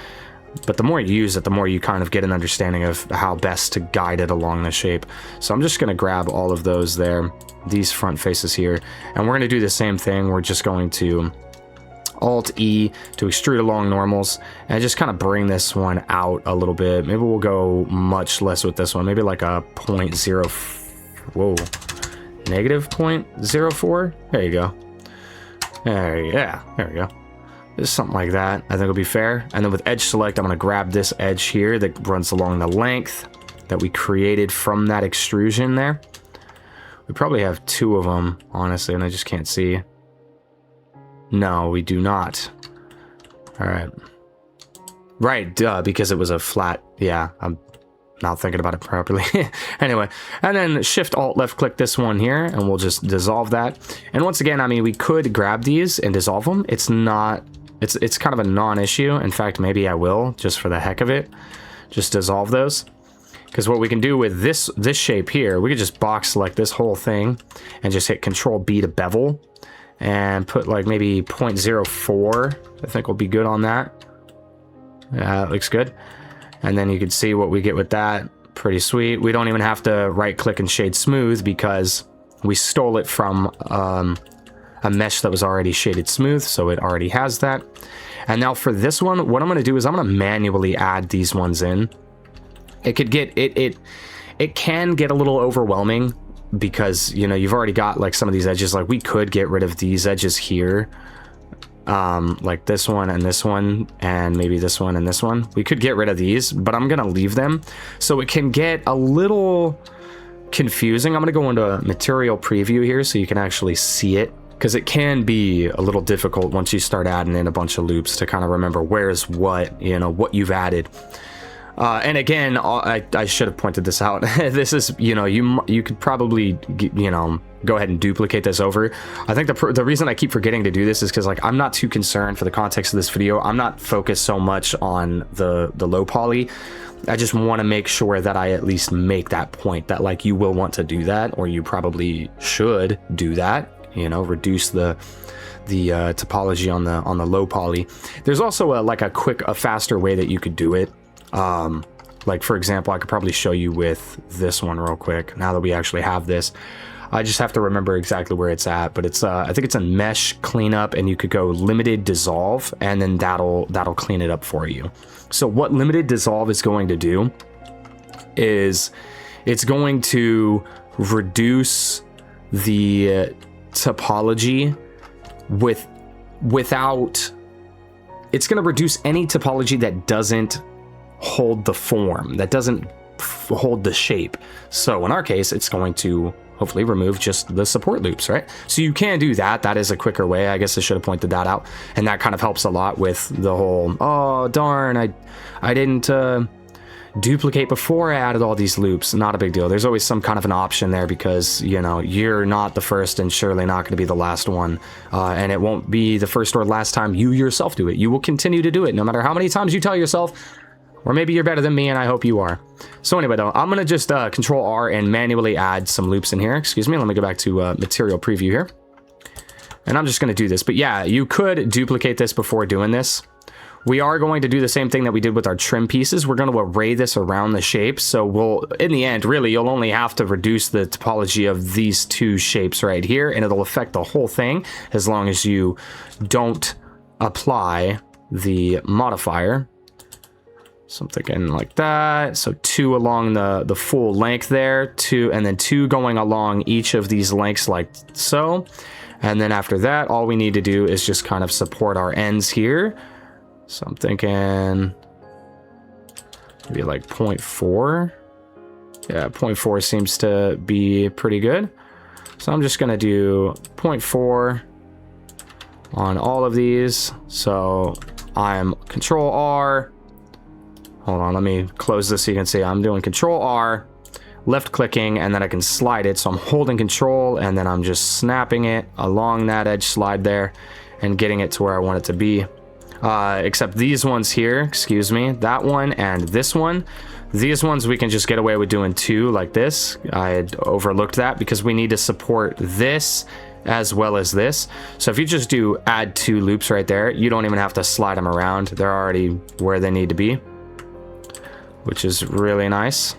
But the more you use it, the more you kind of get an understanding of how best to guide it along the shape. So I'm just going to grab all of those there, these front faces here, and we're going to do the same thing. We're just going to Alt E to extrude along normals and just kind of bring this one out a little bit. Maybe we'll go much less with this one, maybe like a -0.04. There you go. There we go. Just something like that. I think it'll be fair. And then with edge select, I'm going to grab this edge here that runs along the length that we created from that extrusion there. We probably have 2 of them, honestly, and I just can't see. No, we do not. All right. Right, duh, because it was a flat. Yeah, I'm not thinking about it properly. Anyway, and then Shift Alt left click this one here, and we'll just dissolve that. And once again, I mean, we could grab these and dissolve them. It's not, it's kind of a non-issue. In fact, maybe I will, just for the heck of it, just dissolve those. Because what we can do with this shape here, we could just box select this whole thing and just hit Control B to bevel and put like maybe 0.04. I think we'll be good on that. Yeah, that looks good. And then you can see what we get with that. Pretty sweet. We don't even have to right click and shade smooth because we stole it from a mesh that was already shaded smooth, so it already has that. And now for this one, what I'm going to do is I'm going to manually add these ones in. It could get it can get a little overwhelming because, you know, you've already got like some of these edges. Like we could get rid of these edges here, like this one and maybe this one and this one. We could get rid of these, but I'm gonna leave them so it can get a little confusing. I'm gonna go into a material preview here so you can actually see it, because it can be a little difficult once you start adding in a bunch of loops to kind of remember where's what, you know, what you've added. And again, I should have pointed this out. This is, you know, you could probably, you know, go ahead and duplicate this over. I think the reason I keep forgetting to do this is because, like, I'm not too concerned for the context of this video. I'm not focused so much on the low poly. I just want to make sure that I at least make that point that, like, you will want to do that, or you probably should do that. You know, reduce the topology on the low poly. There's also a faster way that you could do it. Like for example, I could probably show you with this one real quick. Now that we actually have this, I just have to remember exactly where it's at, but it's I think it's a mesh cleanup, and you could go limited dissolve, and then that'll clean it up for you. So what limited dissolve is going to do is it's going to reduce the topology without, it's going to reduce any topology that doesn't hold the form, that doesn't hold the shape. So in our case, it's going to hopefully remove just the support loops, right? So you can do that. That is a quicker way. I guess I should have pointed that out. And that kind of helps a lot with the whole, oh, darn, I didn't duplicate before I added all these loops. Not a big deal. There's always some kind of an option there because, you know, you're not the first and surely not going to be the last one. And it won't be the first or last time you yourself do it. You will continue to do it no matter how many times you tell yourself, or maybe you're better than me and I hope you are. So anyway, though, I'm going to just Control R and manually add some loops in here. Excuse me. Let me go back to material preview here. And I'm just going to do this. But yeah, you could duplicate this before doing this. We are going to do the same thing that we did with our trim pieces. We're going to array this around the shapes. So we'll, in the end, really, you'll only have to reduce the topology of these two shapes right here, and it'll affect the whole thing as long as you don't apply the modifier. Something like that. So 2 along the full length there, 2, and then 2 going along each of these lengths like so. And then after that, all we need to do is just kind of support our ends here. So I'm thinking maybe like 0.4. Yeah, 0.4 seems to be pretty good. So I'm just going to do 0.4 on all of these. So I'm Control R. Hold on, let me close this so you can see. I'm doing Control R, left clicking, and then I can slide it. So I'm holding Control, and then I'm just snapping it along that edge slide there and getting it to where I want it to be. Except these ones here, excuse me, that one and this one. These ones we can just get away with doing 2 like this. I had overlooked that because we need to support this as well as this. So if you just do add 2 loops right there, you don't even have to slide them around. They're already where they need to be, which is really nice.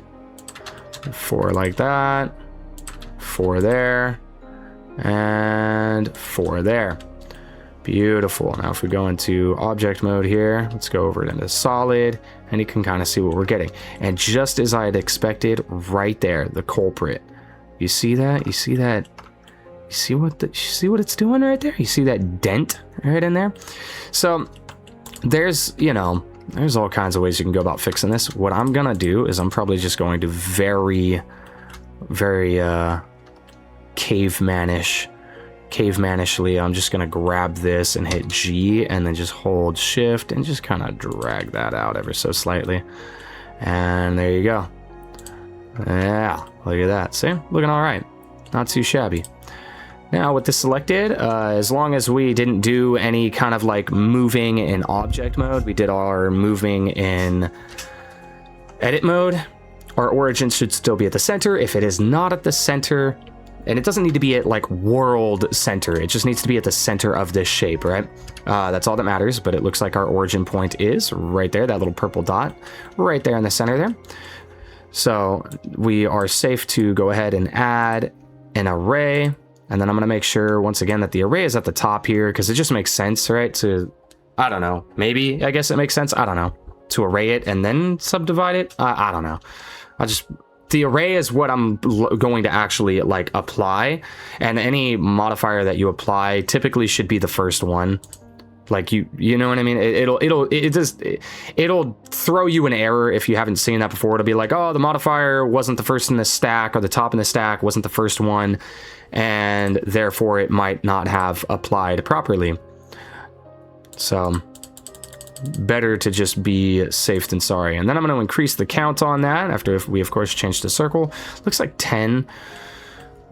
4 like that, 4 there, and 4 there. Beautiful. Now if we go into object mode here, let's go over it into solid, and you can kind of see what we're getting. And just as I had expected, right there, the culprit. You see that? You see that? You see what it's doing right there? You see that dent right in there? So there's, you know, there's all kinds of ways you can go about fixing this. What I'm gonna do is I'm probably just going to very cavemanishly, I'm just gonna grab this and hit G and then just hold shift and just kind of drag that out ever so slightly. And there you go. Yeah, look at that. See, looking all right. Not too shabby. Now with this selected, as long as we didn't do any kind of like moving in object mode, we did our moving in edit mode, our origin should still be at the center. If it is not at the center, and it doesn't need to be at like world center, it just needs to be at the center of this shape, right? That's all that matters, but it looks like our origin point is right there, that little purple dot right there in the center there. So we are safe to go ahead and add an array. And then I'm going to make sure, once again, that the array is at the top here, because it just makes sense, right? To, I don't know, maybe, I guess it makes sense. I don't know. To array it and then subdivide it. I don't know. The array is what I'm going to actually like apply. And any modifier that you apply typically should be the first one. Like you know what I mean? It'll throw you an error if you haven't seen that before. It'll be like, oh, the modifier wasn't the first in the stack, or the top in the stack wasn't the first one, and therefore it might not have applied properly. So better to just be safe than sorry. And then I'm going to increase the count on that after we of course changed the circle. Looks like 10.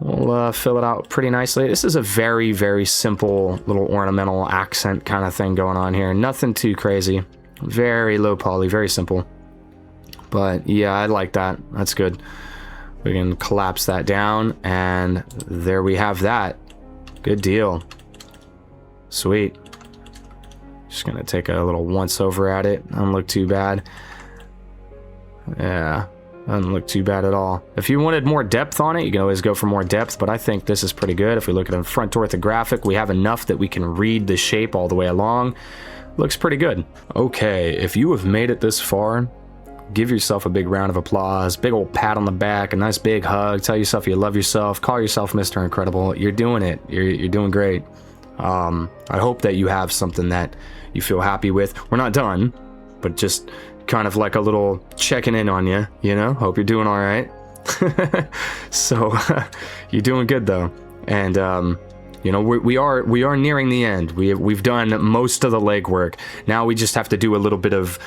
We'll fill it out pretty nicely. This is a very, very simple little ornamental accent kind of thing going on here. Nothing too crazy. Very low poly, very simple. But yeah, I like that. That's good. We can collapse that down, and there we have that. Good deal. Sweet. Just gonna take a little once over at it. Doesn't look too bad. Yeah. Doesn't look too bad at all. If you wanted more depth on it, you can always go for more depth, but I think this is pretty good. If we look at a front orthographic, we have enough that we can read the shape all the way along. Looks pretty good. Okay, if you have made it this far, give yourself a big round of applause, big old pat on the back, a nice big hug, tell yourself you love yourself, call yourself Mr. Incredible. You're doing it. You're doing great. I hope that you have something that you feel happy with. We're not done, but just kind of like a little checking in on you, you know? Hope you're doing all right. So you're doing good though. And you know, we are nearing the end. We've done most of the legwork. Now we just have to do a little bit of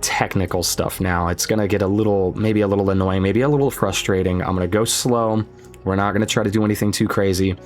technical stuff now. It's gonna get maybe a little annoying, maybe a little frustrating. I'm gonna go slow. We're not gonna try to do anything too crazy.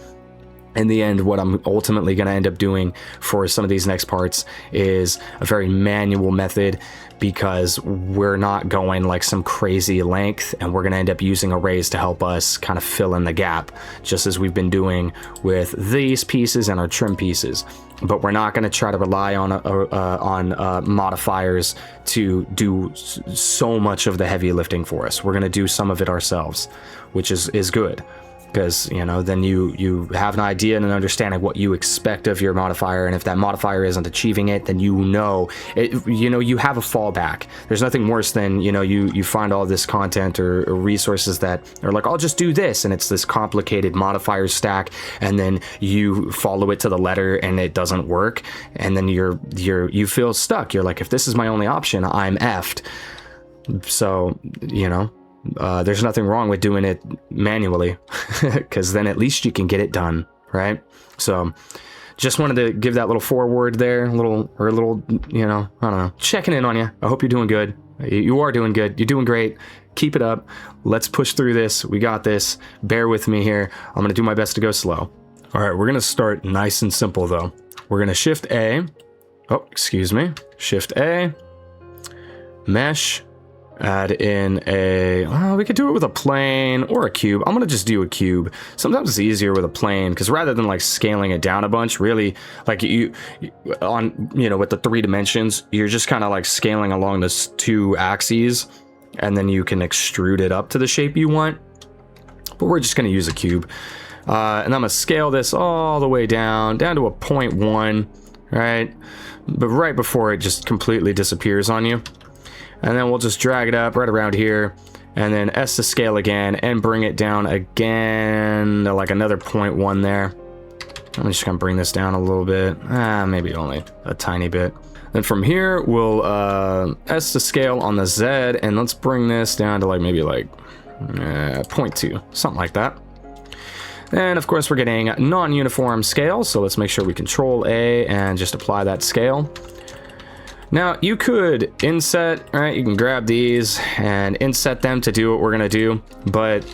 In the end, what I'm ultimately going to end up doing for some of these next parts is a very manual method, because we're not going like some crazy length, and we're going to end up using arrays to help us kind of fill in the gap, just as we've been doing with these pieces and our trim pieces. But we're not going to try to rely on modifiers to do so much of the heavy lifting for us. We're going to do some of it ourselves, which is good. Because, you know, then you have an idea and an understanding what you expect of your modifier, and if that modifier isn't achieving it, then you have a fallback. There's nothing worse than, you know, you find all this content or resources that are like, I'll just do this, and it's this complicated modifier stack, and then you follow it to the letter and it doesn't work, and then you feel stuck. You're like, if this is my only option, I'm effed. So, you know, there's nothing wrong with doing it manually, because then at least you can get it done, right? So just wanted to give that little foreword there, a little, you know, I don't know, checking in on you. I hope you're doing good. You are doing good. You're doing great. Keep it up. Let's push through this. We got this. Bear with me here. I'm going to do my best to go slow. All right, we're going to start nice and simple though. We're going to Shift A. Oh, excuse me. Shift A. Mesh. Add in we could do it with a plane or a cube. I'm gonna just do a cube. Sometimes it's easier with a plane, because rather than like scaling it down a bunch, really, like with the 3 dimensions, you're just kind of like scaling along this 2 axes, and then you can extrude it up to the shape you want. But we're just gonna use a cube, and I'm gonna scale this all the way down to a 0.1, right? But right before it just completely disappears on you. And then we'll just drag it up right around here, and then S to scale again, and bring it down again to like another 0.1 there. I'm just gonna bring this down a little bit, maybe only a tiny bit. Then from here, we'll S to scale on the Z, and let's bring this down to like maybe like 0.2, something like that. And of course, we're getting non-uniform scale, so let's make sure we Control A and just apply that scale. Now, you could inset, right? You can grab these and inset them to do what we're gonna do, but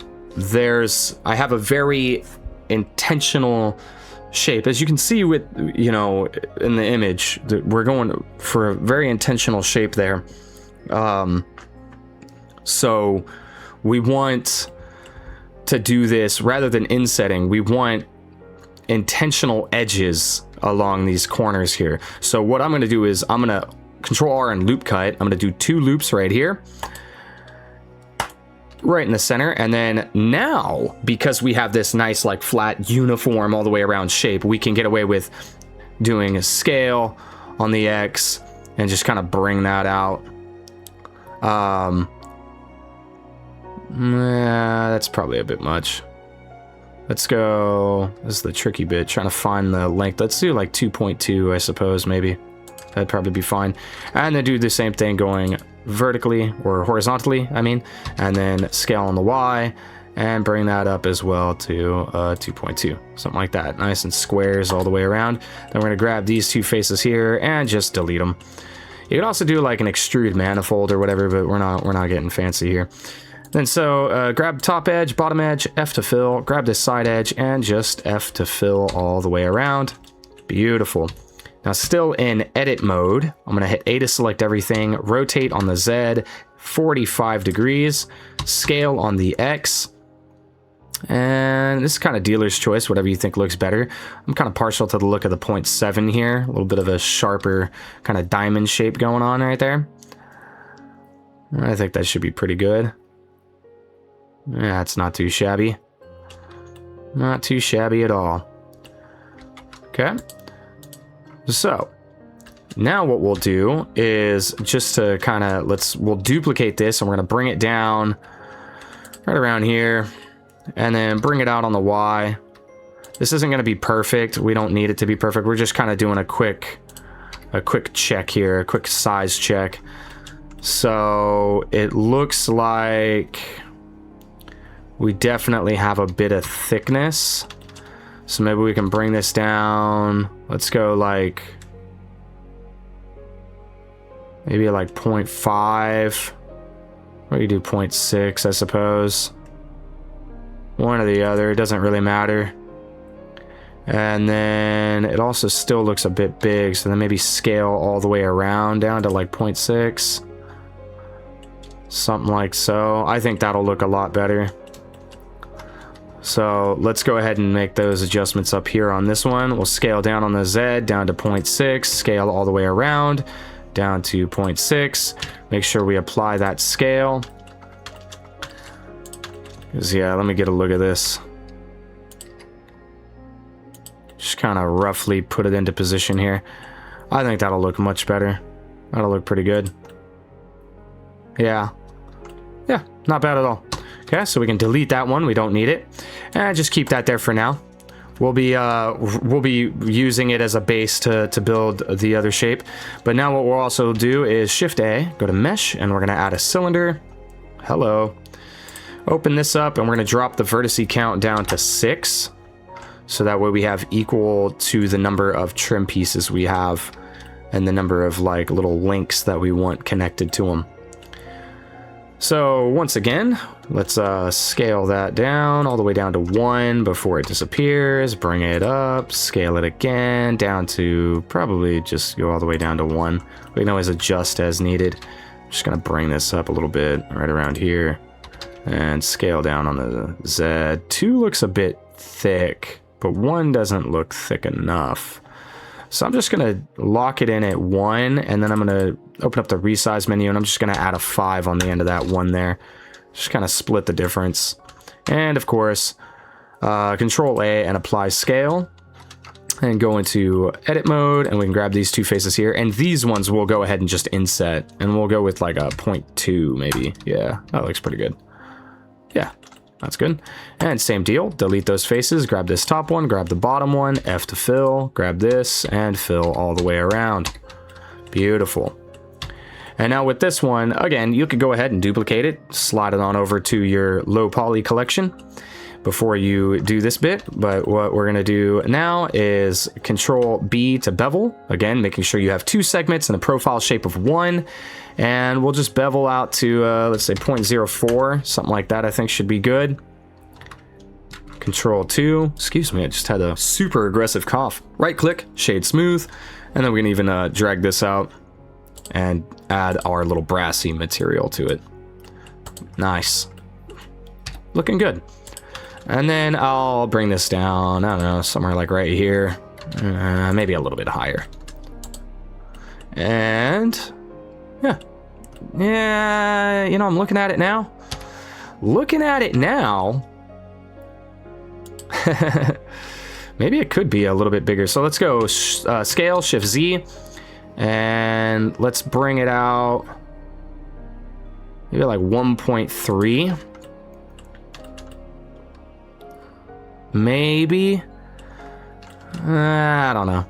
I have a very intentional shape. As you can see with, you know, in the image, we're going for a very intentional shape there. So we want to do this, rather than insetting, we want intentional edges along these corners here. So what I'm gonna do is I'm gonna Control R and loop cut. I'm going to do 2 loops right here, right in the center. And then now, because we have this nice like flat uniform all the way around shape, we can get away with doing a scale on the X and just kind of bring that out. That's probably a bit much. Let's go, this is the tricky bit, trying to find the length. Let's do like 2.2, I suppose, maybe. That'd probably be fine. And then do the same thing going vertically, or horizontally, I mean, and then scale on the Y and bring that up as well to 2.2, something like that. Nice and squares all the way around. Then we're gonna grab these 2 faces here and just delete them. You could also do like an extrude manifold or whatever, but we're not getting fancy here. Then grab top edge, bottom edge, F to fill, grab this side edge, and just F to fill all the way around. Beautiful. Now, still in edit mode, I'm gonna hit A to select everything, rotate on the Z 45 degrees, scale on the X, and this is kind of dealer's choice, whatever you think looks better. I'm kind of partial to the look of the 0.7 here, a little bit of a sharper kind of diamond shape going on right there. I think that should be pretty good. Yeah, it's not too shabby. Not too shabby at all. Okay. So now what we'll do is just to kind of, we'll duplicate this, and we're going to bring it down right around here, and then bring it out on the Y. This isn't going to be perfect. We don't need it to be perfect. We're just kind of doing a quick a quick check here, a quick size check. So it looks like we definitely have a bit of thickness. So maybe we can bring this down. Let's go like maybe like 0.5. Or you do 0.6, I suppose. One or the other, it doesn't really matter. And then it also still looks a bit big, so then maybe scale all the way around down to like 0.6. Something like so. I think that'll look a lot better. So let's go ahead and make those adjustments up here on this one. We'll scale down on the Z down to 0.6, scale all the way around down to 0.6. Make sure we apply that scale. 'Cause yeah, let me get a look at this. Just kind of roughly put it into position here. I think that'll look much better. That'll look pretty good. Yeah. Yeah, not bad at all. Okay, so we can delete that one. We don't need it. And just keep that there for now. We'll be using it as a base to build the other shape. But now what we'll also do is Shift A, go to Mesh, and we're going to add a cylinder. Hello. Open this up, and we're going to drop the vertice count down to 6. So that way we have equal to the number of trim pieces we have and the number of like little links that we want connected to them. So once again, let's scale that down all the way down to 1 before it disappears. Bring it up, scale it again down to probably just go all the way down to 1. We can always adjust as needed. I'm just gonna bring this up a little bit right around here and scale down on the Z. 2 looks a bit thick, but 1 doesn't look thick enough. So I'm just gonna lock it in at 1, and then I'm gonna open up the resize menu, and I'm just gonna add a 5 on the end of that 1 there. Just kind of split the difference. And of course, Control A and apply scale. And go into edit mode, and we can grab these 2 faces here. And these ones we'll go ahead and just inset. And we'll go with like a 0.2 maybe. Yeah, that looks pretty good. Yeah. That's good. And same deal, delete those faces, grab this top one, grab the bottom one, F to fill, grab this, and fill all the way around. Beautiful. And now with this one, again, you could go ahead and duplicate it, slide it on over to your low poly collection before you do this bit. But what we're gonna do now is Control B to bevel, again, making sure you have 2 segments and a profile shape of 1. And we'll just bevel out to, let's say 0.04, something like that I think should be good. Control 2, excuse me, I just had a super aggressive cough. Right click, shade smooth, and then we can even drag this out and add our little brassy material to it. Nice. Looking good. And then I'll bring this down, I don't know, somewhere like right here. Maybe a little bit higher. And yeah, you know, I'm looking at it now. Maybe it could be a little bit bigger. So let's go scale, Shift Z, and let's bring it out maybe like 1.3. Maybe. I don't know.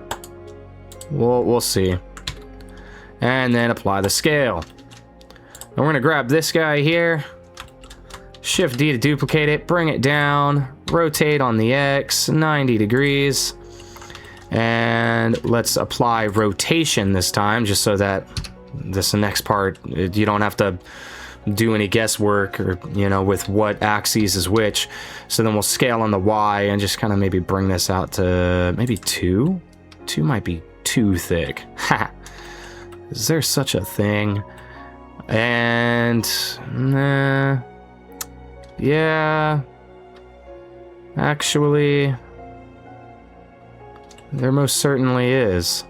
We'll see. And then apply the scale. And we're gonna grab this guy here, Shift D to duplicate it, bring it down, rotate on the X 90 degrees, and let's apply rotation this time, just so that this next part you don't have to do any guesswork or, you know, with what axes is which. So then we'll scale on the Y and just kind of maybe bring this out to maybe 2. 2 might be too thick. Ha! Is there such a thing? And yeah, actually there most certainly is.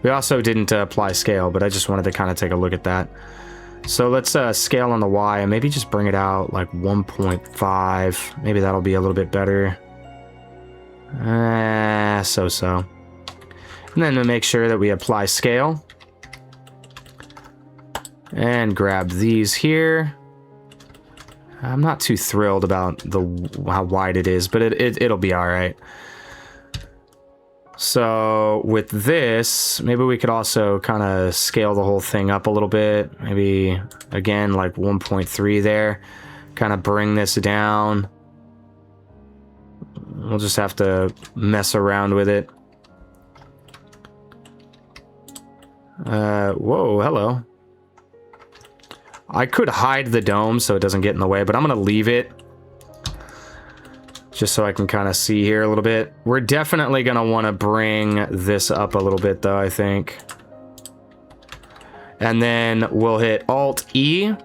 We also didn't apply scale, but I just wanted to kind of take a look at that. So let's scale on the Y and maybe just bring it out like 1.5. Maybe that'll be a little bit better. So. And then to make sure that we apply scale. And grab these here. I'm not too thrilled about how wide it is, but it'll be all right. So with this, maybe we could also kind of scale the whole thing up a little bit. Maybe, again, like 1.3 there. Kind of bring this down. We'll just have to mess around with it. Whoa, hello. I could hide the dome so it doesn't get in the way, but I'm going to leave it. Just so I can kind of see here a little bit. We're definitely going to want to bring this up a little bit, though, I think. And then we'll hit Alt-E,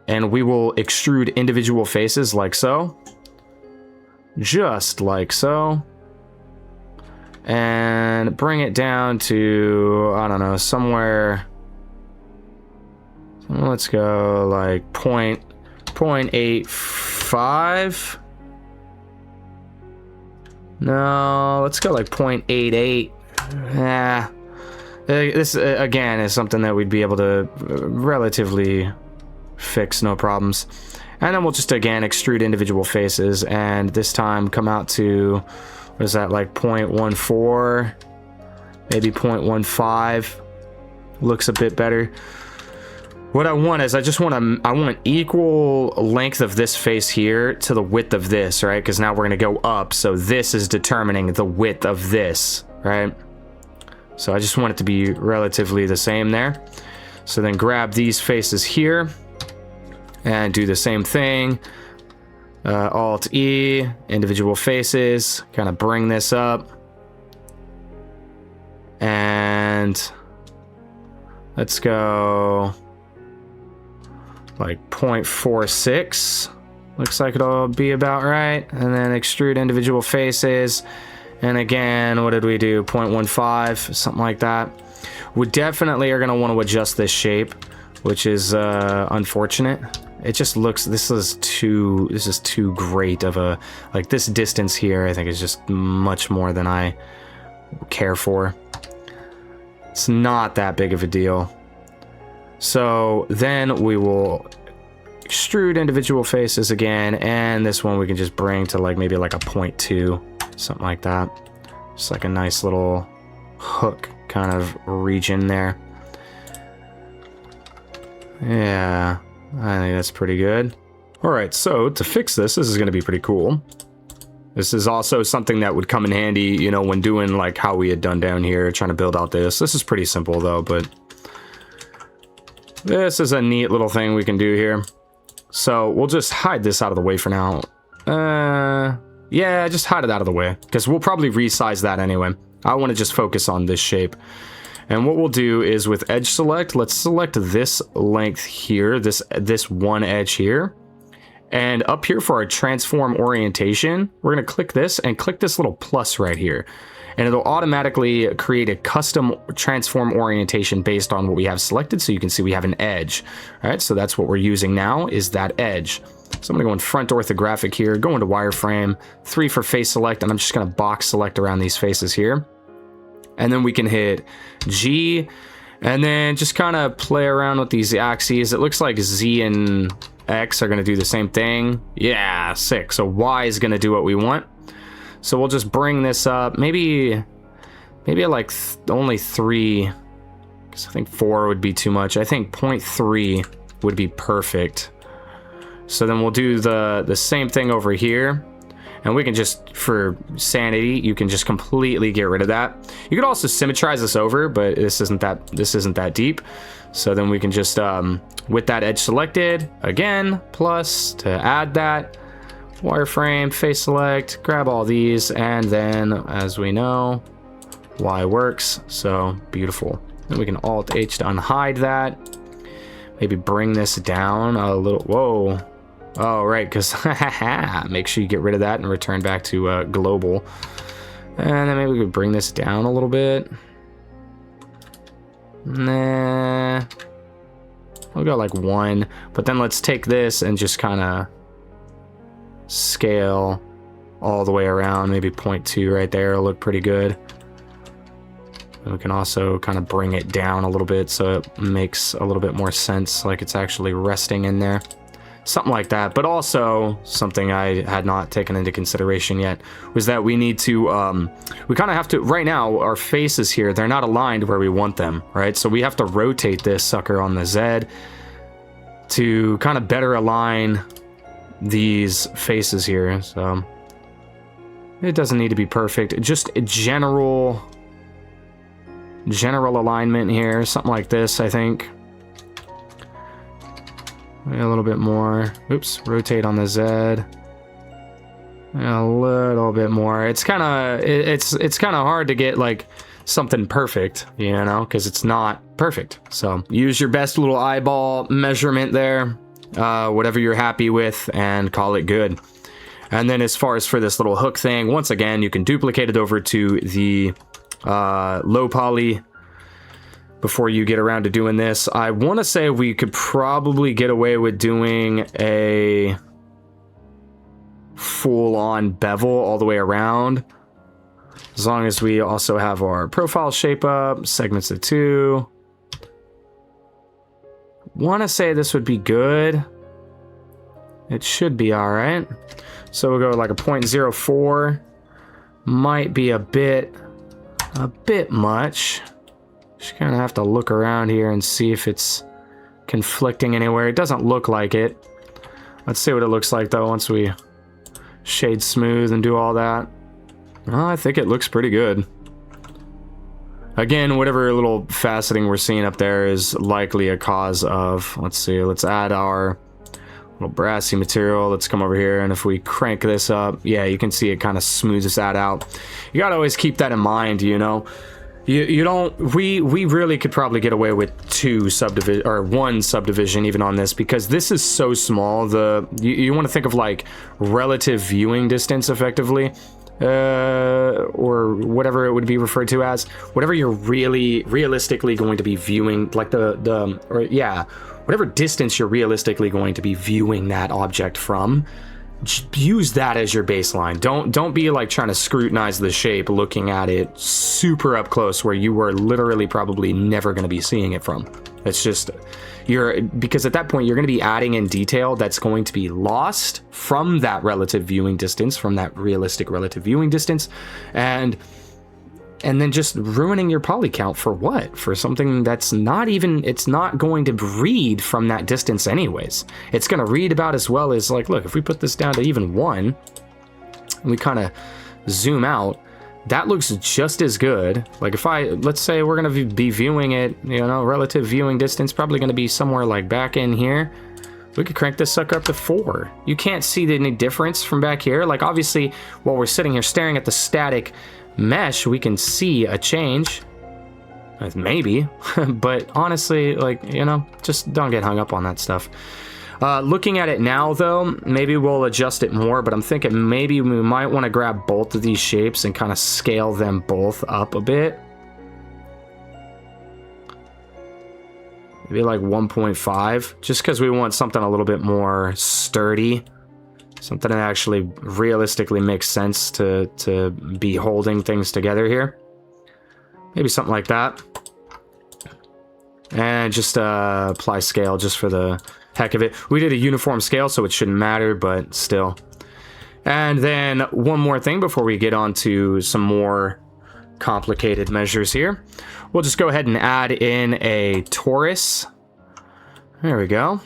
and we will extrude individual faces like so. Just like so. And bring it down to, I don't know, somewhere. Let's go like 0.85. No, let's go like 0.88. Yeah. This, again, is something that we'd be able to relatively fix, no problems. And then we'll just, again, extrude individual faces. And this time come out to, what is that, like 0.14? Maybe 0.15. Looks a bit better. What I want is I want equal length of this face here to the width of this, right? Because now we're going to go up. So this is determining the width of this, right? So I just want it to be relatively the same there. So then grab these faces here and do the same thing. Alt-E, individual faces, kind of bring this up. And let's go like 0.46. Looks like it'll be about right. And then extrude individual faces. And again, what did we do? 0.15, something like that. We definitely are going to want to adjust this shape, which is unfortunate. It just looks, this is too great of a, like this distance here, I think is just much more than I care for. It's not that big of a deal. So then we will extrude individual faces again, and this one we can just bring to like maybe like a 0.2, something like that. Just like a nice little hook kind of region there. Yeah, I think that's pretty good. All right, so to fix this is going to be pretty cool. This is also something that would come in handy, you know, when doing like how we had done down here, trying to build out this. This is pretty simple though, but this is a neat little thing we can do here. So we'll just hide this out of the way for now. Yeah, just hide it out of the way, because we'll probably resize that anyway. I want to just focus on this shape. And what we'll do is with edge select, let's select this length here, this one edge here. And up here for our transform orientation, we're going to click this and click this little plus right here. And it'll automatically create a custom transform orientation based on what we have selected. So you can see we have an edge. All right, so that's what we're using now, is that edge. So I'm going to go in front orthographic here, go into wireframe, 3 for face select, and I'm just going to box select around these faces here. And then we can hit G, and then just kind of play around with these axes. It looks like Z and X are going to do the same thing. Yeah, sick. So Y is going to do what we want. So we'll just bring this up. Maybe at like only 3, because I think 4 would be too much. I think 0.3 would be perfect. So then we'll do the same thing over here. And we can just, for sanity, you can just completely get rid of that. You could also symmetrize this over, but this isn't that deep. So then we can just, with that edge selected, again, plus to add that, wireframe, face select, grab all these, and then, as we know, Y works, so beautiful. Then we can Alt-H to unhide that. Maybe bring this down a little, whoa. Oh, right, because make sure you get rid of that and return back to global. And then maybe we could bring this down a little bit. Nah. We'll go like 1. But then let's take this and just kind of scale all the way around. Maybe 0.2 right there will look pretty good. And we can also kind of bring it down a little bit so it makes a little bit more sense, like it's actually resting in there. Something like that. But also something I had not taken into consideration yet was that we need to we kind of have to, right now, our faces here, they're not aligned where we want them, right? So we have to rotate this sucker on the Z to kind of better align these faces here. So it doesn't need to be perfect. Just a general alignment here, something like this, I think. A little bit more. Oops, rotate on the Z. A little bit more. It's kind of hard to get like something perfect, you know, because it's not perfect. So use your best little eyeball measurement there, whatever you're happy with, and call it good. And then as far as for this little hook thing, once again, you can duplicate it over to the low poly before you get around to doing this. I want to say we could probably get away with doing a full-on bevel all the way around, as long as we also have our profile shape up, segments of 2. Want to say this would be good. It should be all right. So we'll go like a 0.04. Might be a bit much. Just kind of have to look around here and see if it's conflicting anywhere. It doesn't look like it. Let's see what it looks like though once we shade smooth and do all that. Well, I think it looks pretty good. Again, whatever little faceting we're seeing up there is likely a cause of, let's see, let's add our little brassy material. Let's come over here, and if we crank this up, yeah, you can see it kind of smooths that out. You gotta always keep that in mind, you know. You don't, we really could probably get away with 2 subdivision, or 1 subdivision even on this, because this is so small. You want to think of like relative viewing distance effectively, or whatever it would be referred to as, whatever you're really realistically going to be viewing, like whatever distance you're realistically going to be viewing that object from. Use that as your baseline. Don't be like trying to scrutinize the shape, looking at it super up close where you were literally probably never going to be seeing it from. It's just, because at that point you're going to be adding in detail that's going to be lost from that relative viewing distance, from that realistic relative viewing distance, and then just ruining your poly count for what? For something that's not even, it's not going to read from that distance anyways. It's going to read about as well as, like, look, if we put this down to even 1, and we kind of zoom out, that looks just as good. Like if let's say we're going to be viewing it, you know, relative viewing distance, probably going to be somewhere like back in here. We could crank this sucker up to 4. You can't see any difference from back here. Like obviously, while we're sitting here staring at the static mesh, we can see a change, maybe, but honestly, like, you know, just don't get hung up on that stuff. Looking at it now though, maybe we'll adjust it more, but I'm thinking maybe we might want to grab both of these shapes and kind of scale them both up a bit. Maybe like 1.5, just because we want something a little bit more sturdy. Something that actually realistically makes sense to be holding things together here. Maybe something like that. And just apply scale just for the heck of it. We did a uniform scale, so it shouldn't matter, but still. And then one more thing before we get on to some more complicated measures here. We'll just go ahead and add in a torus. There we go.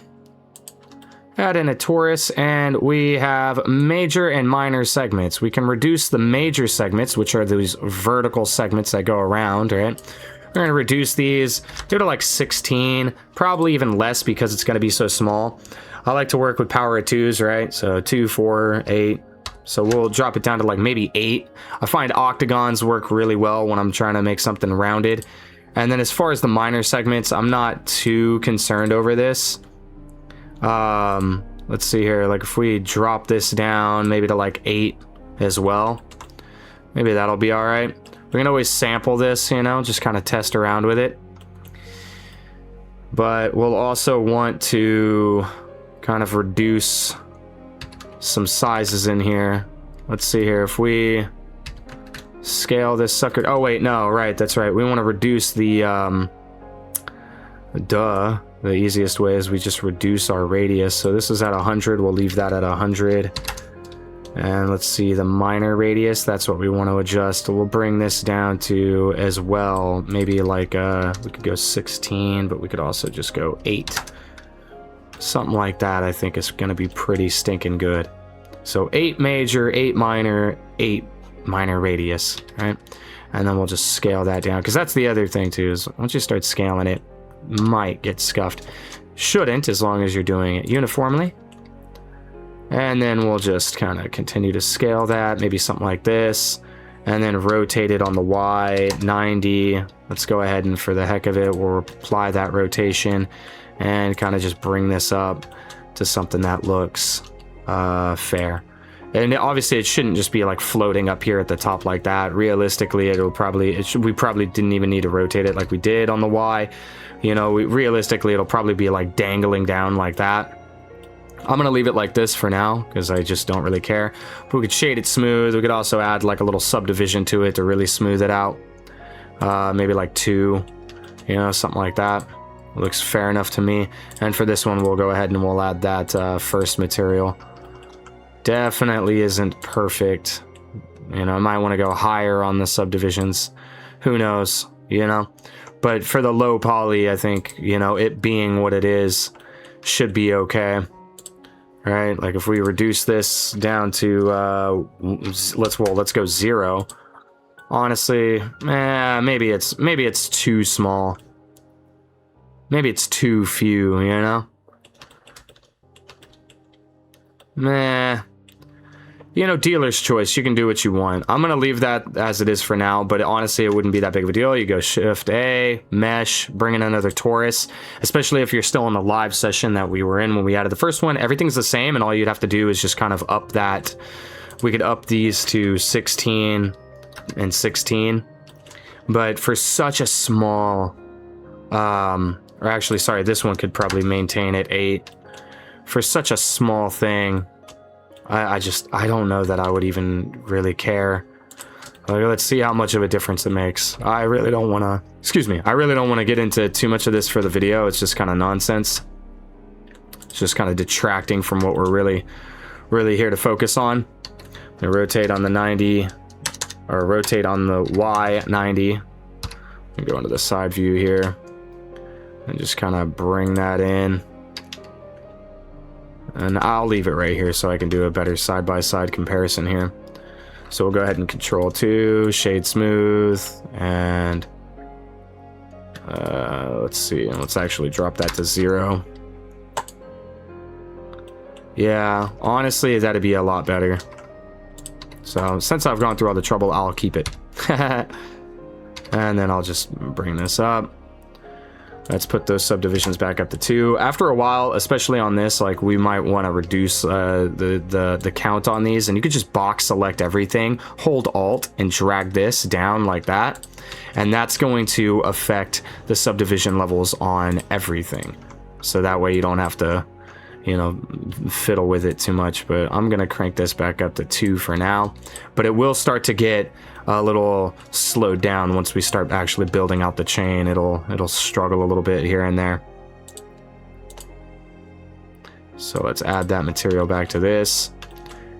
Add in a torus, and we have major and minor segments. We can reduce the major segments, which are these vertical segments that go around, right? We're going to reduce these, do it to like 16, probably even less because it's going to be so small. I like to work with power of 2s, right? So 2, 4, 8. So we'll drop it down to like maybe 8. I find octagons work really well when I'm trying to make something rounded. And then as far as the minor segments, I'm not too concerned over this. Let's see here, like if we drop this down maybe to like 8 as well, maybe that'll be all right. We can always sample this, you know, just kind of test around with it. But we'll also want to kind of reduce some sizes in here. Let's see here, if we scale this sucker, oh wait, no, right, that's right. We want to reduce the, the easiest way is we just reduce our radius. So this is at 100, we'll leave that at 100. And let's see, the minor radius, that's what we want to adjust. We'll bring this down to as well, maybe like, we could go 16, but we could also just go 8. Something like that, I think is going to be pretty stinking good. So 8 major, 8 minor, 8 minor radius, right? And then we'll just scale that down, because that's the other thing too, is once you start scaling it, might get scuffed. Shouldn't, as long as you're doing it uniformly. And then we'll just kind of continue to scale that, maybe something like this, and then rotate it on the Y, 90. Let's go ahead and for the heck of it, we'll apply that rotation and kind of just bring this up to something that looks fair. And obviously it shouldn't just be like floating up here at the top like that. Realistically, we probably didn't even need to rotate it like we did on the Y. You know, realistically, it'll probably be like dangling down like that. I'm going to leave it like this for now, because I just don't really care. But we could shade it smooth. We could also add like a little subdivision to it to really smooth it out. Maybe like 2, you know, something like that. Looks fair enough to me. And for this one, we'll go ahead and we'll add that first material. Definitely isn't perfect. You know, I might want to go higher on the subdivisions. Who knows, you know? But for the low poly, I think, you know, it being what it is should be okay. Right, like if we reduce this down to let's go 0. Honestly, maybe it's too small. Maybe it's too few, you know? You know, dealer's choice. You can do what you want. I'm gonna leave that as it is for now, but honestly, it wouldn't be that big of a deal. You go Shift A, Mesh, bring in another torus, especially if you're still in the live session that we were in when we added the first one. Everything's the same, and all you'd have to do is just kind of up that. We could up these to 16 and 16, but for such a small, or actually, sorry, this one could probably maintain at 8. For such a small thing, I don't know that I would even really care. Like, let's see how much of a difference it makes. I really don't want to get into too much of this for the video. It's just kind of nonsense. It's just kind of detracting from what we're really here to focus on. And rotate on the 90, or rotate on the Y 90. And go into the side view here and just kind of bring that in. And I'll leave it right here so I can do a better side-by-side comparison here. So we'll go ahead and Control 2, Shade Smooth, and let's see. Let's actually drop that to 0. Yeah, honestly, that'd be a lot better. So since I've gone through all the trouble, I'll keep it. And then I'll just bring this up. Let's put those subdivisions back up to 2. After a while, especially on this, like we might want to reduce the count on these, and you could just box select everything, hold Alt, and drag this down like that, and that's going to affect the subdivision levels on everything. So that way you don't have to, you know, fiddle with it too much. But I'm gonna crank this back up to 2 for now. But it will start to get a little slowed down once we start actually building out the chain. It'll struggle a little bit here and there. So let's add that material back to this.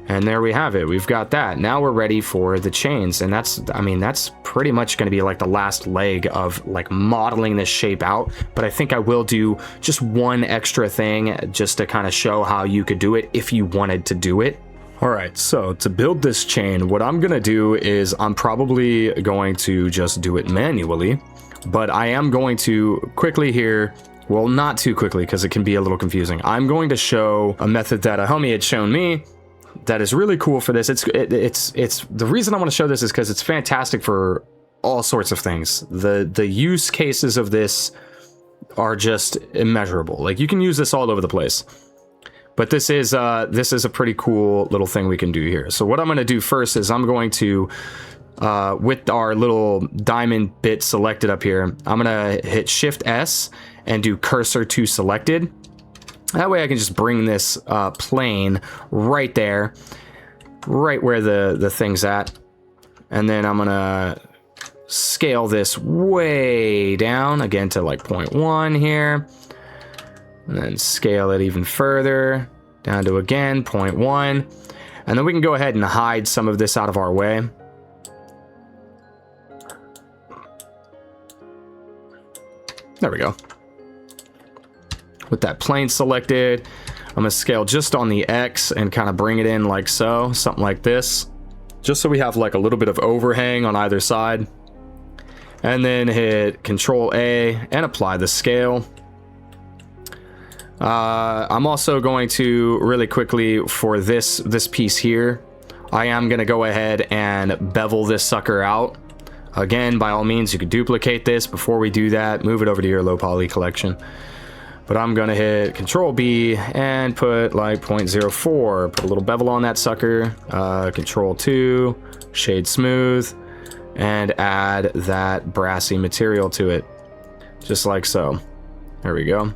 And there we have it. We've got that. Now we're ready for the chains. And that's pretty much going to be like the last leg of like modeling this shape out. But I think I will do just one extra thing just to kind of show how you could do it if you wanted to do it. All right, so to build this chain, what I'm gonna do is I'm probably going to just do it manually, but I am going to quickly here, well, not too quickly because it can be a little confusing. I'm going to show a method that a homie had shown me that is really cool for this. It's the reason I want to show this is because it's fantastic for all sorts of things. The use cases of this are just immeasurable. Like you can use this all over the place. But this is a pretty cool little thing we can do here. So what I'm going to do first is I'm going to, with our little diamond bit selected up here, I'm going to hit Shift S and do cursor to selected. That way I can just bring this plane right there, right where the thing's at. And then I'm going to scale this way down, again to like 0.1 here. And then scale it even further, down to again, 0.1. And then we can go ahead and hide some of this out of our way. There we go. With that plane selected, I'm going to scale just on the X and kind of bring it in like so, something like this. Just so we have like a little bit of overhang on either side. And then hit Control A and apply the scale. I'm also going to really quickly for this piece here, I am going to go ahead and bevel this sucker out. Again, by all means, you could duplicate this. Before we do that, move it over to your low poly collection. But I'm going to hit Control B and put like 0.04. Put a little bevel on that sucker. Control 2, shade smooth, and add that brassy material to it. Just like so. There we go.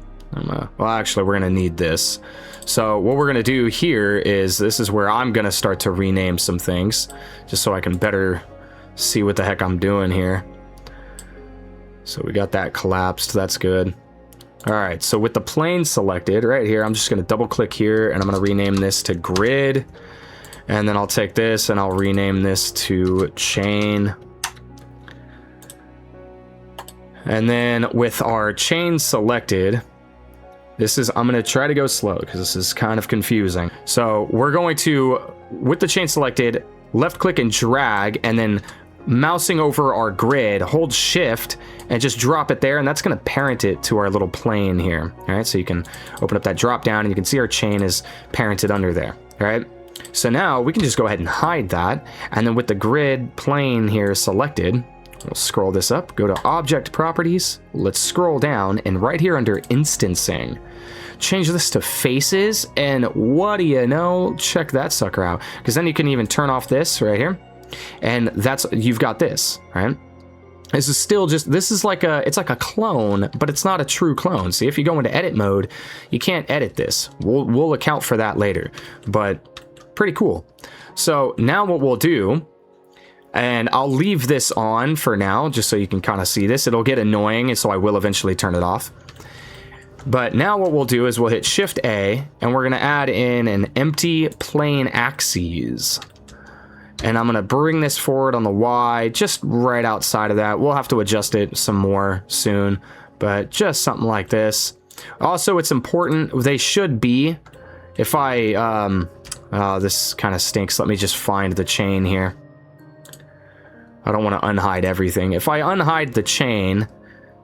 Well, actually, we're going to need this. So what we're going to do here is, this is where I'm going to start to rename some things, just so I can better see what the heck I'm doing here. So we got that collapsed. That's good. All right, so with the plane selected right here, I'm just going to double click here and I'm going to rename this to grid. And then I'll take this and I'll rename this to chain. And then with our chain selected, I'm going to try to go slow because this is kind of confusing. So we're going to, with the chain selected, left click and drag, and then mousing over our grid, hold shift and just drop it there, and that's going to parent it to our little plane here. All right, so you can open up that drop down and you can see our chain is parented under there. All right, so now we can just go ahead and hide that, and then with the grid plane here selected, we'll scroll this up, go to object properties, let's scroll down, and right here under instancing, change this to faces, and what do you know, check that sucker out, because then you can even turn off this right here, and you've got this, right? This is still just, this is like it's like a clone, but it's not a true clone. See, if you go into edit mode, you can't edit this. We'll account for that later, but pretty cool. So now what we'll do, and I'll leave this on for now, just so you can kind of see this. It'll get annoying, and so I will eventually turn it off. But now what we'll do is we'll hit Shift A, and we're going to add in an empty plane axes. And I'm going to bring this forward on the Y, just right outside of that. We'll have to adjust it some more soon, but just something like this. Also, it's important, they should be, if this kind of stinks. Let me just find the chain here. I don't want to unhide everything. If I unhide the chain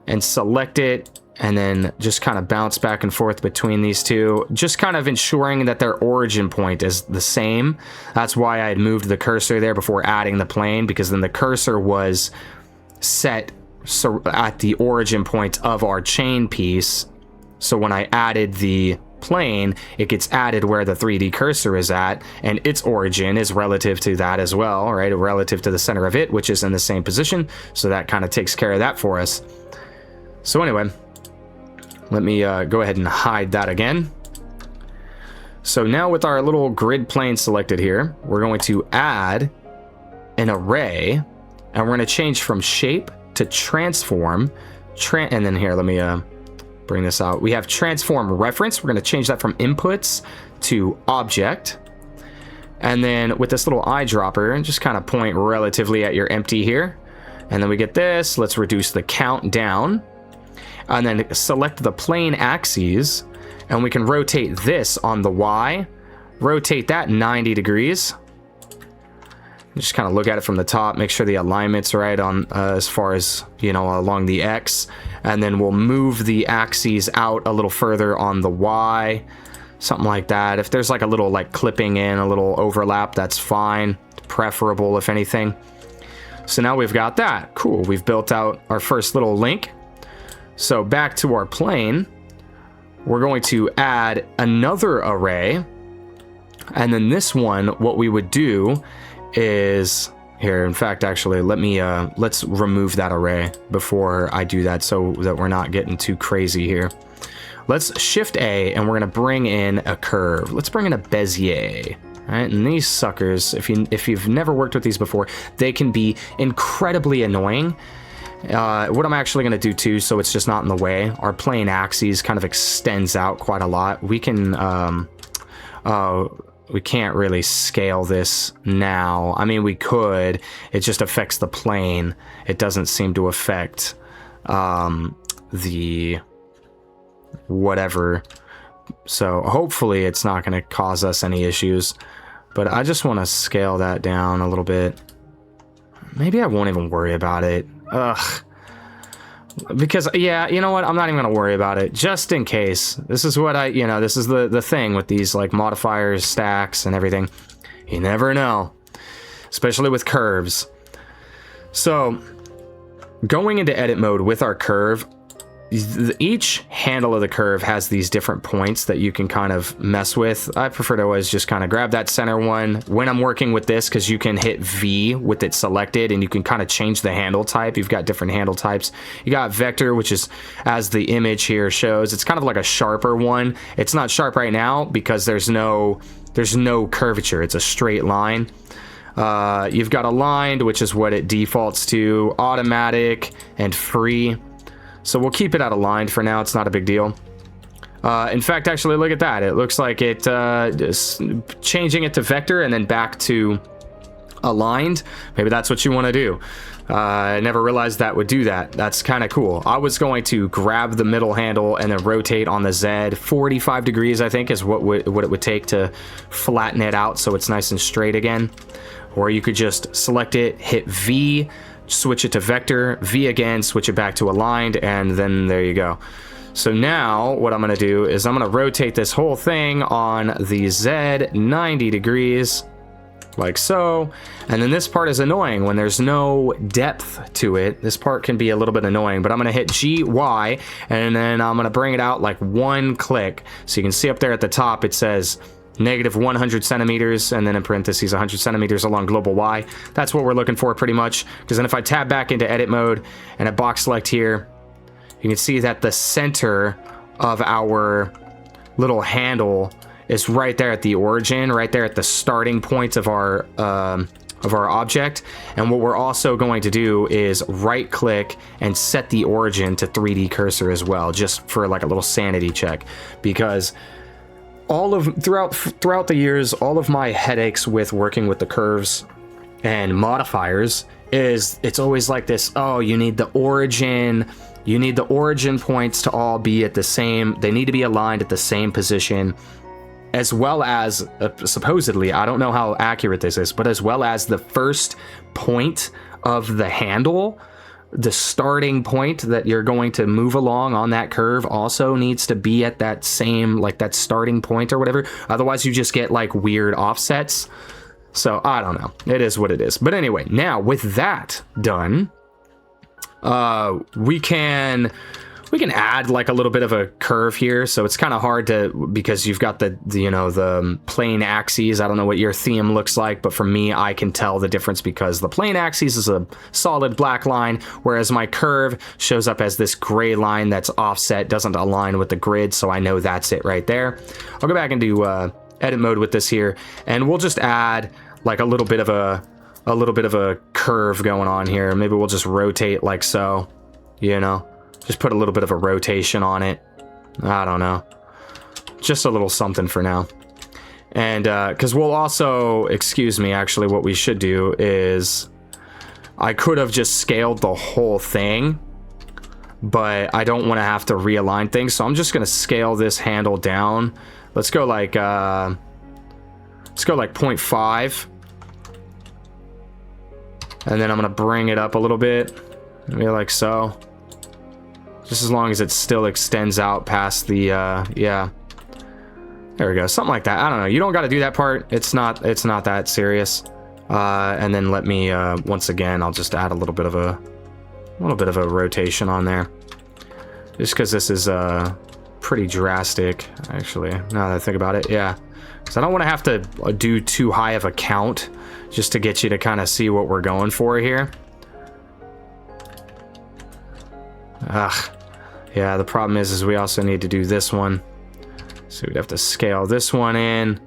and select it, and then just kind of bounce back and forth between these two, just kind of ensuring that their origin point is the same. That's why I had moved the cursor there before adding the plane, because then the cursor was set at the origin point of our chain piece. So when I added the plane, it gets added where the 3D cursor is at, and its origin is relative to that as well, right? Relative to the center of it, which is in the same position. So that kind of takes care of that for us. So anyway, let me go ahead and hide that again. So now with our little grid plane selected here, we're going to add an array, and we're going to change from shape to transform. And then here, let me bring this out. We have transform reference. We're going to change that from inputs to object. And then with this little eyedropper, just kind of point relatively at your empty here. And then we get this. Let's reduce the count down. And then select the plane axes, and we can rotate this on the Y, rotate that 90 degrees. Just kind of look at it from the top, make sure the alignment's right on as far as, you know, along the X, and then we'll move the axes out a little further on the Y, something like that. If there's like a little like clipping in, a little overlap, that's fine, preferable if anything. So now we've got that. Cool, we've built out our first little link. So back to our plane, we're going to add another array, and then this one, what we would do is here. In fact, actually, let's remove that array before I do that, so that we're not getting too crazy here. Let's Shift A, and we're gonna bring in a curve. Let's bring in a Bezier. All right, and these suckers, if you've never worked with these before, they can be incredibly annoying. What I'm actually going to do too, so it's just not in the way, our plane axes kind of extends out quite a lot. We can really scale this now. I mean, we could. It just affects the plane. It doesn't seem to affect the whatever. So hopefully it's not going to cause us any issues. But I just want to scale that down a little bit. Maybe I won't even worry about it. Ugh. Because, yeah, you know what? I'm not even going to worry about it. Just in case. This is what this is the thing with these, like, modifiers, stacks, and everything. You never know. Especially with curves. So, going into edit mode with our curve, each handle of the curve has these different points that you can kind of mess with. I prefer to always just kind of grab that center one when I'm working with this, because you can hit V with it selected and you can kind of change the handle type. You've got different handle types. You got vector, which is, as the image here shows, it's kind of like a sharper one. It's not sharp right now because there's no curvature. It's a straight line. You've got aligned, which is what it defaults to, automatic, and free. So we'll keep it at aligned for now. It's not a big deal. In fact, actually, look at that. It looks like it changing it to vector and then back to aligned. Maybe that's what you want to do. I never realized that would do that. That's kind of cool. I was going to grab the middle handle and then rotate on the Z. 45 degrees, I think, is what it would take to flatten it out so it's nice and straight again. Or you could just select it, hit V, switch it to vector, V again, switch it back to aligned, and then there you go. So now what I'm going to do is I'm going to rotate this whole thing on the Z 90 degrees, like so. And then this part is annoying when there's no depth to it. This part can be a little bit annoying, but I'm going to hit G, Y, and then I'm going to bring it out like one click. So you can see up there at the top, it says negative 100 centimeters, and then in parentheses 100 centimeters along global Y. That's what we're looking for pretty much, because then if I tab back into edit mode and I box select here, you can see that the center of our little handle is right there at the origin, right there at the starting point of our object. And what we're also going to do is right click and set the origin to 3D cursor as well, just for like a little sanity check, because throughout the years, all of my headaches with working with the curves and modifiers is it's always like this, oh, you need the origin points to all be at the same, they need to be aligned at the same position, as well as supposedly, I don't know how accurate this is, but as well as the first point of the handle, the starting point that you're going to move along on that curve also needs to be at that same, like that starting point or whatever. Otherwise you just get like weird offsets. So I don't know. It is what it is. But anyway, now with that done, we can add like a little bit of a curve here. So it's kind of hard to, because you've got the plane axes. I don't know what your theme looks like, but for me, I can tell the difference because the plane axis is a solid black line, whereas my curve shows up as this gray line that's offset, doesn't align with the grid. So I know that's it right there. I'll go back and do edit mode with this here, and we'll just add like a little bit of a curve going on here. Maybe we'll just rotate like so, just put a little bit of a rotation on it. I don't know. Just a little something for now. And because we'll also, excuse me, actually what we should do is, I could have just scaled the whole thing, but I don't want to have to realign things. So I'm just going to scale this handle down. Let's go like 0.5. And then I'm going to bring it up a little bit. Maybe like so. Just as long as it still extends out past the, yeah. There we go, something like that. I don't know. You don't got to do that part. It's not that serious. And then let me, once again, I'll just add a little bit of a rotation on there. Just because this is pretty drastic, actually. Now that I think about it, yeah. So I don't want to have to do too high of a count just to get you to kind of see what we're going for here. Ugh. Yeah, the problem is we also need to do this one. So we'd have to scale this one in.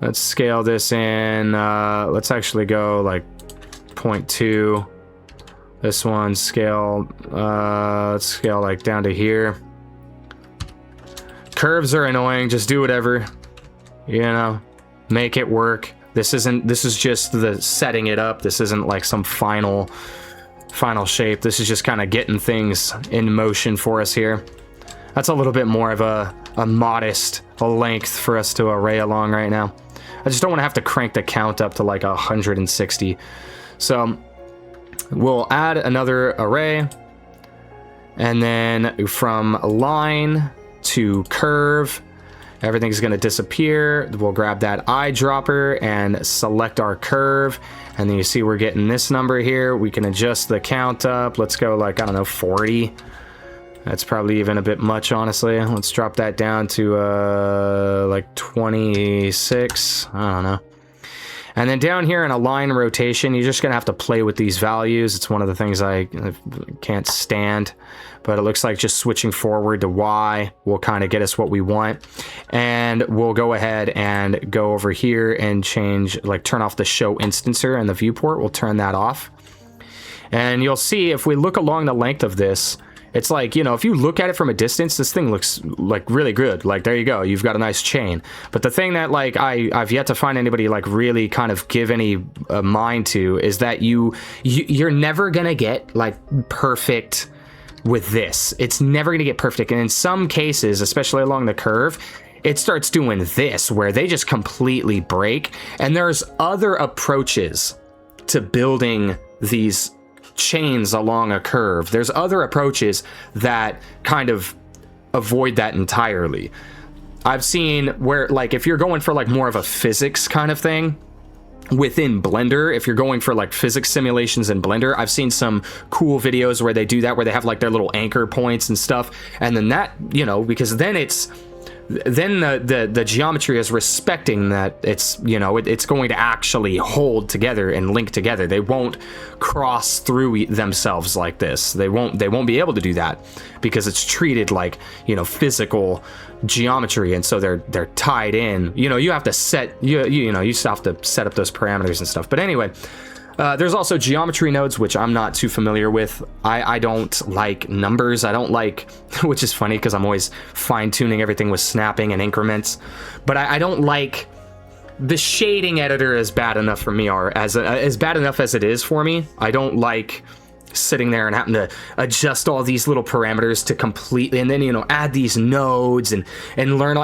Let's scale this in. Let's actually go like 0.2. This one scale. Let's scale like down to here. Curves are annoying. Just do whatever. you know, make it work. This is just the setting it up. This isn't like some final shape. This is just kind of getting things in motion for us here. That's a little bit more of a modest length for us to array along right now. I just don't want to have to crank the count up to like 160. So we'll add another array, and then from line to curve, everything's going to disappear. We'll grab that eyedropper and select our curve, and then you see we're getting this number here. We can adjust the count up. Let's go like, I don't know, 40. That's probably even a bit much, honestly. Let's drop that down to like 26. I don't know. And then down here in align rotation, you're just going to have to play with these values. It's one of the things I can't stand. But it looks like just switching forward to Y will kind of get us what we want. And we'll go ahead and go over here and change, like turn off the show instancer and the viewport. We'll turn that off. And you'll see if we look along the length of this, it's like, you know, if you look at it from a distance, this thing looks like really good. Like, there you go. You've got a nice chain. But the thing that, like, I've yet to find anybody, like, really kind of give any mind to is that you're never going to get, like, perfect with this. It's never going to get perfect. And in some cases, especially along the curve, it starts doing this where they just completely break. And there's other approaches to building these chains along a curve. There's other approaches that kind of avoid that entirely. I've seen where, like, if you're going for like more of a physics kind of thing within Blender, if you're going for like physics simulations in Blender, I've seen some cool videos where they do that, where they have like their little anchor points and stuff, and then that, you know, because then the geometry is respecting that it's, you know, it's going to actually hold together and link together. They won't cross through themselves like this. They won't be able to do that because it's treated like, you know, physical geometry, and so they're tied in. You know, you have to set you still have to set up those parameters and stuff. But anyway, there's also geometry nodes, which I'm not too familiar with. I don't like numbers. I don't like, which is funny because I'm always fine-tuning everything with snapping and increments. But I don't like, the shading editor is bad enough for me, or as bad enough as it is for me. I don't like sitting there and having to adjust all these little parameters to completely, and then, you know, add these nodes and learn.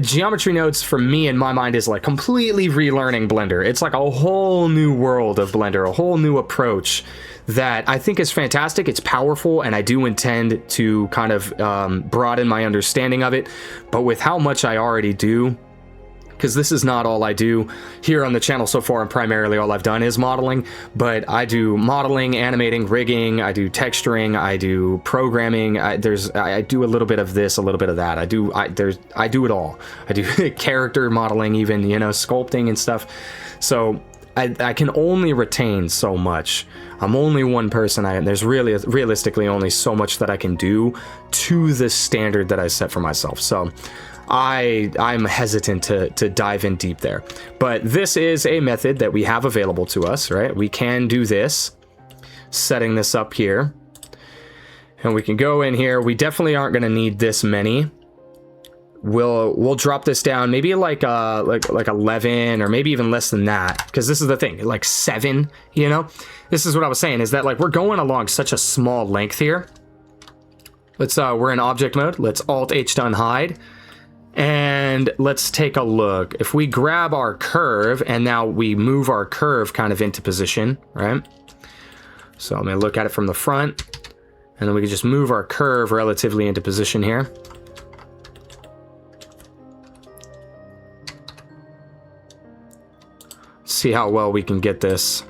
Geometry nodes for me, in my mind, is like completely relearning Blender. It's like a whole new world of Blender, a whole new approach that I think is fantastic. It's powerful, and I do intend to kind of broaden my understanding of it. But with how much I already do, because this is not all I do here on the channel so far, and primarily all I've done is modeling, but I do modeling, animating, rigging, I do texturing, I do programming, I do a little bit of this, a little bit of that. I do it all. I do character modeling, even, you know, sculpting and stuff. So I can only retain so much. I'm only one person. There's really, realistically, only so much that I can do to the standard that I set for myself. So I'm hesitant to dive in deep there. But this is a method that we have available to us, right? We can do this, setting this up here. And we can go in here. We definitely aren't going to need this many. We'll drop this down maybe like 11, or maybe even less than that, because this is the thing, like 7, you know? This is what I was saying, is that like we're going along such a small length here. Let's we're in object mode. Let's Alt H to unhide. And let's take a look. If we grab our curve, and now we move our curve kind of into position, right? So I'm going to look at it from the front, and then we can just move our curve relatively into position here. See how well we can get this.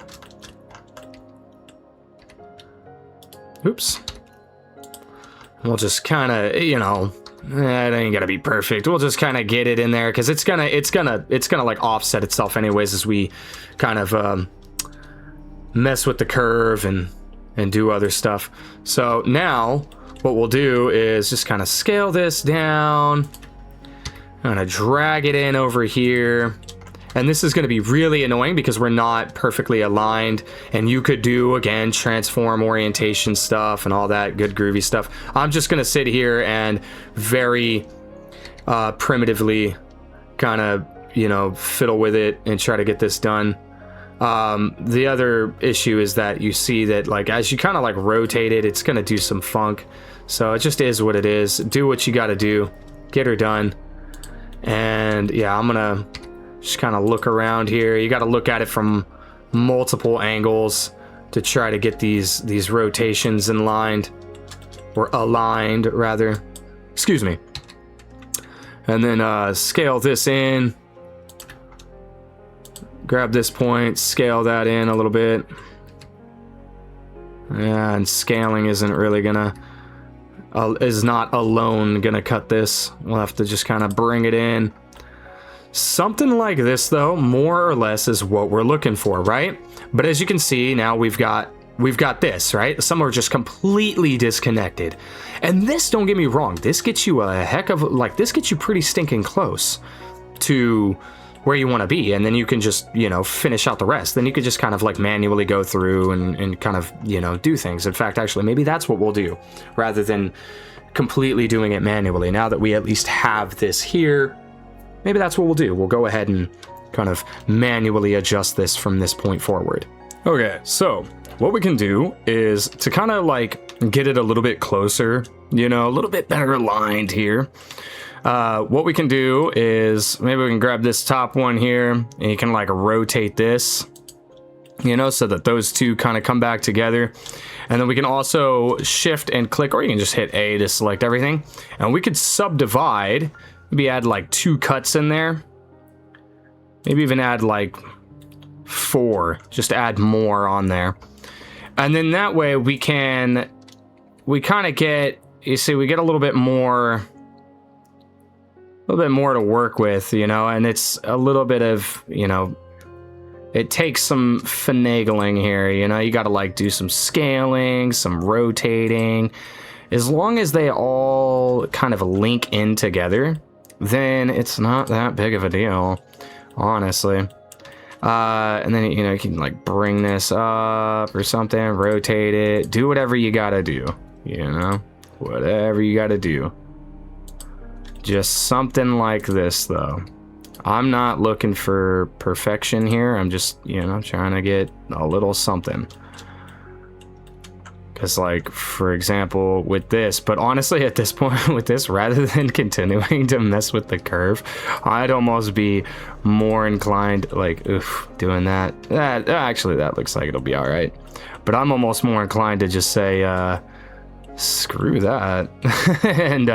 Oops. We'll just kind of, you know, it ain't gonna be perfect. We'll just kind of get it in there, because it's gonna like offset itself anyways as we kind of mess with the curve and do other stuff. So now what we'll do is just kind of scale this down. I'm gonna drag it in over here. And this is going to be really annoying because we're not perfectly aligned, and you could do, again, transform orientation stuff and all that good groovy stuff. I'm just going to sit here and very primitively kind of you know, fiddle with it and try to get this done. The other issue is that you see that, like, as you kind of like rotate it, it's gonna do some funk. So it just is what it is. Do what you gotta do, get her done. And yeah, I'm gonna just kind of look around here. You got to look at it from multiple angles to try to get these rotations aligned rather. Excuse me. And then scale this in. Grab this point, scale that in a little bit. Yeah, and scaling isn't really gonna is not alone gonna cut this. We'll have to just kind of bring it in. Something like this, though, more or less is what we're looking for, right? But as you can see, now we've got this, right? Some are just completely disconnected. And this, don't get me wrong, this gets you a heck of, like, this gets you pretty stinking close to where you want to be. And then you can just, you know, finish out the rest. Then you could just kind of like manually go through and kind of, you know, do things. In fact, actually, maybe that's what we'll do rather than completely doing it manually. Now that we at least have this here, maybe that's what we'll do. We'll go ahead and kind of manually adjust this from this point forward. Okay, so what we can do is to kind of like get it a little bit closer, you know, a little bit better aligned here. What we can do is maybe we can grab this top one here and you can like rotate this, you know, so that those two kind of come back together. And then we can also shift and click, or you can just hit A to select everything. And we could subdivide, maybe add like 2 cuts in there. Maybe even add like 4, just add more on there. And then that way we kind of get, you see, we get a little bit more to work with, you know, and it's a little bit of, you know, it takes some finagling here, you know, you got to like do some scaling, some rotating. As long as they all kind of link in together, then it's not that big of a deal, honestly. And then, you know, you can like bring this up or something, rotate it, do whatever you got to do, you know, whatever you got to do. Just something like this, though. I'm not looking for perfection here. I'm just, you know, trying to get a little something. Because, like, for example, with this, but honestly, at this point with this, rather than continuing to mess with the curve, I'd almost be more inclined, like, oof, doing that. Actually, that looks like it'll be all right. But I'm almost more inclined to just say, screw that. And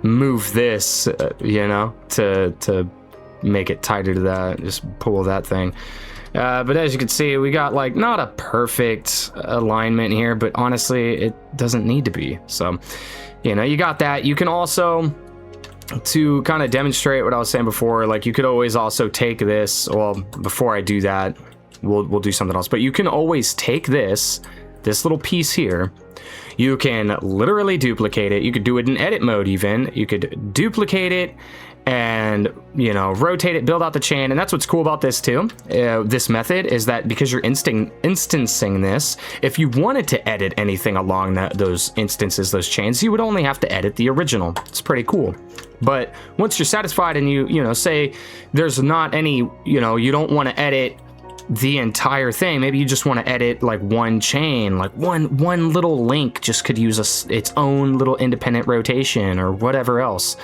move this, you know, to make it tighter to that. Just pull that thing. But as you can see, we got like not a perfect alignment here, but honestly, it doesn't need to be. So, you know, you got that. You can also, to kind of demonstrate what I was saying before, like you could always also take this. Well, before I do that, we'll do something else. But you can always take this little piece here. You can literally duplicate it. You could do it in edit mode even. You could duplicate it and, you know, rotate it, build out the chain. And that's what's cool about this too. This method is that because you're instancing this, if you wanted to edit anything along those instances, those chains, you would only have to edit the original. It's pretty cool. But once you're satisfied and you know, say there's not any, you know, you don't want to edit the entire thing, maybe you just want to edit like one chain, like one little link just could use its own little independent rotation or whatever else.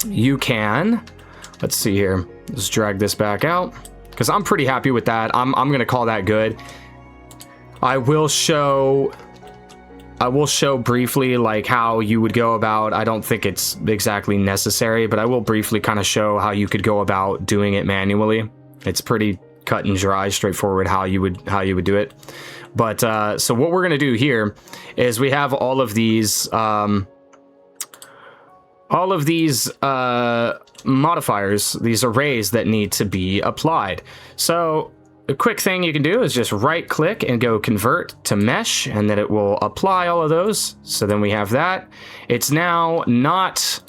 You can, let's see here, let's drag this back out because I'm pretty happy with that. I'm gonna call that good. I will show briefly like how you would go about, I don't think it's exactly necessary, but I will briefly kind of show how you could go about doing it manually. It's pretty cut and dry, straightforward how you would do it. But so what we're gonna do here is we have all of these modifiers, these arrays that need to be applied. So a quick thing you can do is just right click and go convert to mesh, and then it will apply all of those. So then we have that. It's now not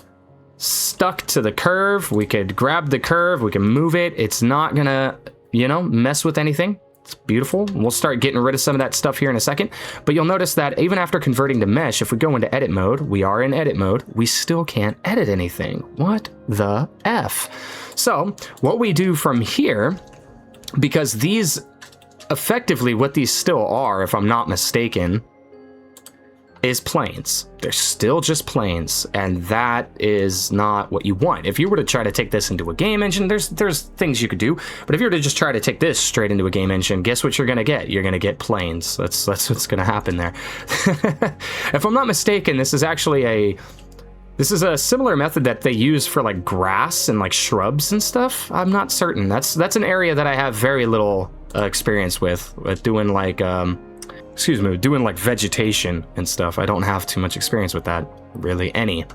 stuck to the curve. We could grab the curve, we can move it. It's not gonna, you know, mess with anything. It's beautiful. We'll start getting rid of some of that stuff here in a second. But you'll notice that even after converting to mesh, if we go into edit mode, we are in edit mode, we still can't edit anything. What the F? So what we do from here, because these, effectively what these still are, if I'm not mistaken, is planes. They're still just planes, and that is not what you want. If you were to try to take this into a game engine, there's things you could do, but if you were to just try to take this straight into a game engine, guess what you're gonna get? You're gonna get planes. That's what's gonna happen there. If I'm not mistaken, this is actually this is a similar method that they use for like grass and like shrubs and stuff. I'm not certain. That's an area that I have very little experience with doing like doing like vegetation and stuff. I don't have too much experience with that, really any.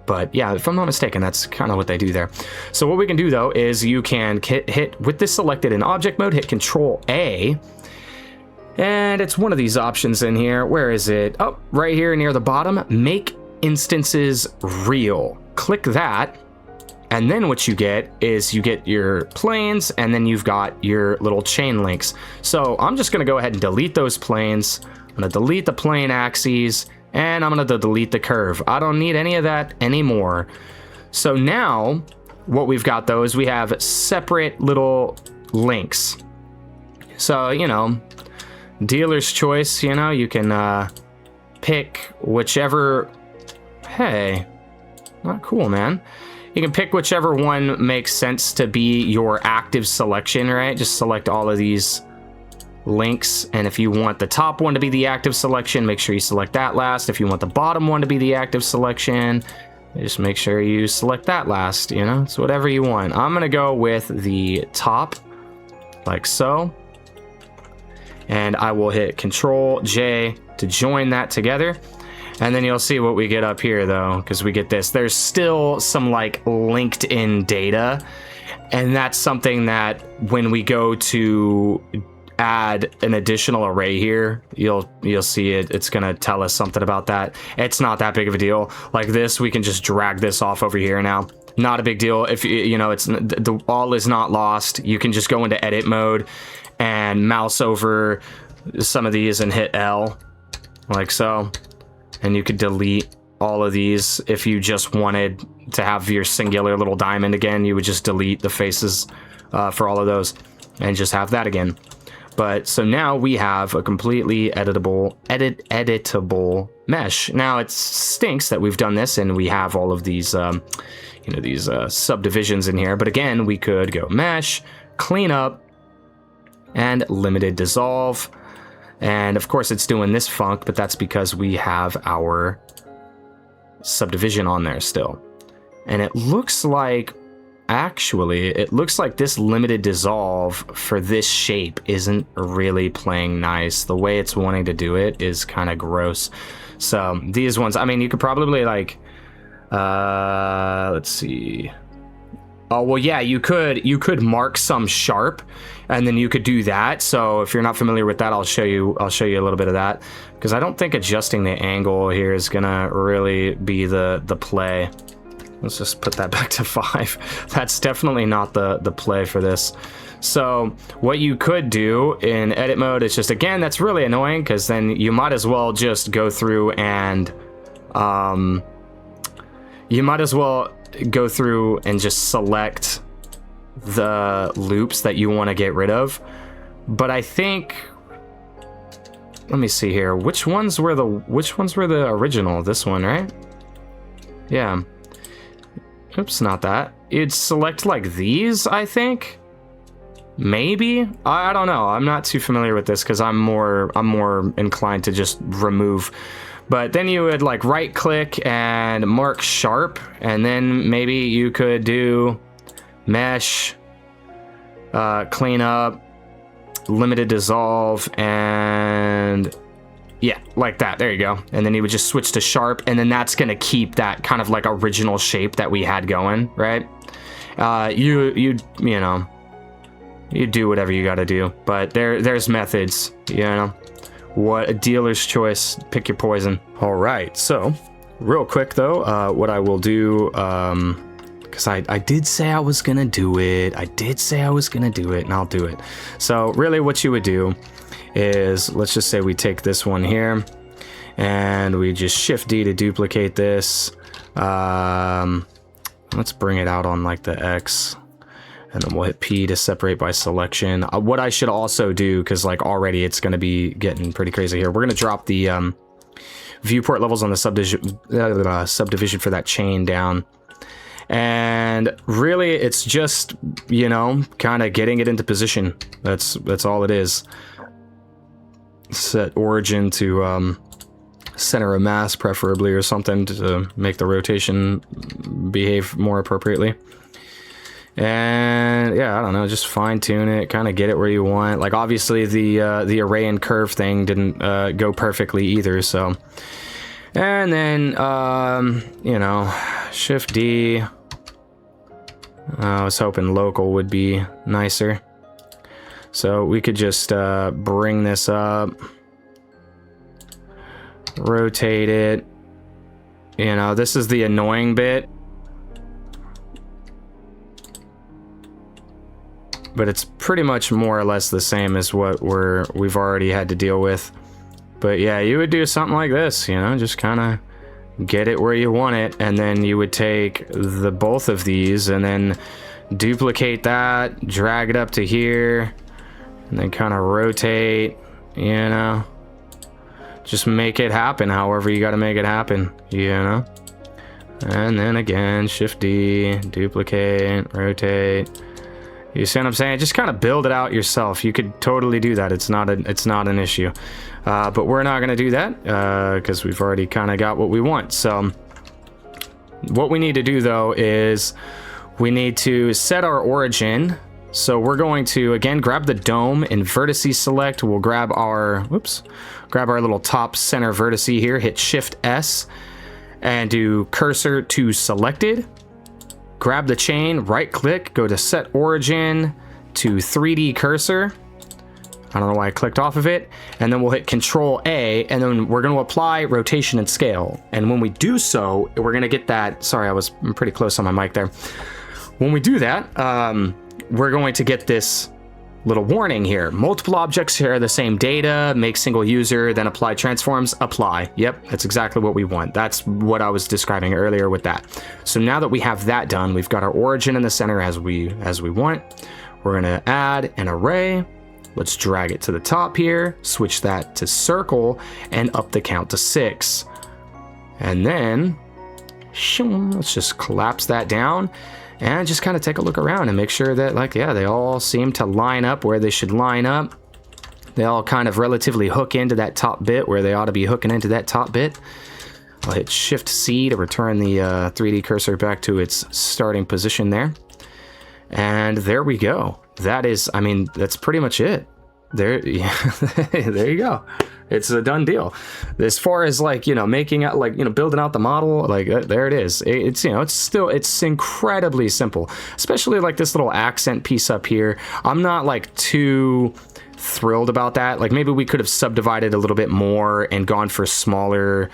But yeah, if I'm not mistaken, that's kind of what they do there. So what we can do though is you can hit with this selected in object mode, hit Control A, and it's one of these options in here. Where is it? Oh, right here near the bottom, make instances real. Click that. And then what you get is you get your planes, and then you've got your little chain links. So I'm just gonna go ahead and delete those planes. I'm gonna delete the plane axes, and I'm gonna delete the curve. I don't need any of that anymore. So now what we've got though is we have separate little links. So, you know, dealer's choice, you know, you can pick whichever, hey, not cool, man. You can pick whichever one makes sense to be your active selection, right? Just select all of these links, and if you want the top one to be the active selection, make sure you select that last. If you want the bottom one to be the active selection, just make sure you select that last, you know? It's whatever you want. I'm gonna go with the top, like so. And I will hit Control J to join that together. And then you'll see what we get up here though, because we get this. There's still some like linked in data, and that's something that when we go to add an additional array here, you'll see it's gonna tell us something about that. It's not that big of a deal. Like this, we can just drag this off over here now. Not a big deal. If you know, it's the all is not lost. You can just go into edit mode and mouse over some of these and hit L, like so. And you could delete all of these. If you just wanted to have your singular little diamond again, you would just delete the faces for all of those and just have that again. But so now we have a completely editable mesh. Now it stinks that we've done this and we have all of these, you know, these subdivisions in here. But again, we could go mesh, clean up, and limited dissolve. And of course it's doing this func, but that's because we have our subdivision on there still. And it looks like, actually, it looks like this limited dissolve for this shape isn't really playing nice. The way it's wanting to do it is kind of gross. So these ones, I mean, you could probably like, let's see. Oh, well, yeah, you could mark some sharp, and then you could do that. So if you're not familiar with that, I'll show you a little bit of that, because I don't think adjusting the angle here is gonna really be the play. Let's just put that back to 5. That's definitely not the play for this. So what you could do in edit mode is just, again, that's really annoying, because then you might as well just go through and just select the loops that you want to get rid of. But I think, let me see here, which ones were the original? This one, right? Yeah. Oops, not that. You'd select like these, I think. Maybe? I don't know. I'm not too familiar with this because I'm more inclined to just remove. But then you would like right click and mark sharp, and then maybe you could do mesh, clean up, limited dissolve, and yeah, like that. There you go. And then you would just switch to sharp, and then that's gonna keep that kind of like original shape that we had going, right? You know, you do whatever you gotta do, but there's methods, you know. What a dealer's choice, pick your poison. All right, so real quick though, what I will do, Because I did say I was going to do it. I did say I was going to do it, and I'll do it. So really what you would do is, let's just say we take this one here, and we just Shift D to duplicate this. Let's bring it out on like the X, and then we'll hit P to separate by selection. What I should also do, because like already it's going to be getting pretty crazy here, we're going to drop the viewport levels on the subdivision for that chain down. And really it's just, you know, kind of getting it into position. That's all it is. Set origin to center of mass preferably, or something, to make the rotation behave more appropriately. And yeah, I don't know, just fine tune it, kind of get it where you want. Like obviously the array and curve thing didn't go perfectly either, so. And then, you know, Shift D. I was hoping local would be nicer. So we could just bring this up, rotate it. You know, this is the annoying bit. But it's pretty much more or less the same as what we've already had to deal with. But yeah, you would do something like this, you know, just kind of get it where you want it, and then you would take the both of these and then duplicate that, drag it up to here, and then kind of rotate, you know, just make it happen however you got to make it happen, you know. And then again, Shift D, duplicate, rotate. You see what I'm saying? Just kind of build it out yourself. You could totally do that. It's not an issue. But we're not going to do that because we've already kind of got what we want. So what we need to do though is we need to set our origin. So we're going to again grab the dome and vertice select. We'll grab our little top center vertice here. Hit Shift S and do cursor to selected. Grab the chain, right click, go to set origin to 3D cursor. I don't know why I clicked off of it. And then we'll hit Control A, and then we're going to apply rotation and scale. And when we do so, we're going to get that. Sorry, I'm pretty close on my mic there. When we do that, we're going to get this little warning here. Multiple objects share the same data, make single user, then apply transforms, apply. Yep, that's exactly what we want. That's what I was describing earlier with that. So now that we have that done, we've got our origin in the center as we want. We're gonna add an array. Let's drag it to the top here, switch that to circle, and up the count to 6. And then, let's just collapse that down. And just kind of take a look around and make sure that, like, yeah, they all seem to line up where they should line up. They all kind of relatively hook into that top bit where they ought to be hooking into that top bit. I'll hit Shift C to return the 3D cursor back to its starting position there. And there we go. That is, I mean, that's pretty much it. There, yeah, there you go. It's a done deal. As far as like, you know, making out, like, you know, building out the model, like there it is. It's, you know, it's incredibly simple, especially like this little accent piece up here. I'm not like too thrilled about that. Like maybe we could have subdivided a little bit more and gone for a smaller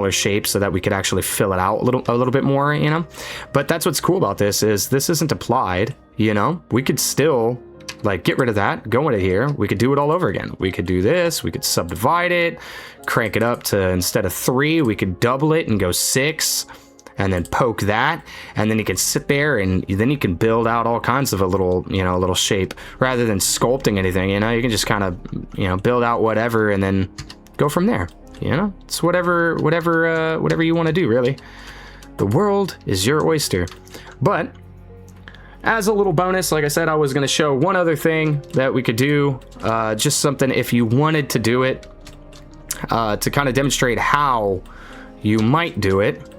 shape so that we could actually fill it out a little bit more, you know. But that's what's cool about this is this isn't applied, you know. We could still like get rid of that, go into here, we could do it all over again. We could do this, we could subdivide it, crank it up to, instead of 3, we could double it and go 6, and then poke that, and then you can sit there and then you can build out all kinds of a little, you know, a little shape rather than sculpting anything, you know. You can just kind of, you know, build out whatever and then go from there, you know. It's whatever you want to do, really. The world is your oyster. But as a little bonus, like I said, I was going to show one other thing that we could do, just something if you wanted to do it, to kind of demonstrate how you might do it.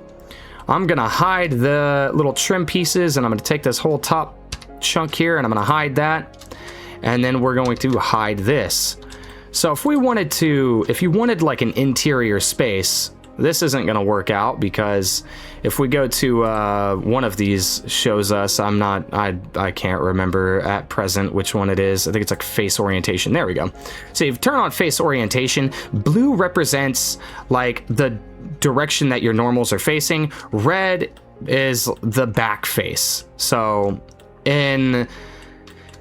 I'm going to hide the little trim pieces, and I'm going to take this whole top chunk here, and I'm going to hide that, and then we're going to hide this. So if you wanted like an interior space, this isn't going to work out, because if we go to one of these shows us, I can't remember at present which one it is. I think it's like face orientation. There we go. So you turn on face orientation. Blue represents like the direction that your normals are facing. Red is the back face. So in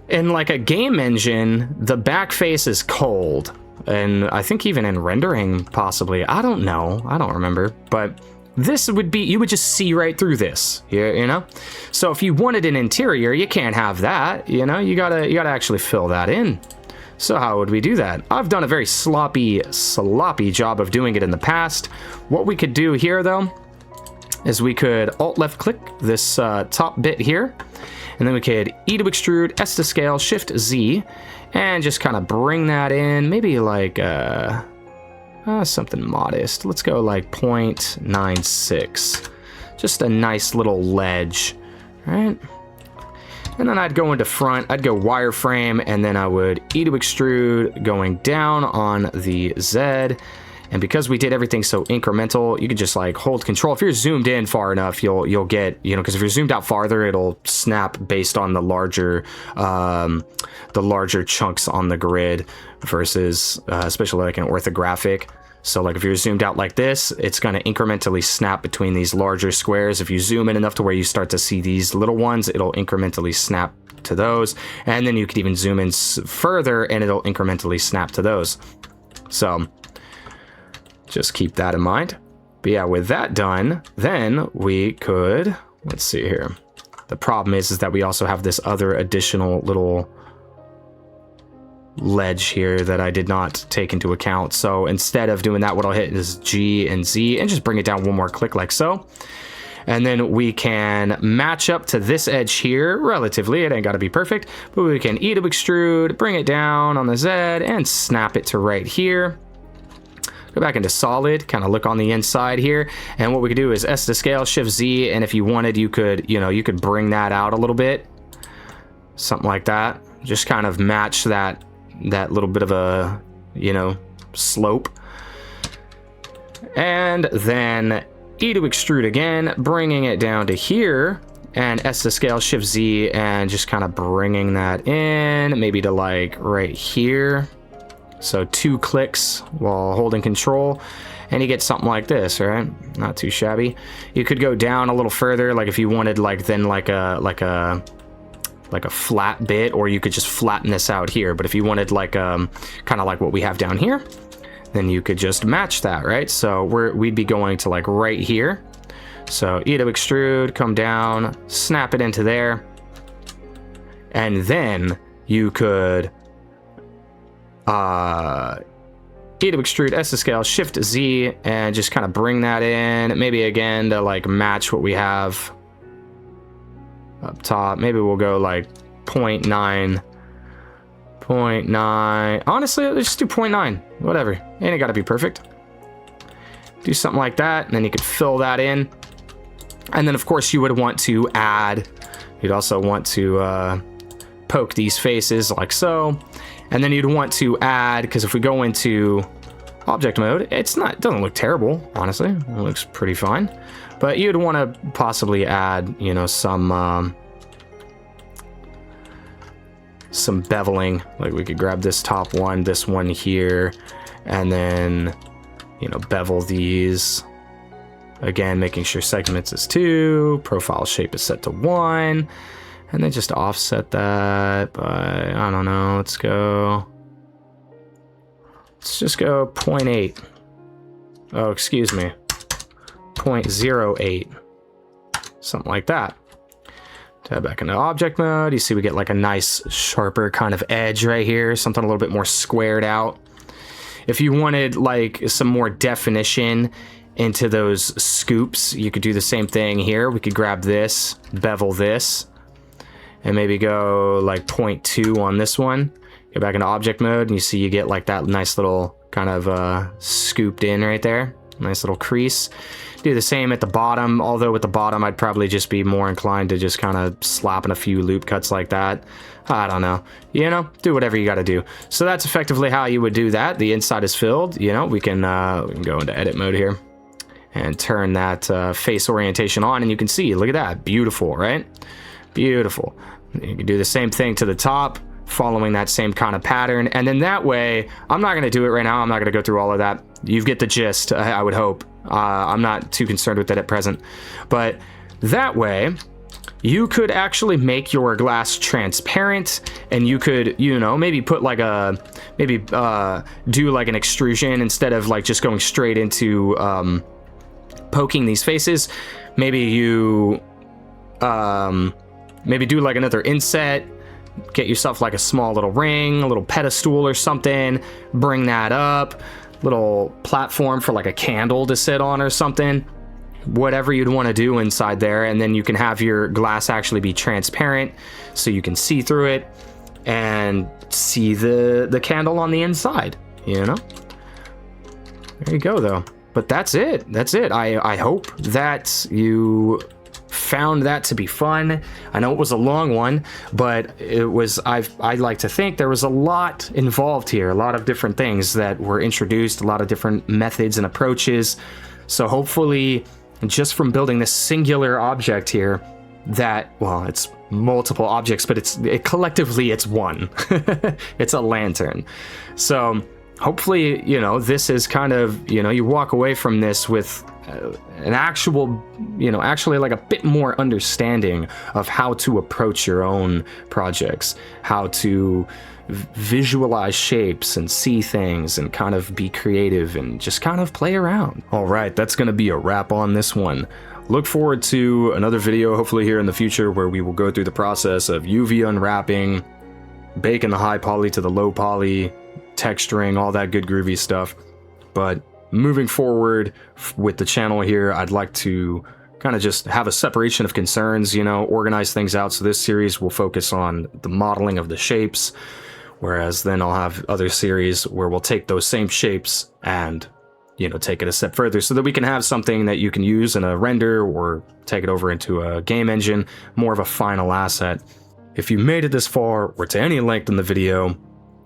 like a game engine, the back face is cold. And I think even in rendering, possibly. I don't know. I don't remember. But this would be, you would just see right through this, you know? So if you wanted an interior, you can't have that, you know? You gotta actually fill that in. So how would we do that? I've done a very sloppy job of doing it in the past. What we could do here, though, is we could Alt-left click this top bit here, and then we could E to extrude, S to scale, Shift Z, and just kind of bring that in, maybe like something modest. Let's go like 0.96. Just a nice little ledge, right? And then I'd go into front, I'd go wireframe, and then I would E to extrude going down on the Z. And because we did everything so incremental, you could just like hold control. If you're zoomed in far enough, you'll get, you know, because if you're zoomed out farther, it'll snap based on the larger chunks on the grid versus especially like an orthographic. So like if you're zoomed out like this, it's going to incrementally snap between these larger squares. If you zoom in enough to where you start to see these little ones, it'll incrementally snap to those. And then you could even zoom in further and it'll incrementally snap to those. So just keep that in mind. But yeah, with that done, then we could, let's see here. The problem is that we also have this other additional little ledge here that I did not take into account. So instead of doing that, what I'll hit is G and Z and just bring it down one more click like so. And then we can match up to this edge here relatively. It ain't got to be perfect, but we can E to extrude, bring it down on the Z and snap it to right here. Go back into solid, kind of look on the inside here. And what we could do is S to scale, Shift Z. And if you wanted, you could, you know, you could bring that out a little bit. Something like that. Just kind of match that little bit of a, you know, slope. And then E to extrude again, bringing it down to here. And S to scale, Shift Z, and just kind of bringing that in, maybe to like right here. So 2 clicks while holding control, and you get something like this, right? Not too shabby. You could go down a little further, like if you wanted, like then like a flat bit, or you could just flatten this out here. But if you wanted like kind of like what we have down here, then you could just match that, right? So we'd be going to like right here. So E to extrude, come down, snap it into there, and then you could E to extrude, S to scale, Shift Z, and just kind of bring that in, maybe again to like match what we have up top. Maybe we'll go like 0.9. Honestly, let's just do 0.9, whatever. Ain't got to be perfect. Do something like that, and then you could fill that in. And then of course you would want to add, you'd also want to poke these faces like so. And then you'd want to add, because if we go into object mode, it doesn't look terrible, honestly. It looks pretty fine. But you'd want to possibly add, you know, some beveling. Like we could grab this top one, this one here, and then, you know, bevel these. Again, making sure segments is 2, profile shape is set to 1. And then just offset that by, I don't know, let's just go 0.8. Oh, excuse me, 0.08. Something like that. Tab back into object mode. You see we get like a nice sharper kind of edge right here. Something a little bit more squared out. If you wanted like some more definition into those scoops, you could do the same thing here. We could grab this, bevel this, and maybe go like 0.2 on this one. Go back into object mode, and you see you get like that nice little kind of scooped in right there. Nice little crease. Do the same at the bottom, although with the bottom I'd probably just be more inclined to just kind of slap in a few loop cuts like that. I don't know. You know, do whatever you got to do. So that's effectively how you would do that. The inside is filled. You know, we can go into edit mode here and turn that face orientation on, and you can see, look at that. Beautiful, right? Beautiful. You can do the same thing to the top, following that same kind of pattern. And then that way, I'm not going to do it right now. I'm not going to go through all of that. You get the gist, I would hope. I'm not too concerned with that at present. But That way, you could actually make your glass transparent, and you could, you know, maybe put like a, do like an extrusion instead of like just going straight into poking these faces. Maybe you maybe do like another inset, get yourself like a small little ring, a little pedestal or something, bring that up, little platform for like a candle to sit on or something. Whatever you'd want to do inside there, and then you can have your glass actually be transparent so you can see through it and see the candle on the inside, you know. There you go though. But that's it. I hope that you found that to be fun. I know it was a long one, but it was, I like to think there was a lot involved here, a lot of different things that were introduced, a lot of different methods and approaches. So hopefully, just from building this singular object here, that, well, it's multiple objects, but collectively it's one. It's a lantern. So hopefully, you know, this is kind of, you know, you walk away from this with an actual, you know, actually like a bit more understanding of how to approach your own projects, how to visualize shapes and see things and kind of be creative and just kind of play around. All right, that's going to be a wrap on this one. Look forward to another video hopefully here in the future where we will go through the process of UV unwrapping, baking the high poly to the low poly, texturing, all that good groovy stuff. But moving forward with the channel here, I'd like to kind of just have a separation of concerns, you know, organize things out. So this series will focus on the modeling of the shapes, whereas then I'll have other series where we'll take those same shapes and, you know, take it a step further so that we can have something that you can use in a render or take it over into a game engine, more of a final asset. If you made it this far or to any length in the video,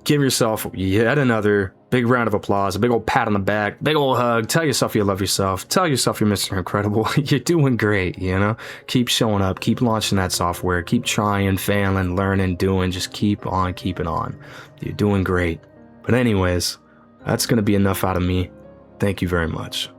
give yourself yet another big round of applause, a big old pat on the back, big old hug. Tell yourself you love yourself. Tell yourself you're Mr. Incredible. You're doing great, you know? Keep showing up. Keep launching that software. Keep trying, failing, learning, doing. Just keep on keeping on. You're doing great. But anyways, that's going to be enough out of me. Thank you very much.